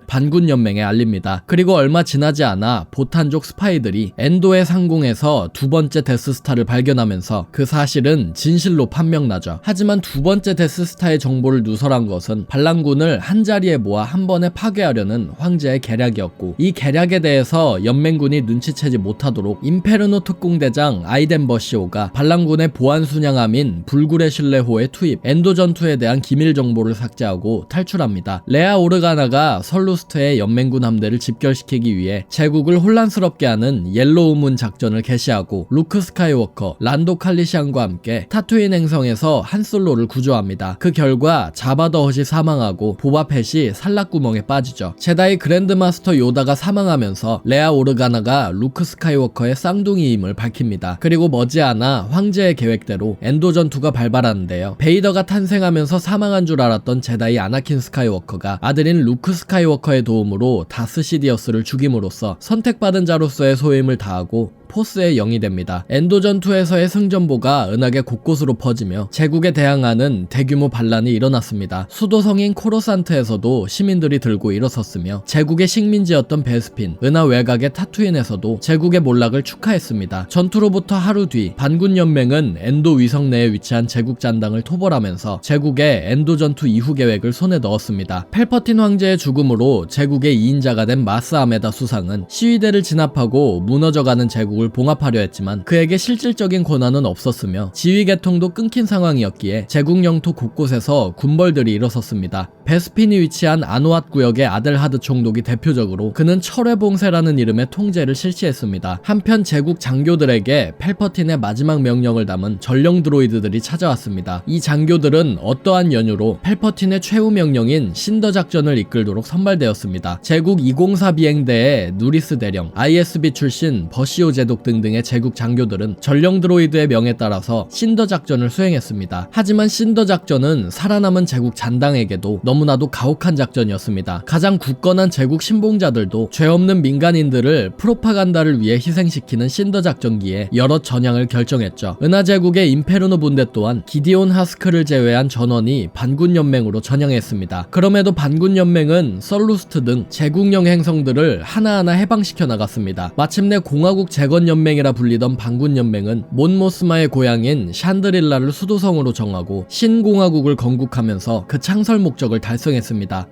반군 연맹에 알립니다. 그리고 얼마 지나지 않아 보탄족 스파이들이 엔도의 상공에서 두 번째 데스스타를 발견하면서 그 사실은 진실로 판명나죠. 하지만 두 번째 데스스타의 정보를 누설한 것은 반란군을 한자리에 모아 한 번에 파괴하려는 황제의 계략이었고 이 계략에 대해서 연맹군이 눈치채지 못하도록 임페르노 특공대장 아이덴 버시오가 반란군의 보안 순양함인 불굴의 신뢰호에 투입, 엔도 전투에 대한 기밀 정보를 삭제하고 탈출합니다. 레아 오르가나가 설루스트의 연맹군 함대를 집결시키기 위해 제국을 혼란스럽게 하는 옐로우 문 작전을 개시하고 루크 스카이워커, 란도 칼리시안과 함께 타투인 행성에서 한 솔로를 구조합니다. 그 결과 자바 더 헛이 사망하고 보바펫이 산락구멍에 빠지죠. 제다이 그랜드마스터 요다가 사망하면서 레아 오르가나가 루크 스카이워커의 쌍둥이임을 밝힙니다. 그리고 머지않아 황제의 계획대로 엔도 전투가 발발하는데요. 베이더가 탄생하면서 사망한 줄 알았던 제다이 아나킨 스카이워커가 아들인 루크 스카이워커의 도움으로 다스 시디어스를 죽임으로써 선택받은 자로서의 소임을 다하고 포스의 영이 됩니다. 엔도 전투에서의 승전보가 은하계 곳곳으로 퍼지며 제국에 대항하는 대규모 반란이 일어났습니다. 수도성인 코로산트에서도 시민들이 들고 일어섰으며 제국의 식민지였던 베스핀, 은하 외곽의 타투인에서도 제국의 몰락을 축하했습니다. 전투로부터 하루 뒤 반군 연맹은 엔도 위성 내에 위치한 제국 잔당을 토벌하면서 제국의 엔도 전투 이후 계획을 손에 넣었습니다. 펠퍼틴 황제의 죽음으로 제국의 2인자가 된 마스 아메다 수상은 시위대를 진압하고 무너져가는 제국을 제국을 봉합하려 했지만 그에게 실질적인 권한은 없었으며 지휘 계통도 끊긴 상황이었기에 제국 영토 곳곳에서 군벌들이 일어섰습니다. 베스핀이 위치한 아노앗 구역의 아델하드 총독이 대표적으로 그는 철회봉쇄라는 이름의 통제를 실시했습니다. 한편 제국 장교들에게 펠퍼틴의 마지막 명령을 담은 전령 드로이드들이 찾아왔습니다. 이 장교들은 어떠한 연유로 펠퍼틴의 최후 명령인 신더 작전을 이끌도록 선발되었습니다. 제국 204 비행대의 누리스 대령, ISB 출신 버시오 제독 등등의 제국 장교들은 전령 드로이드의 명에 따라서 신더 작전을 수행했습니다. 하지만 신더 작전은 살아남은 제국 잔당에게도 너무나도 가혹한 작전이었습니다. 가장 굳건한 제국 신봉자들도 죄 없는 민간인들을 프로파간다를 위해 희생시키는 신더 작전기에 여러 전향을 결정했죠. 은하 제국의 임페르노 분대 또한 기디온 하스크를 제외한 전원이 반군 연맹으로 전향했습니다. 그럼에도 반군 연맹은 썰루스트 등 제국령 행성들을 하나하나 해방시켜 나갔습니다. 마침내 공화국 재건 연맹이라 불리던 반군 연맹은 몬모스마의 고향인 샨드릴라를 수도성으로 정하고 신공화국을 건국하면서 그 창설 목적을 달성했습니다.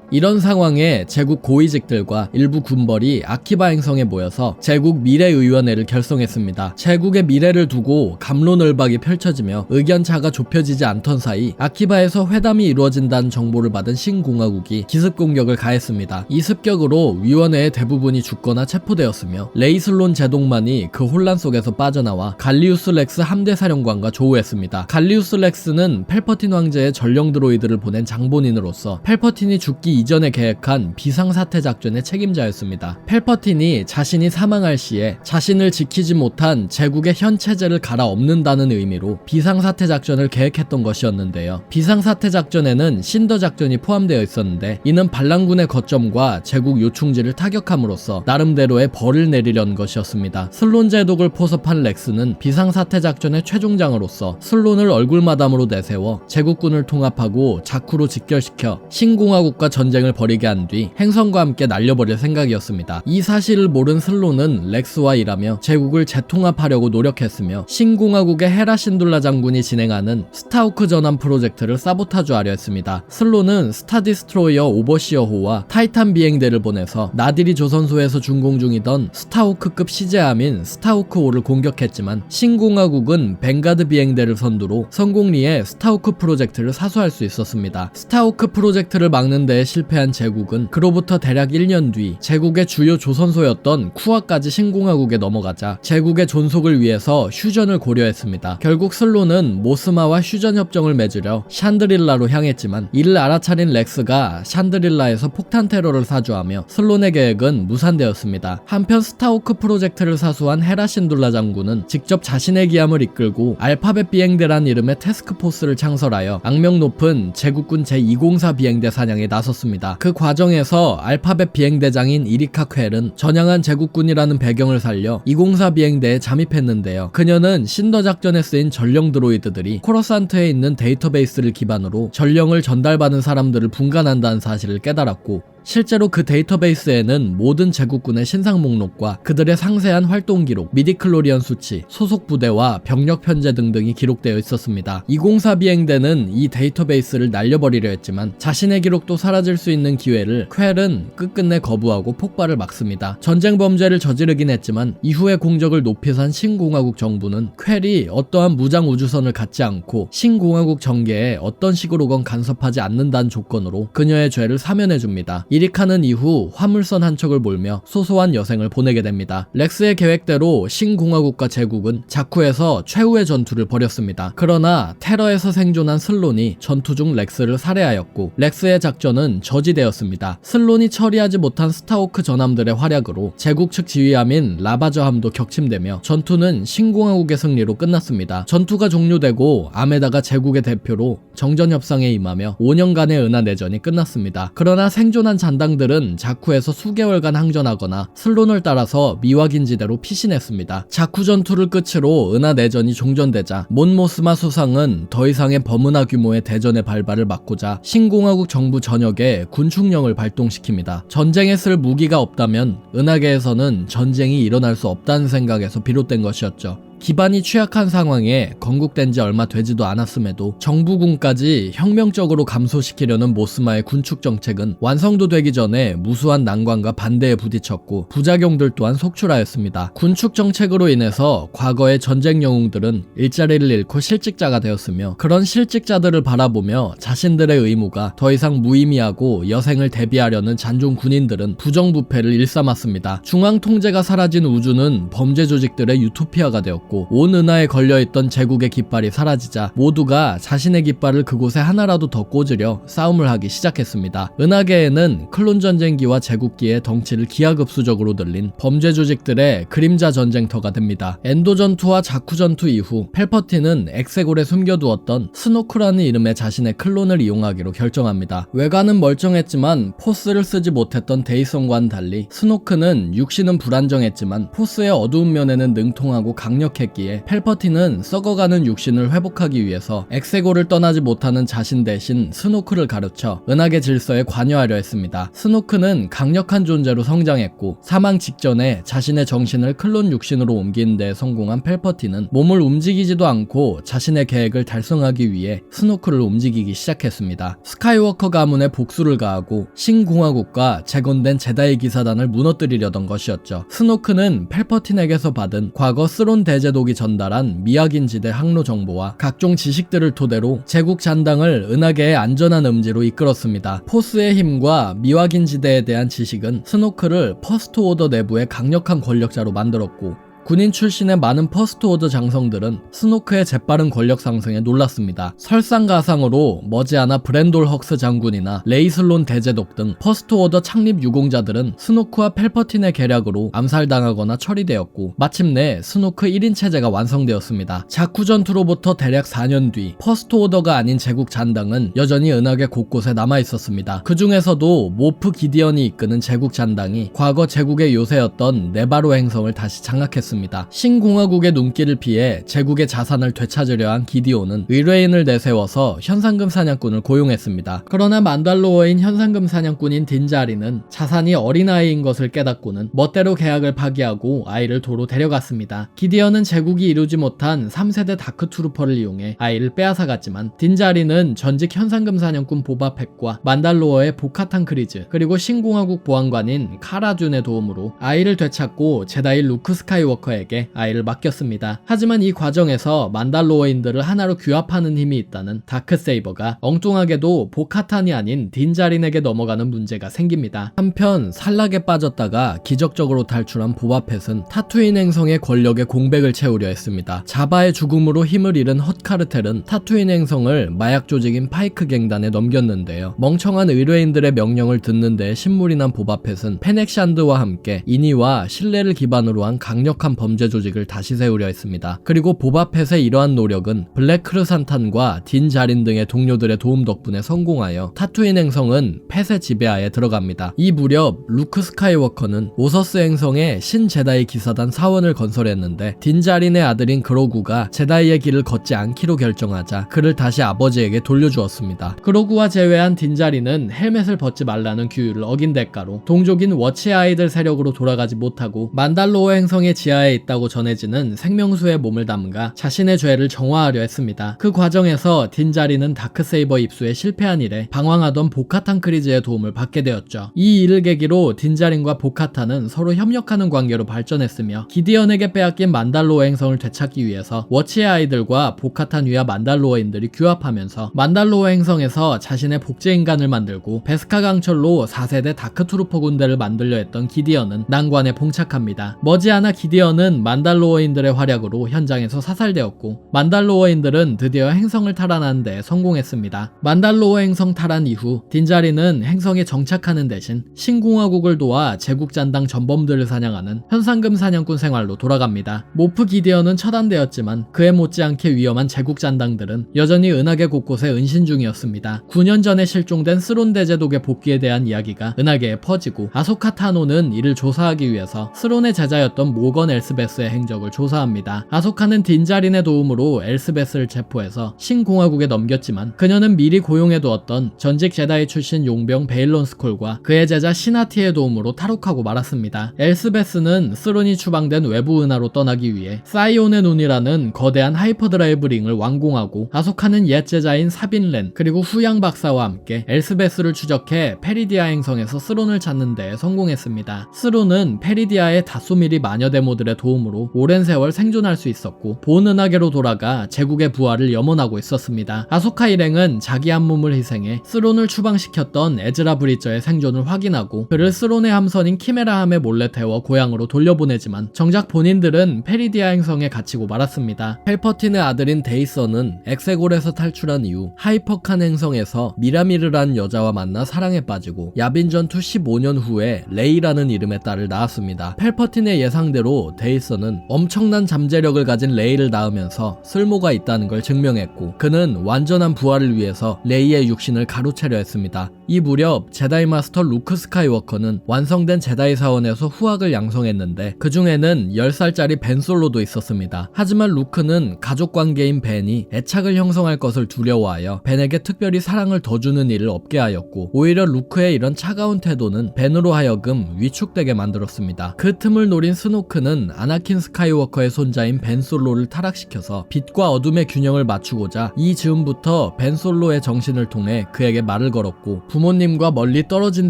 이런 상황에 제국 고위직들과 일부 군벌이 아키바 행성에 모여서 제국 미래의원회를 결성했습니다. 제국의 미래를 두고 갑론을박이 펼쳐지며 의견차가 좁혀지지 않던 사이 아키바에서 회담이 이루어진다는 정보를 받은 신공화국이 기습공격을 가했습니다. 이 습격으로 위원회의 대부분이 죽거나 체포되었으며 레이슬론 제독만이 그 혼란 속에서 빠져나와 갈리우스 렉스 함대 사령관과 조우했습니다. 갈리우스 렉스는 펠퍼틴 황제의 전령 드로이드를 보낸 장본인으로서 펠퍼틴이 죽기 이전에 계획한 비상사태 작전의 책임자였습니다. 펠퍼틴이 자신이 사망할 시에 자신을 지키지 못한 제국의 현 체제를 갈아엎는다는 의미로 비상사태 작전을 계획했던 것이었는데요. 비상사태 작전에는 신더 작전이 포함되어 있었는데 이는 반란군의 거점과 제국 요충지를 타격함으로써 나름대로의 벌을 내리려는 것이었습니다. 슬론 제독을 포섭한 렉스는 비상사태 작전의 최종장으로서 슬론을 얼굴마담으로 내세워 제국군을 통합하고 자쿠로 직결시켜 신공화국과 전쟁을 벌이게 한 뒤 행성과 함께 날려버릴 생각이었습니다. 이 사실을 모른 슬론은 렉스와 일하며 제국을 재통합하려고 노력했으며 신공화국의 헤라 신둘라 장군이 진행하는 스타우크 전함 프로젝트를 사보타주하려 했습니다. 슬론은 스타디스트로이어 오버시어호와 타이탄 비행대를 보내서 나디리 조선소에서 준공 중이던 스타우크급 시제함인 스타우크5를 공격했지만 신공화국은 벵가드 비행대를 선두로 성공리에 스타우크 프로젝트를 사수할 수 있었습니다. 스타우크 프로젝트를 막는 데에 실패한 제국은 그로부터 대략 1년 뒤 제국의 주요 조선소였던 쿠아까지 신공화국에 넘어가자 제국의 존속을 위해서 휴전을 고려했습니다. 결국 슬론은 모스마와 휴전 협정을 맺으려 샨드릴라로 향했지만 이를 알아차린 렉스가 샨드릴라에서 폭탄 테러를 사주하며 슬론의 계획은 무산되었습니다. 한편 스타우크 프로젝트를 사수한 헤라 신둘라 장군은 직접 자신의 기함을 이끌고 알파벳 비행대란 이름의 태스크포스를 창설하여 악명 높은 제국군 제204 비행대 사냥에 나섰습니다. 그 과정에서 알파벳 비행대장인 이리카 퀘른 전향한 제국군이라는 배경을 살려 204 비행대에 잠입했는데요. 그녀는 신더 작전에 쓰인 전령 드로이드들이 코러산트에 있는 데이터베이스를 기반으로 전령을 전달받은 사람들을 분간한다는 사실을 깨달았고 실제로 그 데이터베이스에는 모든 제국군의 신상 목록과 그들의 상세한 활동 기록, 미디클로리언 수치, 소속 부대와 병력 편제 등등이 기록되어 있었습니다. 204 비행대는 이 데이터베이스를 날려버리려 했지만 자신의 기록도 사라질 수 있는 기회를 퀘른 끝끝내 거부하고 폭발을 막습니다. 전쟁 범죄를 저지르긴 했지만 이후의 공적을 높이 산 신공화국 정부는 퀘리 어떠한 무장 우주선을 갖지 않고 신공화국 정계에 어떤 식으로건 간섭하지 않는다는 조건으로 그녀의 죄를 사면해줍니다. 이리카는 이후 화물선 한 척을 몰며 소소한 여생을 보내게 됩니다. 렉스의 계획대로 신공화국과 제국은 자쿠에서 최후의 전투를 벌였습니다. 그러나 테러에서 생존한 슬론이 전투 중 렉스를 살해하였고 렉스의 작전은 저지되었습니다. 슬론이 처리하지 못한 스타우크 전함들의 활약으로 제국 측 지휘함인 라바저함도 격침되며 전투는 신공화국의 승리로 끝났습니다. 전투가 종료되고 아메다가 제국의 대표로 정전협상에 임하며 5년간의 은하내전이 끝났습니다. 그러나 생존한 잔당들은 자쿠에서 수개월간 항전하거나 슬론을 따라서 미확인지대로 피신했습니다. 자쿠 전투를 끝으로 은하내전이 종전되자 몬모스마 수상은 더 이상의 범은하 규모의 대전의 발발을 막고자 신공화국 정부 전역에 군축령을 발동시킵니다. 전쟁에 쓸 무기가 없다면 은하계에서는 전쟁이 일어날 수 없다는 생각에서 비롯된 것이었죠. 기반이 취약한 상황에 건국된 지 얼마 되지도 않았음에도 정부군까지 혁명적으로 감소시키려는 모스마의 군축 정책은 완성도 되기 전에 무수한 난관과 반대에 부딪혔고 부작용들 또한 속출하였습니다. 군축 정책으로 인해서 과거의 전쟁 영웅들은 일자리를 잃고 실직자가 되었으며 그런 실직자들을 바라보며 자신들의 의무가 더 이상 무의미하고 여생을 대비하려는 잔존 군인들은 부정부패를 일삼았습니다. 중앙 통제가 사라진 우주는 범죄 조직들의 유토피아가 되었고 온 은하에 걸려있던 제국의 깃발이 사라지자 모두가 자신의 깃발을 그곳에 하나라도 더 꽂으려 싸움을 하기 시작했습니다. 은하계에는 클론 전쟁기와 제국기의 덩치를 기하급수적으로 늘린 범죄 조직들의 그림자 전쟁터가 됩니다. 엔도 전투와 자쿠 전투 이후 펠퍼틴은 엑세골에 숨겨두었던 스노크라는 이름의 자신의 클론을 이용하기로 결정합니다. 외관은 멀쩡했지만 포스를 쓰지 못했던 데이son과는 달리 스노크는 육신은 불안정했지만 포스의 어두운 면에는 능통하고 강력했기에 펠퍼틴은 썩어가는 육신을 회복하기 위해서 엑세골을 떠나지 못하는 자신 대신 스노크를 가르쳐 은하계 질서에 관여하려 했습니다. 스노크는 강력한 존재로 성장했고 사망 직전에 자신의 정신을 클론 육신으로 옮기는 데 성공한 펠퍼틴은 몸을 움직이지도 않고 자신의 계획을 달성하기 위해 스노크를 움직이기 시작했습니다. 스카이워커 가문의 복수를 가하고 신공화국과 재건된 제다이 기사단을 무너뜨리려던 것이었죠. 스노크는 펠퍼틴에게서 받은 과거 스론 대제독이 전달한 미확인지대 항로 정보와 각종 지식들을 토대로 제국 잔당을 은하계의 안전한 음지로 이끌었습니다. 포스의 힘과 미확인지대에 대한 지식은 스노크를 퍼스트 오더 내부의 강력한 권력자로 만들었고 군인 출신의 많은 퍼스트 오더 장성들은 스노크의 재빠른 권력 상승에 놀랐습니다. 설상가상으로 머지않아 브랜돌 헉스 장군이나 레이슬론 대제독 등 퍼스트 오더 창립 유공자들은 스노크와 펠퍼틴의 계략으로 암살당하거나 처리되었고 마침내 스노크 1인 체제가 완성되었습니다. 자쿠 전투로부터 대략 4년 뒤 퍼스트 오더가 아닌 제국 잔당은 여전히 은하계 곳곳에 남아있었습니다. 그 중에서도 모프 기디언이 이끄는 제국 잔당이 과거 제국의 요새였던 네바로 행성을 다시 장악했습니다. 신공화국의 눈길을 피해 제국의 자산을 되찾으려 한 기디온은 의뢰인을 내세워서 현상금 사냥꾼을 고용했습니다. 그러나 만달로어인 현상금 사냥꾼인 딘자리는 자산이 어린아이인 것을 깨닫고는 멋대로 계약을 파기하고 아이를 도로 데려갔습니다. 기디언은 제국이 이루지 못한 3세대 다크투루퍼를 이용해 아이를 빼앗아갔지만 딘자리는 전직 현상금 사냥꾼 보바펫과 만달로어의 보카탄 크리즈 그리고 신공화국 보안관인 카라준의 도움으로 아이를 되찾고 제다이 루크 스카이워커 에게 아이를 맡겼습니다. 하지만 이 과정에서 만달로어인들을 하나로 규합하는 힘이 있다는 다크세이버가 엉뚱하게도 보카탄이 아닌 딘자린에게 넘어가는 문제가 생깁니다. 한편 산락에 빠졌다가 기적적으로 탈출한 보바펫은 타투인 행성의 권력의 공백을 채우려 했습니다. 자바의 죽음으로 힘을 잃은 헛카르텔은 타투인 행성을 마약 조직인 파이크 갱단에 넘겼는데요. 멍청한 의뢰인들의 명령을 듣는 데 신물이 난 보바펫은 페넥샨드와 함께 인의와 신뢰를 기반으로 한 강력한 범죄 조직을 다시 세우려 했습니다. 그리고 보바펫의 이러한 노력은 블랙크르산탄과 딘자린 등의 동료들의 도움 덕분에 성공하여 타투인 행성은 펫의 지배하에 들어갑니다. 이 무렵 루크 스카이워커는 오서스 행성에 신제다이 기사단 사원을 건설했는데 딘자린의 아들인 그로구가 제다이의 길을 걷지 않기로 결정하자 그를 다시 아버지에게 돌려주었습니다. 그로구와 제외한 딘자린은 헬멧을 벗지 말라는 규율을 어긴 대가로 동족인 워치 아이들 세력으로 돌아가지 못하고 만달로어 행성의 지하에 있다고 전해지는 생명수에 몸을 담가 자신의 죄를 정화하려 했습니다. 그 과정에서 딘자리는 다크세이버 입수에 실패한 일에 방황하던 보카탄 크리즈의 도움을 받게 되었죠. 이 일을 계기로 딘자린과 보카탄은 서로 협력하는 관계로 발전했으며 기디언에게 빼앗긴 만달로어 행성을 되찾기 위해서 워치의 아이들과 보카탄 위와 만달로어인들이 규합하면서 만달로어 행성에서 자신의 복제인간을 만들고 베스카 강철로 4세대 다크투루퍼 군대를 만들려 했던 기디언은 난관에 봉착합니다. 머지않아 기디언은 만달로어인들의 활약으로 현장에서 사살되었고 만달로어인들은 드디어 행성을 탈환하는 데 성공했습니다. 만달로어 행성 탈환 이후 딘자리는 행성에 정착하는 대신 신공화국을 도와 제국잔당 전범들을 사냥하는 현상금 사냥꾼 생활로 돌아갑니다. 모프 기디언은 처단되었지만 그에 못지않게 위험한 제국잔당들은 여전히 은하계 곳곳에 은신 중이었습니다. 9년 전에 실종된 스론 대제독의 복귀에 대한 이야기가 은하계에 퍼지고 아소카 타노는 이를 조사하기 위해서 스론의 제자였던 모건 엘스베스의 행적을 조사합니다. 아소카는 딘자린의 도움으로 엘스베스를 체포해서 신공화국에 넘겼지만 그녀는 미리 고용해두었던 전직 제다이 출신 용병 베일론 스콜과 그의 제자 시나티의 도움으로 탈옥하고 말았습니다. 엘스베스는 스론이 추방된 외부 은하로 떠나기 위해 사이온의 눈이라는 거대한 하이퍼드라이브 링을 완공하고 아소카는 옛 제자인 사빈렌 그리고 후양 박사와 함께 엘스베스를 추적해 페리디아 행성에서 스론을 찾는 데 성공했습니다. 스론은 페리디아의 다소미리 마녀 데모들의 도움으로 오랜 세월 생존할 수 있었고 본 은하계로 돌아가 제국의 부활을 염원하고 있었습니다. 아소카 일행은 자기 한 몸을 희생해 스론을 추방시켰던 에즈라 브리저의 생존을 확인하고 그를 스론의 함선인 키메라함에 몰래 태워 고향으로 돌려보내지만 정작 본인들은 페리디아 행성에 갇히고 말았습니다. 펠퍼틴의 아들인 데이선은 엑세골에서 탈출한 이후 하이퍼칸 행성에서 미라미르란 여자와 만나 사랑에 빠지고 야빈 전투 15년 후에 레이라는 이름의 딸을 낳았습니다. 펠퍼틴의 예상대로 데이선은 엄청난 잠재력을 가진 레이를 낳으면서 쓸모가 있다는 걸 증명했고 그는 완전한 부활을 위해서 레이의 육신을 가로채려 했습니다. 이 무렵 제다이 마스터 루크 스카이워커는 완성된 제다이 사원에서 후학을 양성했는데 그 중에는 10살짜리 벤 솔로도 있었습니다. 하지만 루크는 가족관계인 벤이 애착을 형성할 것을 두려워하여 벤에게 특별히 사랑을 더 주는 일을 없게 하였고 오히려 루크의 이런 차가운 태도는 벤으로 하여금 위축되게 만들었습니다. 그 틈을 노린 스노크는 아나킨 스카이워커의 손자인 벤 솔로를 타락시켜서 빛과 어둠의 균형을 맞추고자 이 즈음부터 벤 솔로의 정신을 통해 그에게 말을 걸었고 부모님과 멀리 떨어진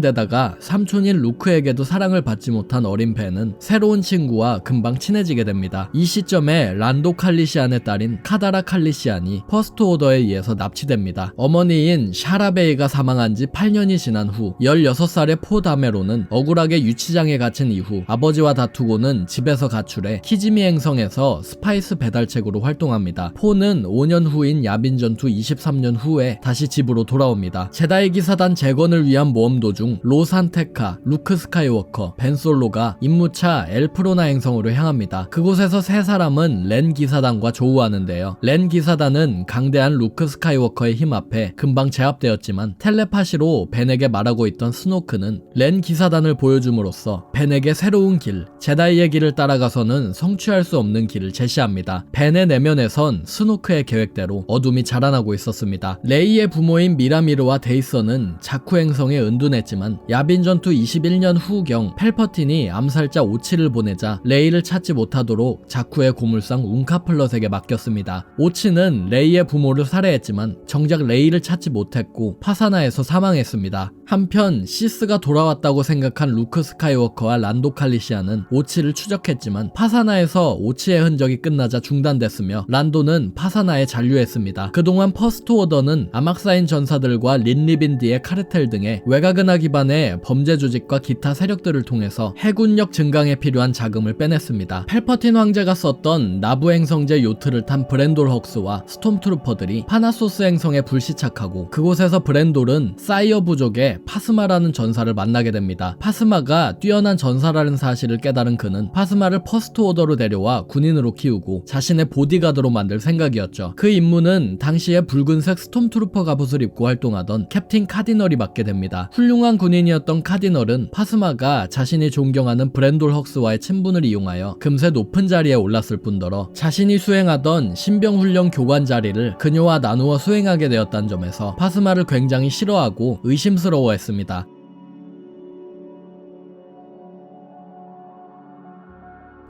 데다가 삼촌인 루크에게도 사랑을 받지 못한 어린 벤은 새로운 친구와 금방 친해지게 됩니다. 이 시점에 란도 칼리시안의 딸인 카다라 칼리시안이 퍼스트 오더에 의해서 납치됩니다. 어머니인 샤라베이가 사망한 지 8년이 지난 후 16살의 포 다메로는 억울하게 유치장에 갇힌 이후 아버지와 다투고는 집에서 가출해 키지미 행성에서 스파이스 배달책으로 활동합니다. 포는 5년 후인 야빈 전투 23년 후에 다시 집으로 돌아옵니다. 제다이 기사단 재건을 위한 모험 도중 로산테카, 루크 스카이워커, 벤 솔로가 임무차 엘프로나 행성으로 향합니다. 그곳에서 세 사람은 렌 기사단과 조우하는데요. 렌 기사단은 강대한 루크 스카이워커의 힘 앞에 금방 제압되었지만 텔레파시로 벤에게 말하고 있던 스노크는 렌 기사단을 보여줌으로써 벤에게 새로운 길, 제다이의 길을 따라가서는 성취할 수 없는 길을 제시합니다. 벤의 내면에선 스노크의 계획대로 어둠이 자라나고 있었습니다. 레이의 부모인 미라미르와 데이선은 자쿠 행성에 은둔했지만 야빈 전투 21년 후경 펠퍼틴이 암살자 오치를 보내자 레이를 찾지 못하도록 자쿠의 고물상 웅카플럿에게 맡겼습니다. 오치는 레이의 부모를 살해했지만 정작 레이를 찾지 못했고 파사나에서 사망했습니다. 한편 시스가 돌아왔다고 생각한 루크 스카이워커와 란도 칼리시안은 오치를 추적했지만 파사나에서 오치의 흔적이 끝나자 중단됐으며 란도는 파사나에 잔류했습니다. 그동안 퍼스트 오더는 아막사인 전사들과 린리빈디의 카르텔 등의 외곽은하 기반의 범죄 조직과 기타 세력들을 통해서 해군력 증강에 필요한 자금을 빼냈습니다. 펠퍼틴 황제가 썼던 나부 행성제 요트를 탄 브렌돌 헉스와 스톰트루퍼들이 파나소스 행성에 불시착하고 그곳에서 브렌돌은 사이어 부족의 파스마라는 전사를 만나게 됩니다. 파스마가 뛰어난 전사라는 사실을 깨달은 그는 파스마를 퍼스트 오더로 데려와 군인으로 키우고 자신의 보디가드로 만들 생각이었죠. 그 임무는 당시에 붉은색 스톰트루퍼 갑옷을 입고 활동하던 캡틴 카디널이 맡게 됩니다. 훌륭한 군인이었던 카디널은 파스마가 자신이 존경하는 브렌돌 헉스와의 친분을 이용하여 금세 높은 자리에 올랐을 뿐더러 자신이 수행하던 신병훈련 교관 자리를 그녀와 나누어 수행하게 되었다는 점에서 파스마를 굉장히 싫어하고 의심스러워했습니다.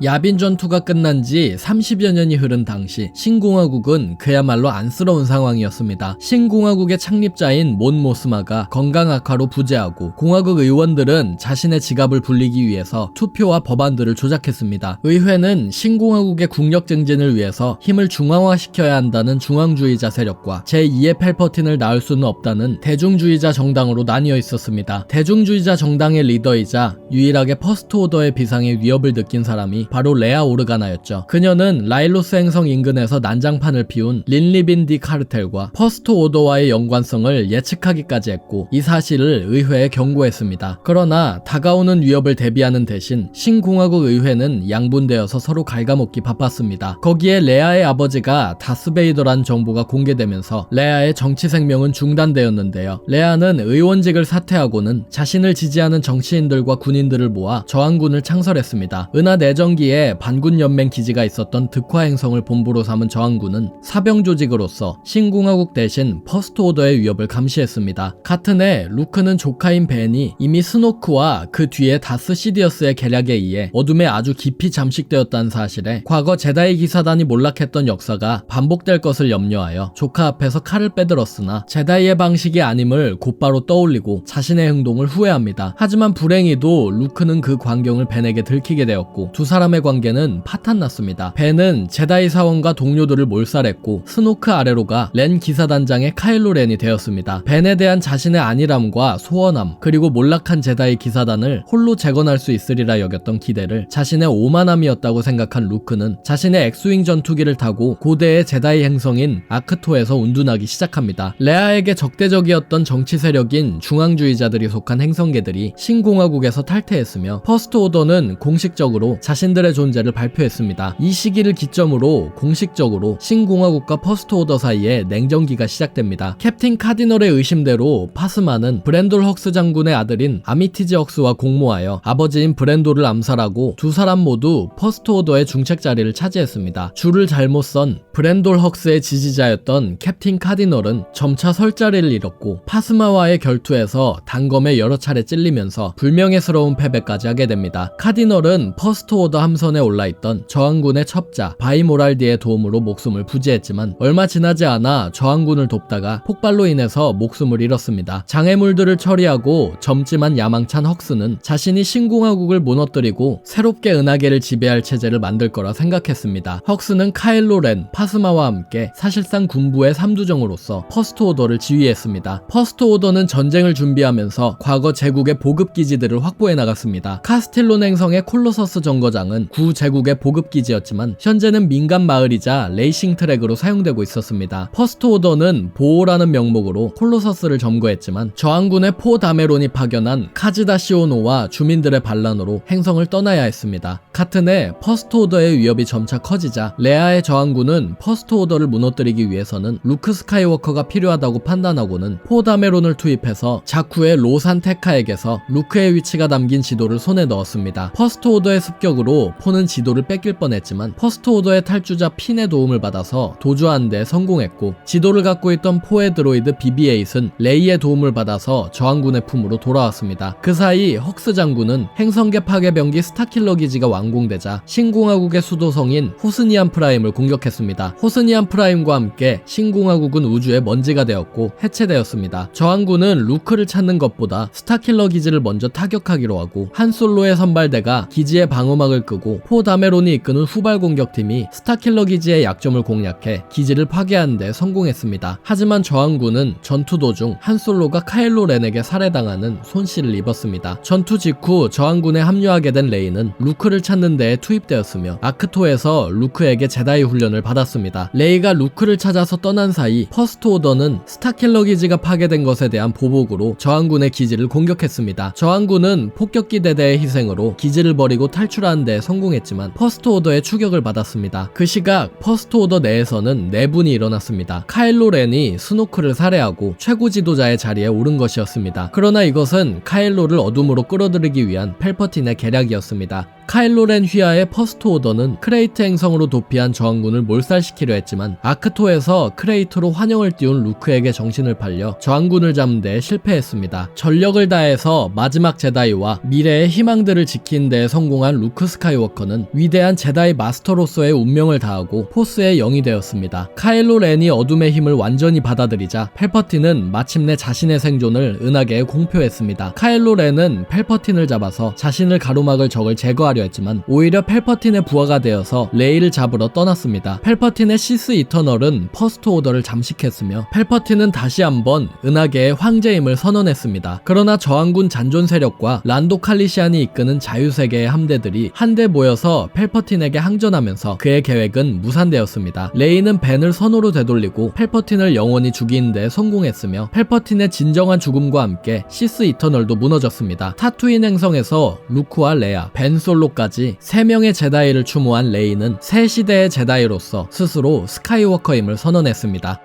야빈 전투가 끝난 지 30여 년이 흐른 당시 신공화국은 그야말로 안쓰러운 상황이었습니다. 신공화국의 창립자인 몬 모스마가 건강 악화로 부재하고 공화국 의원들은 자신의 지갑을 불리기 위해서 투표와 법안들을 조작했습니다. 의회는 신공화국의 국력 증진을 위해서 힘을 중앙화시켜야 한다는 중앙주의자 세력과 제2의 펠퍼틴을 낳을 수는 없다는 대중주의자 정당으로 나뉘어 있었습니다. 대중주의자 정당의 리더이자 유일하게 퍼스트 오더의 비상의 위협을 느낀 사람이 바로 레아 오르가나였죠. 그녀는 라일로스 행성 인근에서 난장판을 피운 린리빈디 카르텔과 퍼스트 오더와의 연관성을 예측하기까지 했고 이 사실을 의회에 경고했습니다. 그러나 다가오는 위협을 대비하는 대신 신공화국 의회는 양분되어서 서로 갉아먹기 바빴습니다. 거기에 레아의 아버지가 다스베이더라는 정보가 공개되면서 레아의 정치 생명은 중단되었는데요. 레아는 의원직을 사퇴하고는 자신을 지지하는 정치인들과 군인들을 모아 저항군을 창설했습니다. 은하 내정 전성기에 반군연맹 기지가 있었던 득화 행성을 본부로 삼은 저항군은 사병 조직으로서 신공화국 대신 퍼스트 오더의 위협을 감시했습니다. 같은 해 루크는 조카인 벤이 이미 스노크와 그 뒤에 다스 시디어스의 계략에 의해 어둠에 아주 깊이 잠식되었다는 사실에 과거 제다이 기사단이 몰락했던 역사가 반복될 것을 염려하여 조카 앞에서 칼을 빼들었으나 제다이의 방식이 아님을 곧바로 떠올리고 자신의 행동을 후회합니다. 하지만 불행히도 루크는 그 광경을 벤에게 들키게 되었고 두 사람의 관계는 파탄났습니다. 벤은 제다이 사원과 동료들을 몰살했고 스노크 아래로가 렌 기사단장의 카일로 렌이 되었습니다. 벤에 대한 자신의 안일함과 소원함 그리고 몰락한 제다이 기사단을 홀로 재건할 수 있으리라 여겼던 기대를 자신의 오만함이었다고 생각한 루크는 자신의 엑스윙 전투기를 타고 고대의 제다이 행성인 아크토에서 운둔하기 시작합니다. 레아에게 적대적이었던 정치 세력인 중앙주의자들이 속한 행성계들이 신공화국에서 탈퇴했으며 퍼스트 오더는 공식적으로 자신들의 존재를 발표했습니다. 이 시기를 기점으로 공식적으로 신공화국과 퍼스트 오더 사이에 냉전기가 시작됩니다. 캡틴 카디널의 의심대로 파스마는 브랜돌 헉스 장군의 아들인 아미티지 헉스와 공모하여 아버지인 브랜돌을 암살하고 두 사람 모두 퍼스트 오더의 중책 자리를 차지했습니다. 줄을 잘못 선 브랜돌 헉스의 지지자였던 캡틴 카디널은 점차 설 자리를 잃었고 파스마와의 결투에서 단검에 여러 차례 찔리면서 불명예스러운 패배까지 하게 됩니다. 카디널은 퍼스트 오더 함선에 올라있던 저항군의 첩자 바이모랄디의 도움으로 목숨을 부지했지만 얼마 지나지 않아 저항군을 돕다가 폭발로 인해서 목숨을 잃었습니다. 장애물들을 처리하고 젊지만 야망찬 헉스는 자신이 신공화국을 무너뜨리고 새롭게 은하계를 지배할 체제를 만들 거라 생각했습니다. 헉스는 카일로 렌, 파스마와 함께 사실상 군부의 삼두정으로서 퍼스트 오더를 지휘했습니다. 퍼스트 오더는 전쟁을 준비하면서 과거 제국의 보급기지들을 확보해 나갔습니다. 카스틸론 행성의 콜로서스 정거장은 구 제국의 보급기지였지만 현재는 민간 마을이자 레이싱 트랙으로 사용되고 있었습니다. 퍼스트 오더는 보호라는 명목으로 콜로서스를 점거했지만 저항군의 포 다메론이 파견한 카즈다시오노와 주민들의 반란으로 행성을 떠나야 했습니다. 같은 해 퍼스트 오더의 위협이 점차 커지자 레아의 저항군은 퍼스트 오더를 무너뜨리기 위해서는 루크 스카이워커가 필요하다고 판단하고는 포 다메론을 투입해서 자쿠의 로산 테카에게서 루크의 위치가 담긴 지도를 손에 넣었습니다. 퍼스트 오더의 습격으로 포는 지도를 뺏길 뻔했지만 퍼스트 오더의 탈주자 핀의 도움을 받아서 도주하는 데 성공했고 지도를 갖고 있던 포의 드로이드 BB-8은 레이의 도움을 받아서 저항군의 품으로 돌아왔습니다. 그 사이 헉스 장군은 행성계 파괴병기 스타킬러 기지가 완공되자 신공화국의 수도성인 호스니안 프라임을 공격했습니다. 호스니안 프라임과 함께 신공화국은 우주의 먼지가 되었고 해체되었습니다. 저항군은 루크를 찾는 것보다 스타킬러 기지를 먼저 타격하기로 하고 한 솔로의 선발대가 기지의 방어막을 끄고 포 다메론이 이끄는 후발 공격팀이 스타킬러 기지의 약점을 공략해 기지를 파괴하는 데 성공했습니다. 하지만 저항군은 전투 도중 한 솔로가 카일로 렌에게 살해당하는 손실을 입었습니다. 전투 직후 저항군에 합류하게 된 레이는 루크를 찾는 데에 투입되었으며 아크토에서 루크에게 제다이 훈련을 받았습니다. 레이가 루크를 찾아서 떠난 사이 퍼스트 오더는 스타킬러 기지가 파괴된 것에 대한 보복으로 저항군의 기지를 공격했습니다. 저항군은 폭격기 대대의 희생으로 기지를 버리고 탈출하는 데 성공했지만 퍼스트 오더의 추격을 받았습니다. 그 시각 퍼스트 오더 내에서는 내분이 일어났습니다. 카일로 렌이 스노크를 살해하고 최고 지도자의 자리에 오른 것이었습니다. 그러나 이것은 카일로를 어둠으로 끌어들이기 위한 펠퍼틴의 계략이었습니다. 카일로 렌 휘하의 퍼스트 오더는 크레이트 행성으로 도피한 저항군을 몰살시키려 했지만 아크토에서 크레이트로 환영을 띄운 루크에게 정신을 팔려 저항군을 잡는 데 실패했습니다. 전력을 다해서 마지막 제다이와 미래의 희망들을 지키는 데 성공한 루크 스카이워커는 위대한 제다이 마스터로서의 운명을 다하고 포스의 영이 되었습니다. 카일로 렌이 어둠의 힘을 완전히 받아들이자 펠퍼틴은 마침내 자신의 생존을 은하계에 공표했습니다. 카일로 렌은 펠퍼틴을 잡아서 자신을 가로막을 적을 제거하려 했지만 오히려 펠퍼틴의 부하가 되어서 레이를 잡으러 떠났습니다. 펠퍼틴의 시스 이터널은 퍼스트 오더를 잠식했으며 펠퍼틴은 다시 한번 은하계의 황제임을 선언했습니다. 그러나 저항군 잔존 세력과 란도 칼리시안이 이끄는 자유세계의 함대들이 한데 모여서 펠퍼틴에게 항전하면서 그의 계획은 무산되었습니다. 레이는 벤을 선으로 되돌리고 펠퍼틴을 영원히 죽이는 데 성공했으며 펠퍼틴의 진정한 죽음과 함께 시스 이터널도 무너졌습니다. 타투인 행성에서 루크와 레아, 벤 솔로까지 3명의 제다이를 추모한 레이는 새 시대의 제다이로서 스스로 스카이워커임을 선언했습니다.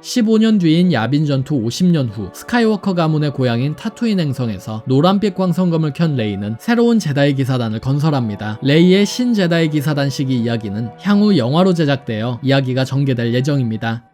15년 뒤인 야빈 전투 50년 후 스카이워커 가문의 고향인 타투인 행성에서 노란빛 광선검을 켠 레이는 새로운 제다이 기사단을 건설합니다. 레이의 신 제다이 기사단 시기 이야기는 향후 영화로 제작되어 이야기가 전개될 예정입니다.